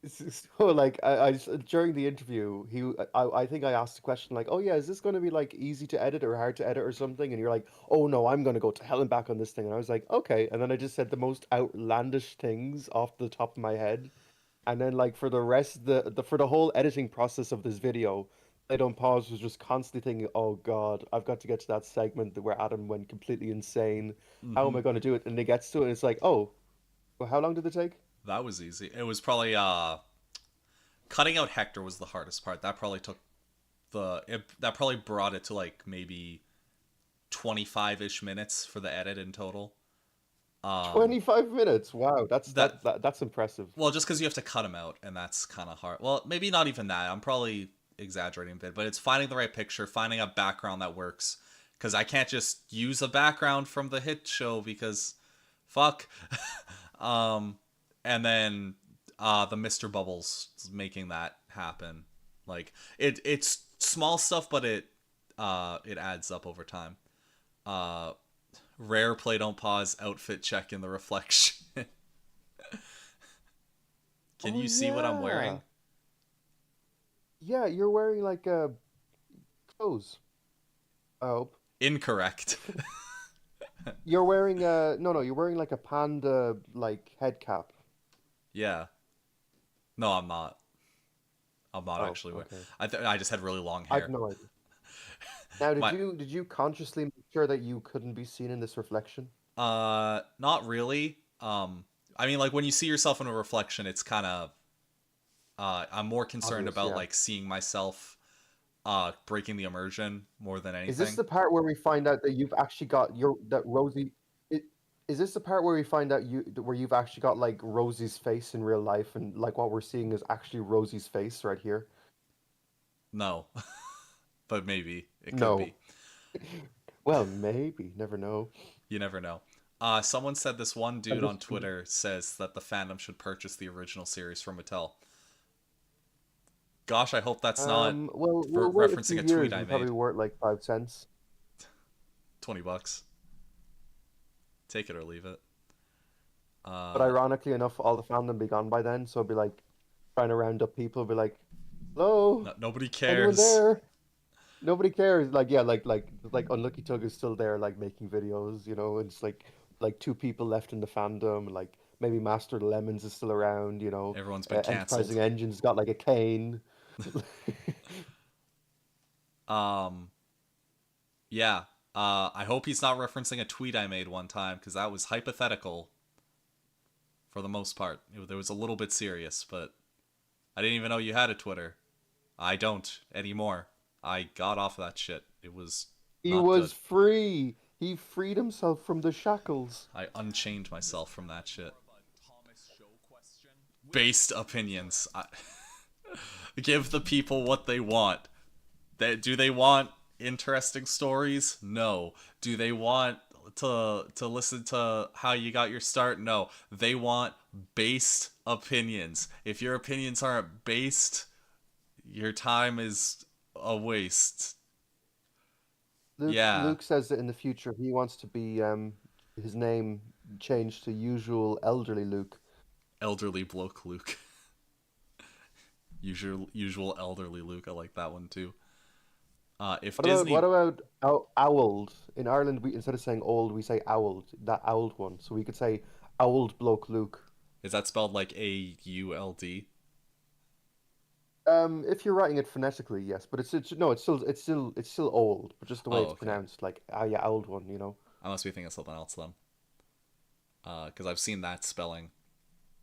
B: So like during the interview, I think I asked a question like, "Oh yeah, is this going to be like easy to edit or hard to edit or something?" And you're like, "Oh no, I'm going to go to hell and back on this thing." And I was like, "Okay." And then I just said the most outlandish things off the top of my head. And then like for the rest the for the whole editing process of this video, I don't pause was just constantly thinking, "Oh God, I've got to get to that segment where Adam went completely insane. How am
A: Hmm.
B: I going to do it?" And it gets to it, and it's like, "Oh, well, how long did it take?"
A: That was easy. It was probably cutting out Hector was the hardest part. That probably took that probably brought it to like maybe 25ish minutes for the edit in total. Um
B: 25 minutes. Wow,
A: that
B: that's impressive.
A: well, just cuz you have to cut him out and that's kind of hard. Well, maybe not even that. I'm probably exaggerating a bit, but it's finding the right picture, finding a background that works cuz I can't just use a background from the hit show because fuck. um and then the Mr. Bubbles making that happen. Like it's small stuff but it adds up over time. Uh Rare play don't pause outfit check in the reflection. Can
B: Oh
A: you see what I'm
B: yeah.
A: wearing?
B: Yeah, you're wearing like clothes. I hope.
A: Incorrect.
B: You're wearing no, you're wearing like a panda like head cap.
A: Yeah. No, I'm not. I'm not
B: Oh,
A: actually wearing.
B: okay.
A: I just had really long
B: I've
A: hair.
B: no idea. Now,
A: My
B: did you consciously make sure that you couldn't be seen in this reflection?
A: not really. I mean like when you see yourself in a reflection, it's kind of I'm more concerned
B: Obvious,
A: about
B: yeah.
A: like seeing myself breaking the immersion more than
B: Is this
A: anything.
B: the part where we find out that you've actually got your that Rosie? i- Is this the part where we find out where you've actually got like Rosie's face in real life, and like what we're seeing is actually Rosie's face right here?
A: No. But maybe it could
B: No.
A: be.
B: Well, maybe. Never know.
A: You never know. Someone said this one
B: I'm
A: dude on
B: just.
A: Twitter says that the fandom should purchase the original series from Mattel. Gosh, I hope that's not
B: Well, we'll wait a few
A: referencing a tweet
B: years.
A: I
B: It'll probably
A: made.
B: be worth like 5 cents.
A: $20. Take it or leave it.
B: But
A: Uh,
B: ironically enough, all the fandom be gone by then, so it'll be like trying to round up people. Be like, "Hello,
A: no, nobody
B: anyone
A: cares.
B: there?" Nobody cares. Like yeah, like Unlucky Tug is still there, like making videos, you know. And it's like two people left in the fandom. Like maybe Master of the Lemons is still around, you know.
A: Everyone's been
B: Enterprising
A: canceled.
B: Engine's got like a cane.
A: Um, yeah. I hope he's not referencing a tweet I made one time because that was hypothetical for the most part. There was a little bit serious, but I didn't even know you had a Twitter. I don't anymore. I got off of that shit. It was
B: He
A: not
B: was
A: good.
B: free. He freed himself from the shackles.
A: I unchained myself from that shit.
D: More of a Thomas show question.
A: Based opinions. Give the people what they want. Do they want interesting stories? No. Do they want to listen to how you got your start? No. They want based opinions. If your opinions aren't based, your time is a waste.
B: Luke
A: Yeah.
B: Luke says that in the future he wants to be his name changed to usual elderly Luke.
A: Elderly bloke Luke. Usual elderly Luke. I like that one too. If
B: What
A: Disney
B: about owled? In Ireland, we instead of saying old, we say owled. That owled one. So we could say owled bloke Luke.
A: is that spelled like AULD?
B: If you're writing it phonetically, yes, but it's no, it's still old, but just the way
A: Oh,
B: it's
A: okay.
B: pronounced, like yeah, old one, you know.
A: I must be thinking of something else then. Because I've seen that spelling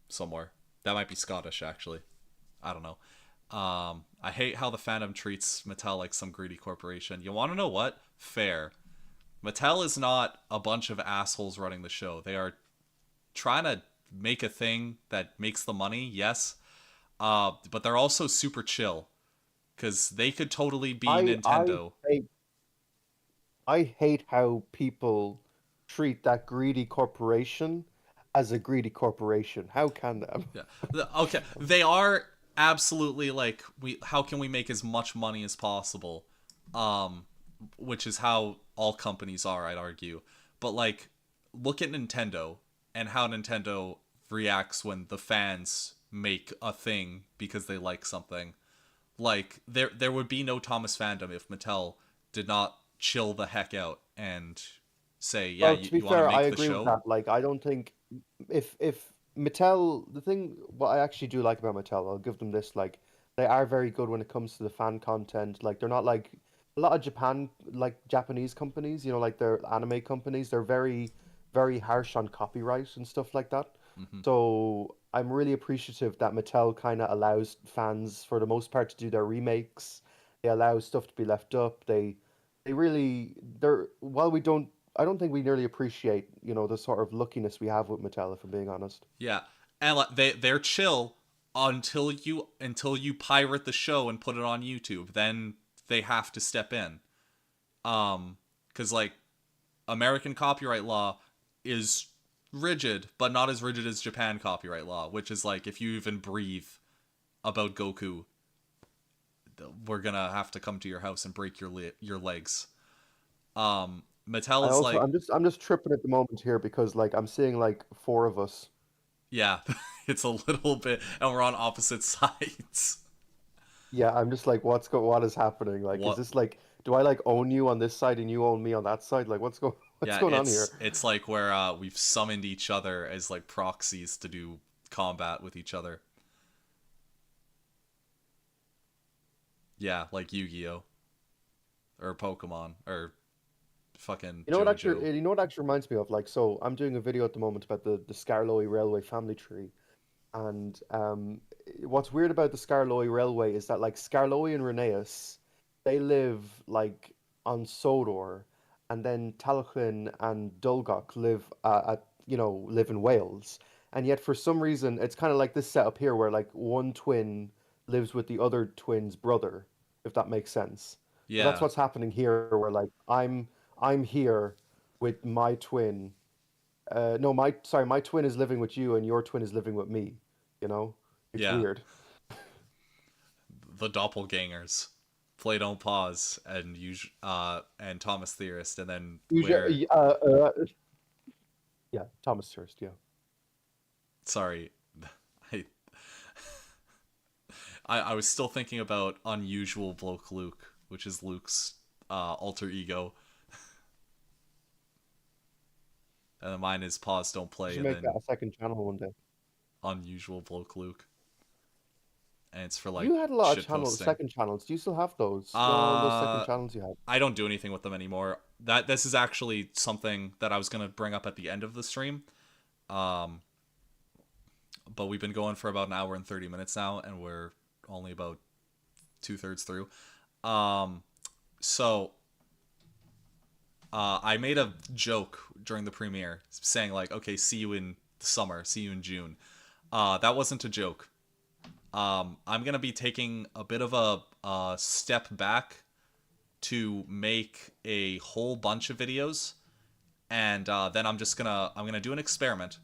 A: somewhere. That might be Scottish, actually. I don't know. I hate how the fandom treats Mattel like some greedy corporation. You want to know what? Fair. Mattel is not a bunch of assholes running the show. They are trying to make a thing that makes the money, yes. But they're also super chill. Because they could totally be
B: I I
A: Nintendo.
B: hate I hate how people treat that greedy corporation as a greedy corporation. How can they?
A: Yeah. Okay. They are absolutely like we. How can we make as much money as possible? Um, which is how all companies are, I'd argue. But like, look at Nintendo and how Nintendo reacts when the fans make a thing because they like something. Like there would be no Thomas fandom if Mattel did not chill the heck out and say, yeah,
B: Well,
A: you,
B: to be
A: you want to
B: fair, I
A: make the
B: agree with
A: show?
B: that. Like, I don't think if Mattel, what I actually do like about Mattel, I'll give them this, like, they are very good when it comes to the fan content. Like, they're not like a lot of Japanese companies, you know, like they're anime companies, they're very harsh on copyright and stuff like that.
A: Mm-hmm.
B: So I'm really appreciative that Mattel kind of allows fans, for the most part, to do their remakes. They allow stuff to be left up. They really, they're, while we don't I don't think we nearly appreciate, you know, the sort of luckiness we have with Mattel, if I'm being honest.
A: Yeah, and like, they're chill until you pirate the show and put it on YouTube. Then they have to step in. Because like American copyright law is rigid, but not as rigid as Japan copyright law, which is like if you even breathe about Goku, we're gonna have to come to your house and break your legs. Mattel is like,
B: I'm just tripping at the moment here because like I'm seeing like four of us.
A: yeah, it's a little bit, and we're on opposite sides.
B: Yeah, I'm just like, what is happening? Like, is
A: What
B: this like, do I like own you on this side and you own me on that side? Like, what's
A: Yeah,
B: going on here?
A: it's like where we've summoned each other as like proxies to do combat with each other. Yeah, like Yu-Gi-Oh or Pokemon or fucking JoJo.
B: You know what actually reminds me of? Like, so I'm doing a video at the moment about the Skarloey Railway family tree. And what's weird about the Skarloey Railway is that like Skarloey and Rheneas, they live like on Sodor, and then Talchin and Dulgok live live in Wales. And yet for some reason it's kind of like this setup here where like one twin lives with the other twin's brother, if that makes sense. So that's
A: Yeah,
B: what's happening here, where like I'm here with my twin no, my twin is living with you and your twin is living with me. You know, it's
A: yeah,
B: weird.
A: the doppelgangers. Play Don't Pause and Thomas Theorist, and then where
B: Usually, yeah, Thomas Hurst, yeah.
A: sorry, I I was still thinking about Unusual Bloke Luke, which is Luke's alter ego, and then mine is Pause Don't
B: You
A: Play,
B: should
A: and
B: make that
A: then
B: a second channel one day.
A: Unusual Bloke Luke, and it's for like
B: You had a lot of
A: shit posting.
B: second channels. Do you still have those? You know, all those second
A: Uh,
B: channels you had.
A: I don't do anything with them anymore. That this is actually something that I was gonna bring up at the end of the stream. Um, but we've been going for about an hour and 30 minutes now, and we're only about 2/3 through. So I made a joke during the premiere saying like, okay, see you in the summer, see you in June. That wasn't a joke. I'm gonna be taking a bit of a step back to make a whole bunch of videos, and then I'm gonna do an experiment,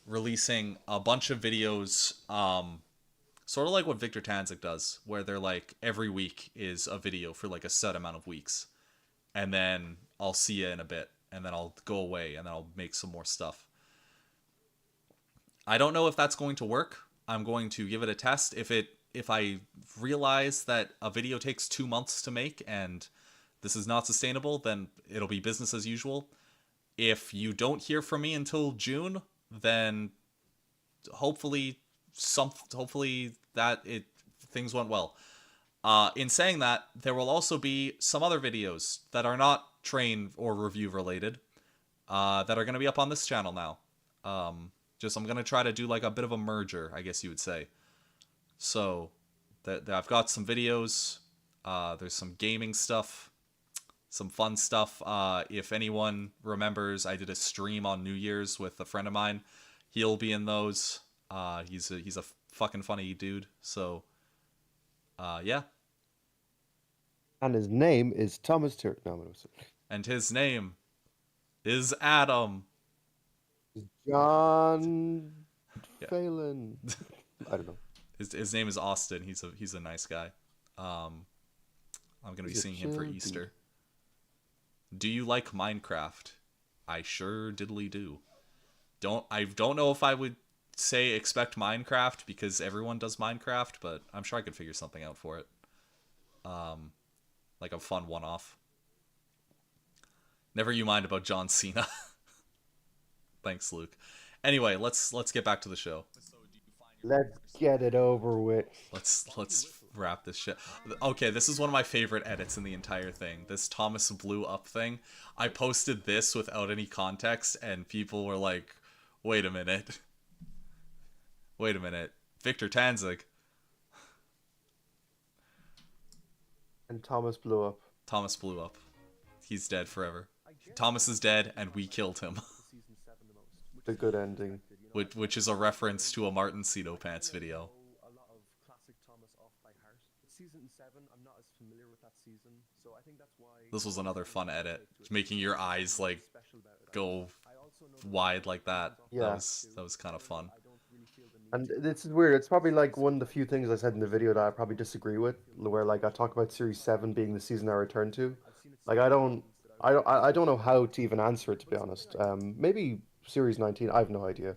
A: releasing a bunch of videos, sort of like what Victor Tanzik does, where they're like every week is a video for like a set amount of weeks, and then I'll see you in a bit, and then I'll go away, and then I'll make some more stuff. I don't know if that's going to work. I'm going to give it a test. If I realize that a video takes 2 months to make and this is not sustainable, then it'll be business as usual. If you don't hear from me until June, then hopefully hopefully that it things went well. In saying that, there will also be some other videos that are not train or review related, that are going to be up on this channel now. I'm going to try to do like a bit of a merger, I guess you would say. So I've got some videos. There's some gaming stuff, some fun stuff. If anyone remembers, I did a stream on New Year's with a friend of mine. He'll be in those. He's a fucking funny dude. So, yeah.
B: And his name is ThomasTheorist. No,
A: And his name is Adam.
B: John
A: Yeah.
B: Phelan. I don't know.
A: His name is Austin. He's a nice guy. I'm gonna be
B: He's a
A: seeing him for
B: chill
A: Easter.
B: dude.
A: Do you like Minecraft? I sure diddly do. I don't know if I would say expect Minecraft because everyone does Minecraft, but I'm sure I could figure something out for it. Like a fun one-off. Never you mind about John Cena. Thanks, Luke. Anyway, let's get back to the show.
B: Let's get it over with.
A: Let's wrap this shit. Okay, this is one of my favorite edits in the entire thing. This Thomas blew up thing. I posted this without any context, and people were like, "Wait a minute, wait a minute, Victor Tanzik."
B: And Thomas blew up.
A: Thomas blew up. He's dead forever. Thomas is dead, and we killed him.
B: The good ending.
A: Which is a reference to a Martin Cedo Pants video.
C: A lot of classic Thomas off by heart. Season 7, I'm not as familiar with that season, so I think that's why.
A: This was another fun edit, making your eyes like go wide like that.
B: Yeah.
A: That was kind of fun.
B: And this is weird. It's probably like one of the few things I said in the video that I probably disagree with, where like I talk about Series 7 being the season I return to. Like I don't know how to even answer it, to be honest. Maybe Series 19. I have no idea.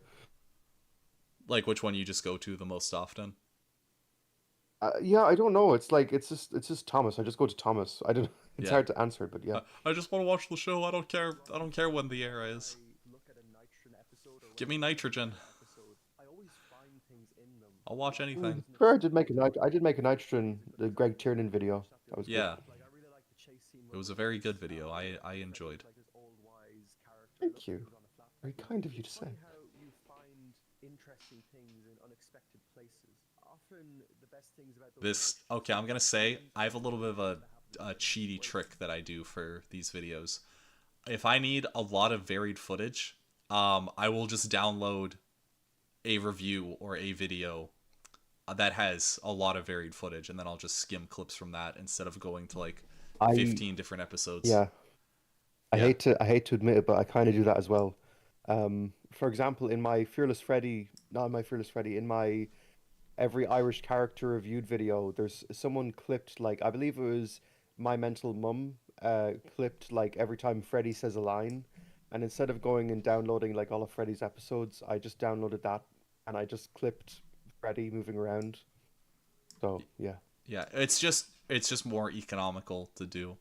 A: Like which one you just go to the most often?
B: Yeah, I don't know. It's like it's just Thomas. I just go to Thomas. I don't. It's
A: Yeah.
B: hard to answer, but yeah.
A: I just want to watch the show. I don't care. I don't care when the era is. Give me nitrogen. I'll watch anything.
B: Sure, I did make a nitrogen, the Greg Tiernan video. That was
A: Yeah.
B: good.
A: It was a very good video. I enjoyed.
B: Thank you. Very kind of you to say.
A: This okay. I'm gonna say I have a little bit of a cheaty trick that I do for these videos. If I need a lot of varied footage, I will just download a review or a video that has a lot of varied footage, and then I'll just skim clips from that instead of going to like 15 different episodes.
B: Yeah. I
A: Yeah.
B: hate to admit it, but I kind of do that as well. For example, in my in my every Irish character reviewed video, there's someone clipped like I believe it was My Mental Mum, clipped like every time Freddy says a line, and instead of going and downloading like all of Freddy's episodes, I just downloaded that and I just clipped Freddy moving around. So yeah.
A: Yeah, it's just more economical to do.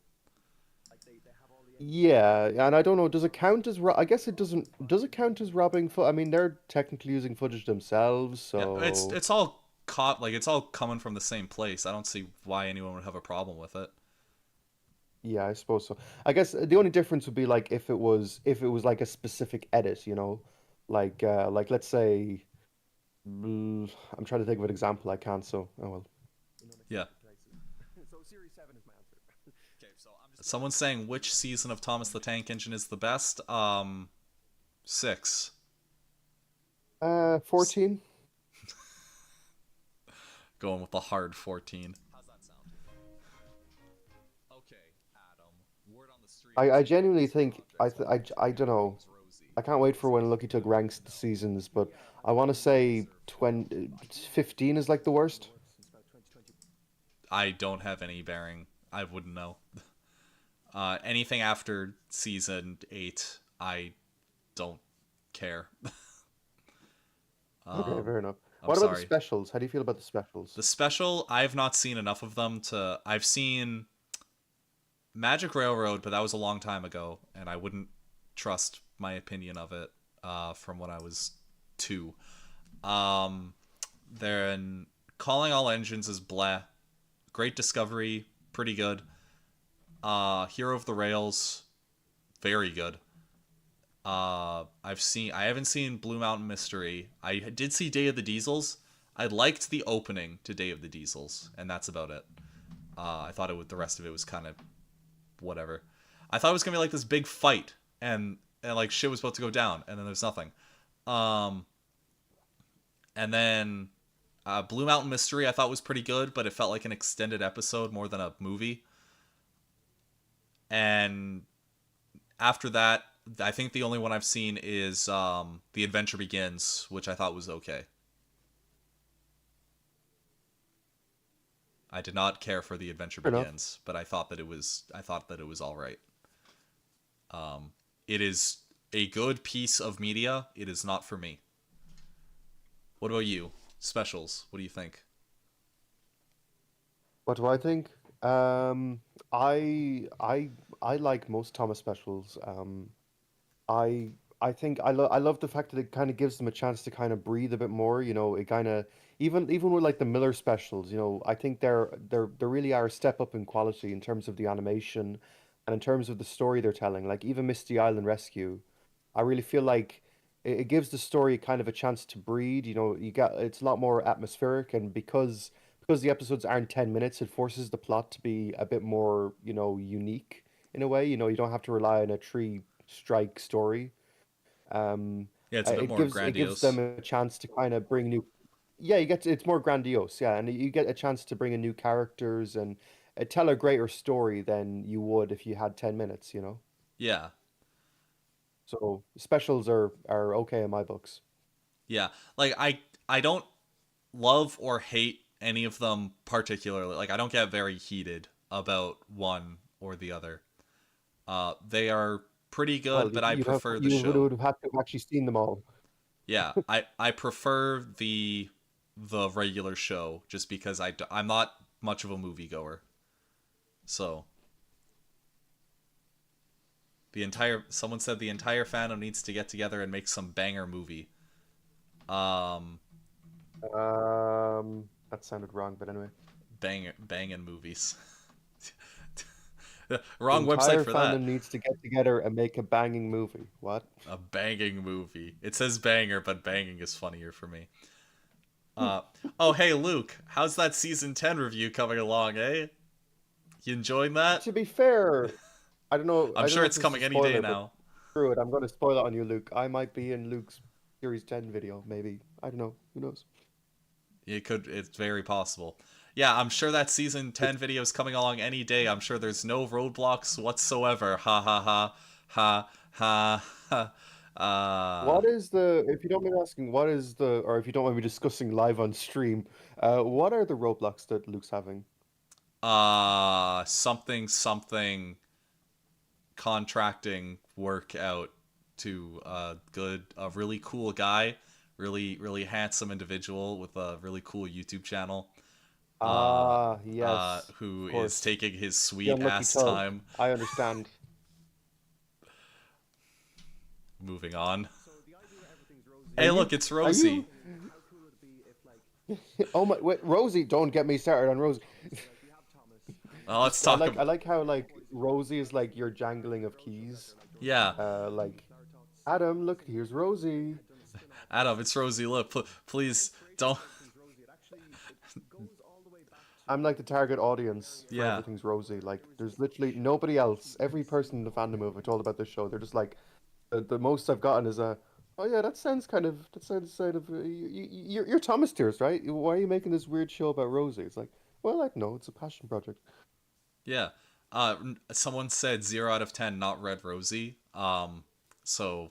B: Yeah, and I don't know, does it count as I guess it doesn't. Does it count as robbing I mean, they're technically using footage themselves, so
A: Yeah, it's all caught like it's all coming from the same place. I don't see why anyone would have a problem with it.
B: yeah, I suppose so. I guess the only difference would be like if it was like a specific edit, you know, like let's say, I'm trying to think of an example. I can't. So oh well.
A: Yeah. Someone's saying which season of Thomas the Tank Engine is the best? 6.
B: 14.
A: Going with the hard 14.
D: How's that sound? Okay, Adam. Word on the street.
B: I
D: is
B: genuinely
D: this
B: think
D: project's
B: I don't know.
D: name's Rosie.
B: I can't wait for when Lucky Tug ranks the seasons, but I want to say 15 is like the worst.
A: I don't have any bearing. I wouldn't know. Anything after season 8, I don't care.
B: Okay, fair enough.
A: I'm
B: What about the
A: sorry.
B: specials? How do you feel about the specials?
A: The special, I've not seen enough of them to. I've seen Magic Railroad, but that was a long time ago, and I wouldn't trust my opinion of it from when I was 2. Then Calling All Engines is bleh. Great Discovery, pretty good. Hero of the Rails, very good. I haven't seen Blue Mountain Mystery. I did see Day of the Diesels. I liked the opening to Day of the Diesels, and that's about it. I thought the rest of it was kind of whatever. I thought it was gonna be like this big fight, and like shit was about to go down, and then there's nothing. And then Blue Mountain Mystery I thought was pretty good, but it felt like an extended episode more than a movie. And after that, I think the only one I've seen is The Adventure Begins, which I thought was okay. I did not care for The Adventure
B: Fair enough.
A: Begins, but I thought that it was all right. It is a good piece of media. It is not for me. What about you? Specials, what do you think?
B: What do I think? I like most Thomas specials. I I think I love the fact that it kind of gives them a chance to kind of breathe a bit more. You know, it kind of even with like the Miller specials. You know, I think they really are a step up in quality in terms of the animation and in terms of the story they're telling. Like even Misty Island Rescue, I really feel like it gives the story kind of a chance to breathe. You know, it's a lot more atmospheric, and because the episodes aren't 10 minutes, it forces the plot to be a bit more unique in a way. You know, you don't have to rely on a three strike story. Um,
A: Yeah, it's a bit more
B: it gives them
A: grandiose.
B: a chance to kind of bring new. Yeah, it's more grandiose. Yeah, and you get a chance to bring in new characters and tell a greater story than you would if you had 10 minutes. You know,
A: Yeah.
B: so specials are okay in my books.
A: Yeah. Like I don't love or hate any of them particularly. Like I don't get very heated about one or the other. They are pretty good,
B: Well,
A: but I prefer the
B: you
A: show.
B: would have had to have actually seen them all.
A: Yeah, I prefer the regular show just because I'm not much of a moviegoer. So someone said the entire fandom needs to get together and make some banger movie. Um,
B: That sounded wrong, but anyway.
A: banging movies.
B: The
A: Wrong website
B: entire
A: for that.
B: fandom needs to get together and make a banging movie. What?
A: A banging movie. It says banger, but banging is funnier for me. Oh, hey, Luke. How's that season 10 review coming along, eh? You enjoying that?
B: To be fair, I don't know.
A: I'm
B: I don't
A: sure
B: know if
A: it's
B: this is
A: coming
B: a
A: any day
B: spoiler, but
A: now.
B: screw it. I'm going to spoil it on you, Luke. I might be in Luke's Series 10 video, maybe. I don't know. Who knows?
A: It's very possible. Yeah, I'm sure that season 10
B: It's,
A: video is coming along any day. I'm sure there's no roadblocks whatsoever. Ha ha ha. Ha ha ha.
B: what is if you don't mind asking, or if you don't mind me discussing live on stream, what are the roadblocks that Luke's having?
A: Something contracting work out to a really cool guy, really handsome individual with a really cool YouTube channel,
B: Ah, yes, of
A: who is
B: course.
A: taking his
B: The
A: sweet
B: unlucky
A: ass
B: tug.
A: time.
B: I understand.
A: Moving on.
C: So the idea that everything's rosy.
B: Are
A: Hey,
B: you?
A: look, it's
B: Are
A: Rosie.
B: you?
C: How cool would it be if, like,
B: Oh my! Wait, Rosie, don't get me started on Rosie.
C: so like we have Thomas,
A: Let's
B: I
A: talk
B: like
A: about.
B: I like how like Rosie is like your jangling of keys.
A: Yeah,
B: Like Adam, look, here's Rosie.
A: Adam, it's Rosie. Look, please don't.
B: I'm like the target audience for
A: Yeah.
B: Everything's Rosy. Like, there's literally nobody else. Every person in the fandom who I've told about this show, they're just like, the most I've gotten is a, oh yeah, that sounds you're ThomasTheorist, right? Why are you making this weird show about Rosie? It's like, well, I don't know, it's a passion project.
A: Yeah. Someone said 0 out of 10 not read Rosie. So,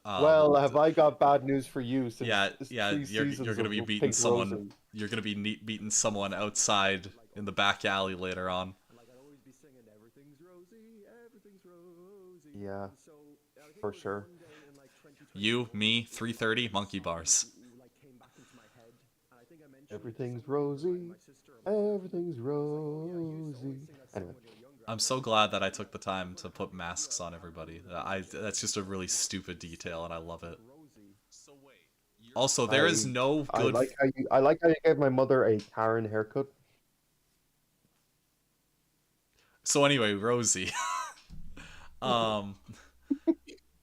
B: Well, have I got bad news for you since
A: yeah,
B: it's
A: yeah,
B: three
A: you're
B: seasons
A: gonna
B: of
A: be beating
B: Pink
A: someone.
B: Rosie.
A: You're gonna be beating someone outside in the back alley later on.
C: And like I'd always be singing everything's rosy, everything's rosy.
B: Yeah,
C: And so I think
B: for
C: it was
B: sure.
C: one day in like 2021
A: You, me, 3:30, monkey bars.
C: like came back into my head. And I think I mentioned it to
B: Everything's
C: someone,
B: rosy,
C: my sister or my dad.
B: everything's
C: And I was like, oh yeah, you used to always
B: rosy.
C: sing that song
B: Anyway,
C: when you were younger.
A: I'm so glad that I took the time to put masks on everybody. That's just a really stupid detail, and I love it.
C: Rosie.
D: So wait, you're
A: Also, there is no
B: I
A: good.
B: like I like how you gave my mother a Karen haircut.
A: So anyway, Rosie. um,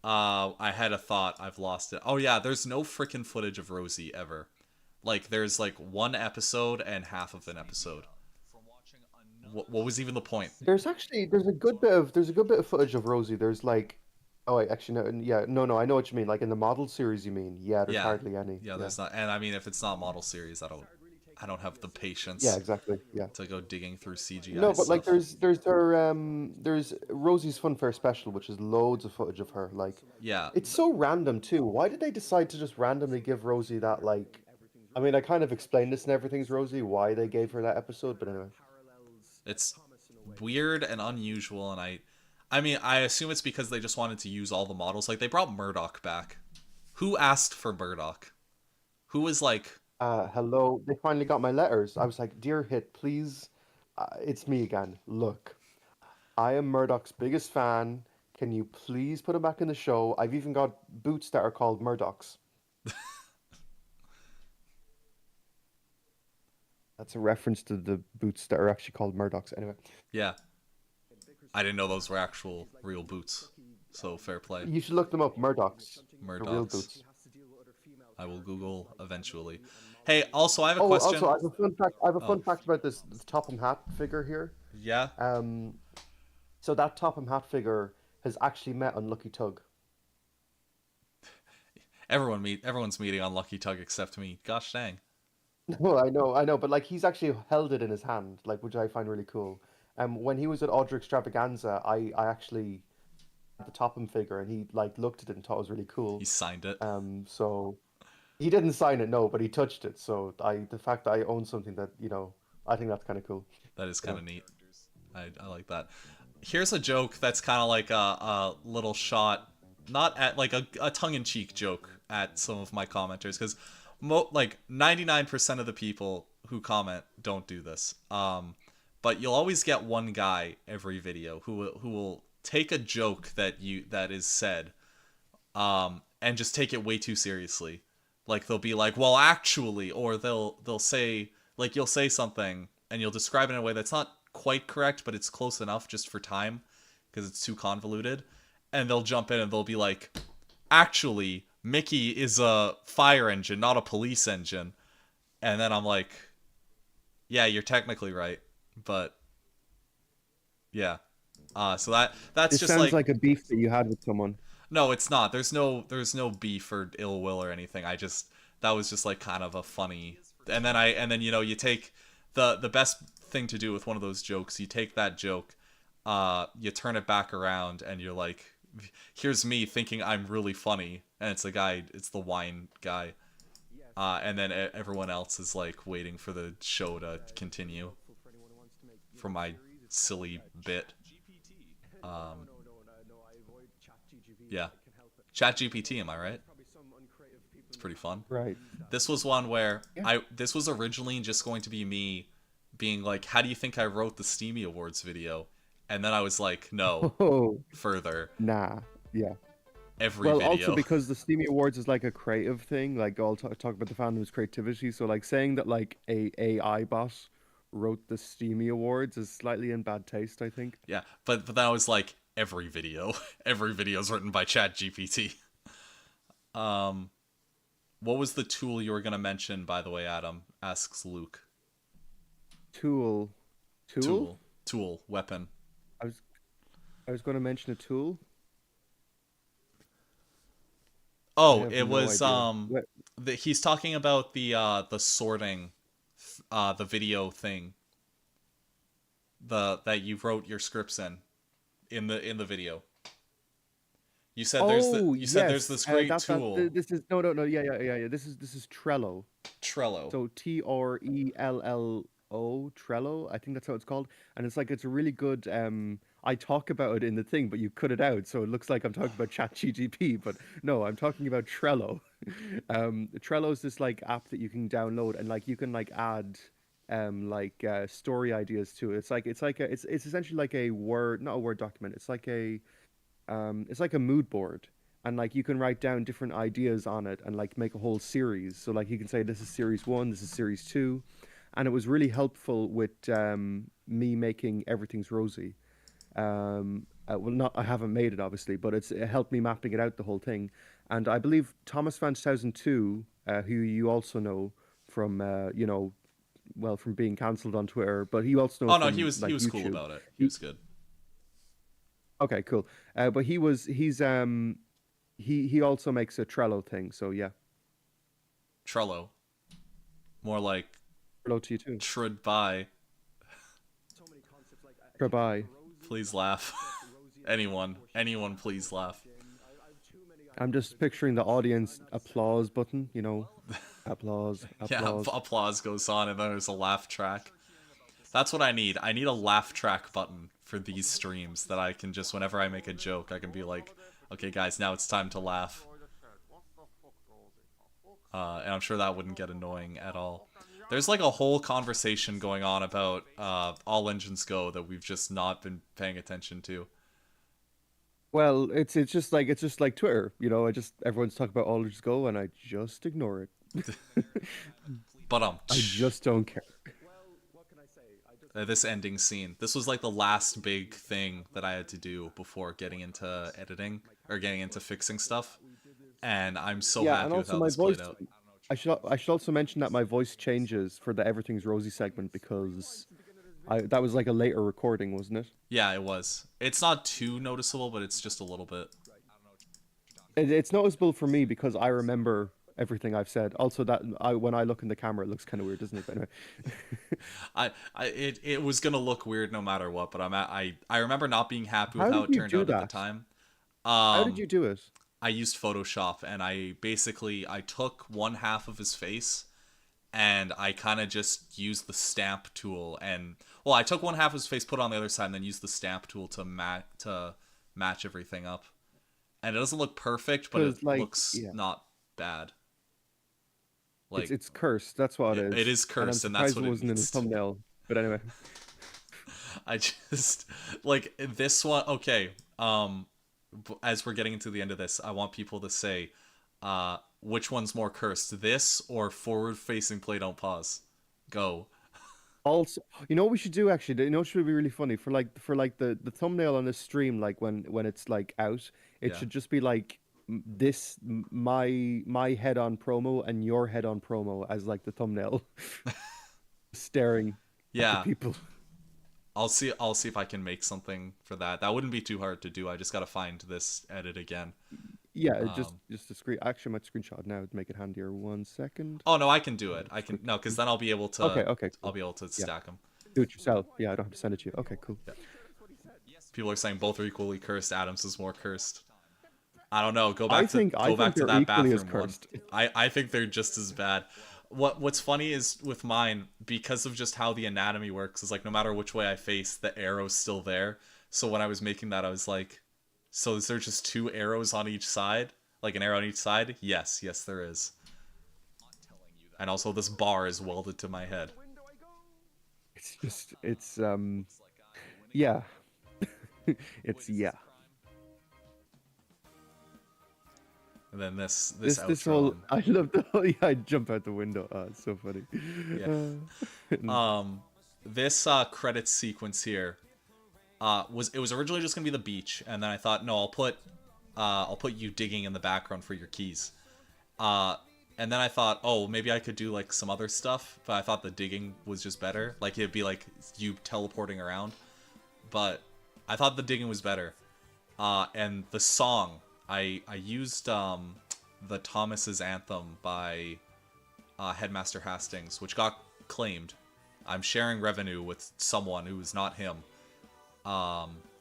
A: I had a thought. I've lost it. Oh yeah, there's no freaking footage of Rosie ever. Like, there's like one episode and half of an episode.
D: from watching another
A: What was even the point?
B: There's a good bit of footage of Rosie. There's like, oh wait, actually no, yeah, no, I know what you mean. Like in the model series, you mean? Yeah, there's
A: Yeah,
B: hardly any.
A: yeah. There's not, and I mean, if it's not model series, I don't have the
B: Yeah,
A: patience
B: exactly. Yeah.
A: to go digging through CGI
B: No, but like
A: stuff.
B: there's Rosie's Funfair special, which is loads of footage of her. Like
A: Yeah,
B: it's so random too. Why did they decide to just randomly give Rosie that like? I mean, I kind of explained this in Everything's Rosie why they gave her that episode, but anyway.
A: it's weird and unusual, and I mean, I assume it's because they just wanted to use all the models. Like, they brought Murdoch back. Who asked for Murdoch? Who was like,
B: Hello, they finally got my letters. I was like, dear Hit, please, it's me again. Look, I am Murdoch's biggest fan. Can you please put him back in the show? I've even got boots that are called Murdoch's. That's a reference to the boots that are actually called Murdoch's. Anyway,
A: yeah, I didn't know those were actual real boots. So fair play.
B: you should look them up. Murdoch's, the real
A: Murdoch's.
B: boots.
A: I will Google eventually. Hey, also I have a
B: Oh,
A: question.
B: also, I have a fun fact. I have a
A: Oh,
B: fun fact about this Topham Hat figure here.
A: yeah.
B: So that Topham Hat figure has actually met Unlucky Tug.
A: Everyone's meeting on Lucky Tug except me. Gosh dang.
B: No, I know, but like he's actually held it in his hand, like which I find really cool. When he was at Audrey Extravaganza, I actually had the Topham figure, and he like looked at it and thought it was really cool.
A: He signed it.
B: So he didn't sign it, no, but he touched it. So the fact that I own something that I think that's kind of cool.
A: That is kind of neat. I like that. Here's a joke that's kind of like a little shot, not at like a tongue-in-cheek joke at some of my commenters, because like 99% of the people who comment don't do this. But you'll always get one guy every video who will take a joke that is said, and just take it way too seriously. Like, they'll be like, well, actually, or they'll say, like, you'll say something and you'll describe it in a way that's not quite correct, but it's close enough just for time because it's too convoluted. And they'll jump in and they'll be like, actually, Mickey is a fire engine, not a police engine. And then I'm like, yeah, you're technically right, but yeah. So that's
B: It
A: just
B: sounds
A: like
B: like a beef that you had with someone.
A: no, it's not. There's no beef or ill will or anything. That was just like kind of a funny. And then you take the best thing to do with one of those jokes. You take that joke, you turn it back around, and you're like, here's me thinking I'm really funny, and it's the wine guy, and then everyone else is like waiting for the show to continue for my silly bit. Yeah. ChatGPT, am I right? It's pretty fun.
B: Right.
A: This was one where this was originally just going to be me being like, how do you think I wrote the Steamy Awards video? And then I was like, no,
B: Oh,
A: further.
B: nah. Yeah.
A: Every
B: Well,
A: video.
B: also because the Steamy Awards is like a creative thing, like I'll talk about the fandom's creativity. So like saying that like a AI bot wrote the Steamy Awards is slightly in bad taste, I think.
A: Yeah, but then I was like, every video. Every video is written by ChatGPT. What was the tool you were going to mention, by the way, Adam? Asks Luke.
B: Tool. Tool?
A: Tool, weapon.
B: I was I was going to mention a tool. I
A: Oh,
B: have
A: it
B: no
A: was
B: idea.
A: he's talking about the sorting the video thing. That you wrote your scripts in the video.
B: Oh
A: You said there's
B: yes,
A: this great
B: that
A: tool,
B: this is no, yeah, yeah. This is Trello.
A: Trello.
B: So Trello, Trello, I think that's how it's called. And it's like it's a really good I talk about it in the thing, but you cut it out, so it looks like I'm talking about ChatGPT, but no, I'm talking about Trello. Trello is this like app that you can download and like you can like add story ideas to it. It's essentially like a Word, not a Word document. It's like a mood board, and like you can write down different ideas on it and like make a whole series. So like you can say this is series one, this is series two, and it was really helpful with me making Everything's Rosy. Well, not I haven't made it obviously, but it helped me mapping it out the whole thing. And I believe Thomas Van 2002, who you also know from well from being cancelled on Twitter, but he also know
A: Oh no,
B: from
A: he
B: like
A: was cool
B: YouTube.
A: about it. He
B: He,
A: was good.
B: okay, cool. But he also makes a Trello thing. So yeah,
A: Trello. More like
B: Trello to you too.
A: Trud by.
B: Bye.
A: Please laugh. Anyone, please laugh.
B: I'm just picturing the audience applause button. Applause,
A: Yeah,
B: applause.
A: applause goes on, and then there's a laugh track. That's what I need. I need a laugh track button for these streams that I can just, whenever I make a joke, I can be like, okay, guys, now it's time to laugh. And I'm sure that wouldn't get annoying at all. There's like a whole conversation going on about All Engines Go that we've just not been paying attention to.
B: Well, it's just like Twitter. Everyone's talking about all just go, and I just ignore it.
A: But
B: I just don't care.
A: this ending scene. This was like the last big thing that I had to do before getting into editing or getting into fixing stuff. And I'm so
B: Yeah, and
A: happy with
B: also
A: how
B: my
A: this played
B: voice.
A: out.
B: I should also mention that my voice changes for the Everything's Rosy segment because that was like a later recording, wasn't it?
A: Yeah, it was. It's not too noticeable, but it's just a little bit.
B: It's noticeable for me because I remember everything I've said. Also, when I look in the camera, it looks kind of weird, doesn't it? But anyway,
A: It was gonna look weird no matter what, but I remember not being happy with
B: how
A: how
B: did
A: it
B: you
A: turned
B: do
A: out at the
B: that?
A: time.
B: How did you do it?
A: I used Photoshop, and I took one half of his face, and I kind of just used the stamp tool, and well, I took one half of his face, put it on the other side, and then used the stamp tool to match everything up. And it doesn't look perfect, but it
B: Because like,
A: looks
B: yeah,
A: not bad.
B: it's
A: Like
B: it's cursed. That's what it
A: it
B: is.
A: is
B: And I'm
A: cursed, and that's
B: surprised it
A: what it
B: wasn't in the
A: needs to be.
B: thumbnail. But anyway,
A: I just like this one. Okay, as we're getting into the end of this, I want people to say, which one's more cursed, this or forward-facing play don't pause? Go.
B: also, you know what we should do actually? You know what should be really funny for the thumbnail on this stream, like when it's like out, it
A: Yeah.
B: should just be like my head on promo and your head on promo as like the thumbnail, staring at the
A: Yeah.
B: people.
A: I'll see if I can make something for that. That wouldn't be too hard to do. I just gotta find this edit again.
B: Yeah, just a screen. Actually, I might screenshot now to make it handier. 1 second.
A: Oh no, I can do it. I can no, because then I'll be able to.
B: Okay,
A: I'll
B: cool.
A: be able to
B: Yeah.
A: stack them.
B: Do it yourself. Yeah, I don't have to send it to you. Okay, cool.
A: Yeah. People are saying both are equally cursed. Adams is more cursed. I don't know. Go back
B: I
A: to
B: think they're
A: that
B: equally as
A: bathroom one.
B: cursed.
A: I think they're just as bad. What's funny is with mine, because of just how the anatomy works, is like no matter which way I face, the arrow's still there. So when I was making that, I was like, so is there just two arrows on each side? Like an arrow on each side? Yes, there is. And also this bar is welded to my head.
B: It's yeah. It's yeah.
A: And then this
B: This
A: outro.
B: whole I love the whole, yeah, I jump out the window. Oh, it's so funny.
A: Yeah. This credits sequence here was originally just gonna be the beach, and then I thought, no, I'll put you digging in the background for your keys. And then I thought, oh, maybe I could do like some other stuff, but I thought the digging was just better. Like it'd be like you teleporting around. But I thought the digging was better. And the song, I used the Thomas's Anthem by Headmaster Hastings, which got claimed. I'm sharing revenue with someone who is not him,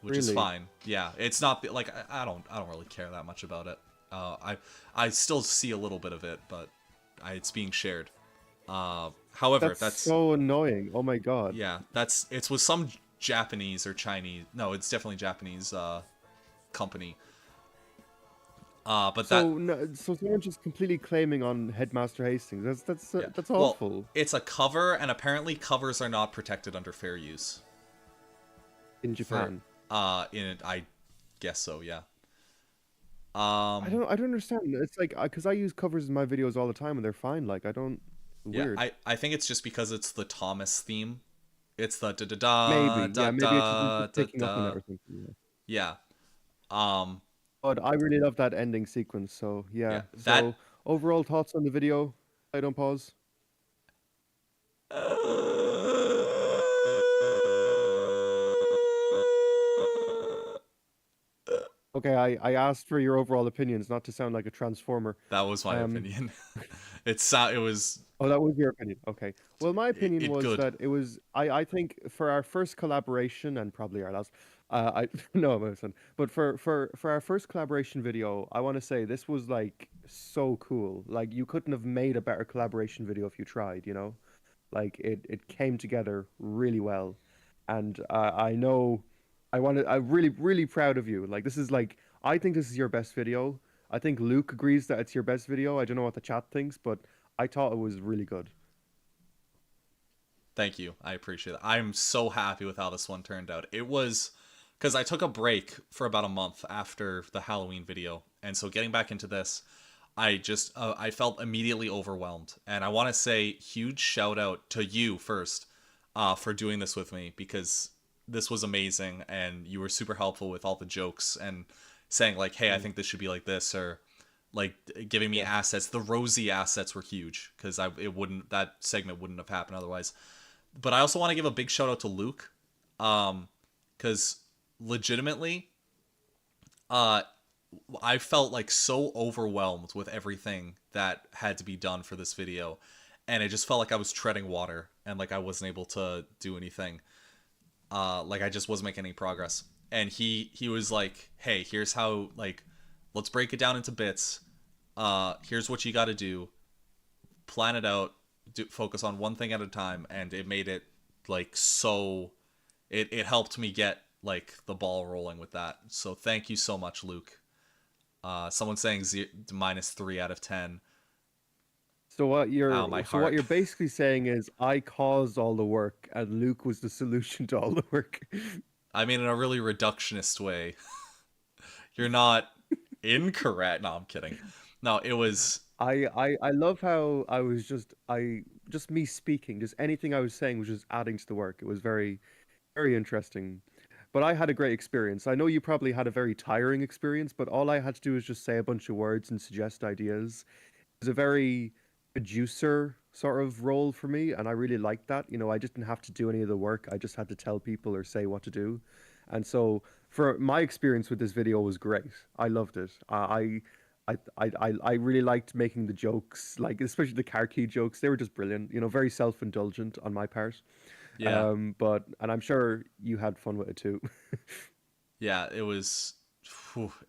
A: which is
B: Really?
A: fine. Yeah, it's not like I don't really care that much about it. I still see a little bit of it, but it's being shared. However,
B: That's so annoying. Oh my god.
A: yeah, it's with some Japanese or Chinese. No, it's definitely Japanese company. But
B: So no, so someone just completely claiming on Headmaster Hastings.
A: yeah.
B: That's
A: Well,
B: awful.
A: it's a cover, and apparently covers are not protected under fair use.
B: In Japan.
A: I guess so, yeah.
B: I don't understand. It's like because I use covers in my videos all the time and they're fine. Like I don't.
A: Yeah,
B: Weird.
A: I think it's just because it's the Thomas theme. It's the da da da
B: Maybe.
A: da
B: Yeah. Maybe it's
A: da
B: just
A: da
B: picking up on that
A: da.
B: or something.
A: Yeah. Um.
B: But I really love that ending sequence. So
A: Yeah.
B: yeah.
A: That.
B: So overall thoughts on the video? I don't pause. Okay, I asked for your overall opinions, not to sound like a transformer.
A: That was my
B: Um,
A: opinion. It was
B: Oh, that was your opinion. Okay. Well, my opinion
A: it
B: was
A: good.
B: that it was. I think for our first collaboration and probably our last. I no, I'm listen. But for our first collaboration video, I want to say this was like so cool. Like you couldn't have made a better collaboration video if you tried. You know, like it came together really well, and I know I'm really proud of you. Like this is like I think this is your best video. I think Luke agrees that it's your best video. I don't know what the chat thinks, but I thought it was really good.
A: Thank you. I appreciate it. I'm so happy with how this one turned out. It was because I took a break for about a month after the Halloween video, and so getting back into this, I felt immediately overwhelmed, and I want to say huge shout out to you first, for doing this with me because this was amazing, and you were super helpful with all the jokes and saying like, hey, I think this should be like this, or like giving me assets. The Rosie assets were huge because that segment wouldn't have happened otherwise. But I also want to give a big shout out to Luke, because legitimately, I felt like so overwhelmed with everything that had to be done for this video, and it just felt like I was treading water and like I wasn't able to do anything. Like I just wasn't making any progress. And he was like, "Hey, here's how, like, let's break it down into bits. Here's what you got to do. Plan it out. Focus on one thing at a time." And it made it like so. It helped me get like the ball rolling with that. So thank you so much, Luke. Someone saying -3 out of 10.
B: So what
A: Ow, my
B: what
A: heart.
B: you're basically saying is I caused all the work and Luke was the solution to all the work.
A: I mean, in a really reductionist way. You're not incorrect. No, I'm kidding. No, it was.
B: I love how just me speaking, just anything I was saying was just adding to the work. It was very interesting. But I had a great experience. I know you probably had a very tiring experience, but all I had to do was just say a bunch of words and suggest ideas. It was a very producer sort of role for me, and I really liked that. You know, I didn't have to do any of the work. I just had to tell people or say what to do. And so for my experience with this video was great. I loved it. I really liked making the jokes, like especially the car key jokes. They were just brilliant. You know, very self-indulgent on my part.
A: Yeah.
B: And I'm sure you had fun with it too.
A: Yeah, it was.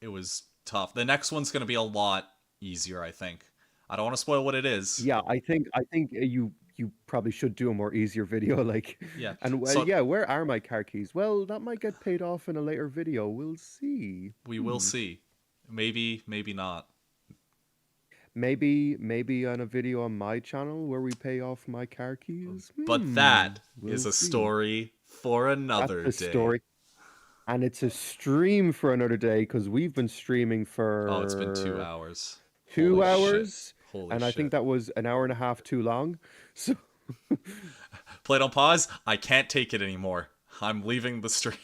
A: It was tough. The next one's going to be a lot easier, I think. I don't want to spoil what it is.
B: Yeah, I think you probably should do a more easier video, like.
A: Yeah.
B: And well,
A: So
B: yeah, where are my car keys? Well, that might get paid off in a later video. We'll see.
A: we will see. Maybe, maybe not.
B: Maybe on a video on my channel where we pay off my car keys.
A: But that is
B: We'll
A: a
B: see.
A: story for another
B: That's
A: day.
B: a story. And it's a stream for another day because we've been streaming for
A: Oh, it's been 2 hours.
B: 2
A: Holy shit.
B: hours.
A: Holy
B: And I
A: shit.
B: think that was an hour and a half too long. So
A: Play it on pause. I can't take it anymore. I'm leaving the stream.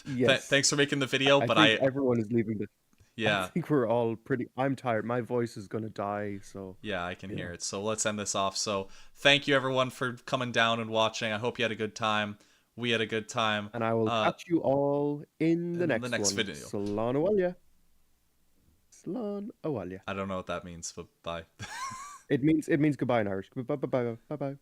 B: yes,
A: Thanks for making the video,
B: I
A: but
B: think everyone is leaving this.
A: Yeah.
B: I think we're all pretty. I'm tired. My voice is gonna die. So
A: Yeah, I can hear
B: yeah.
A: it. So let's end this off. So thank you everyone for coming down and watching. I hope you had a good time. We had a good time.
B: And I will catch you all in the
A: In the
B: next
A: next
B: one.
A: video.
B: Salon Awalya. Salon Awalya.
A: I don't know what that means, but bye.
B: It means goodbye in Irish. Bye bye bye bye bye.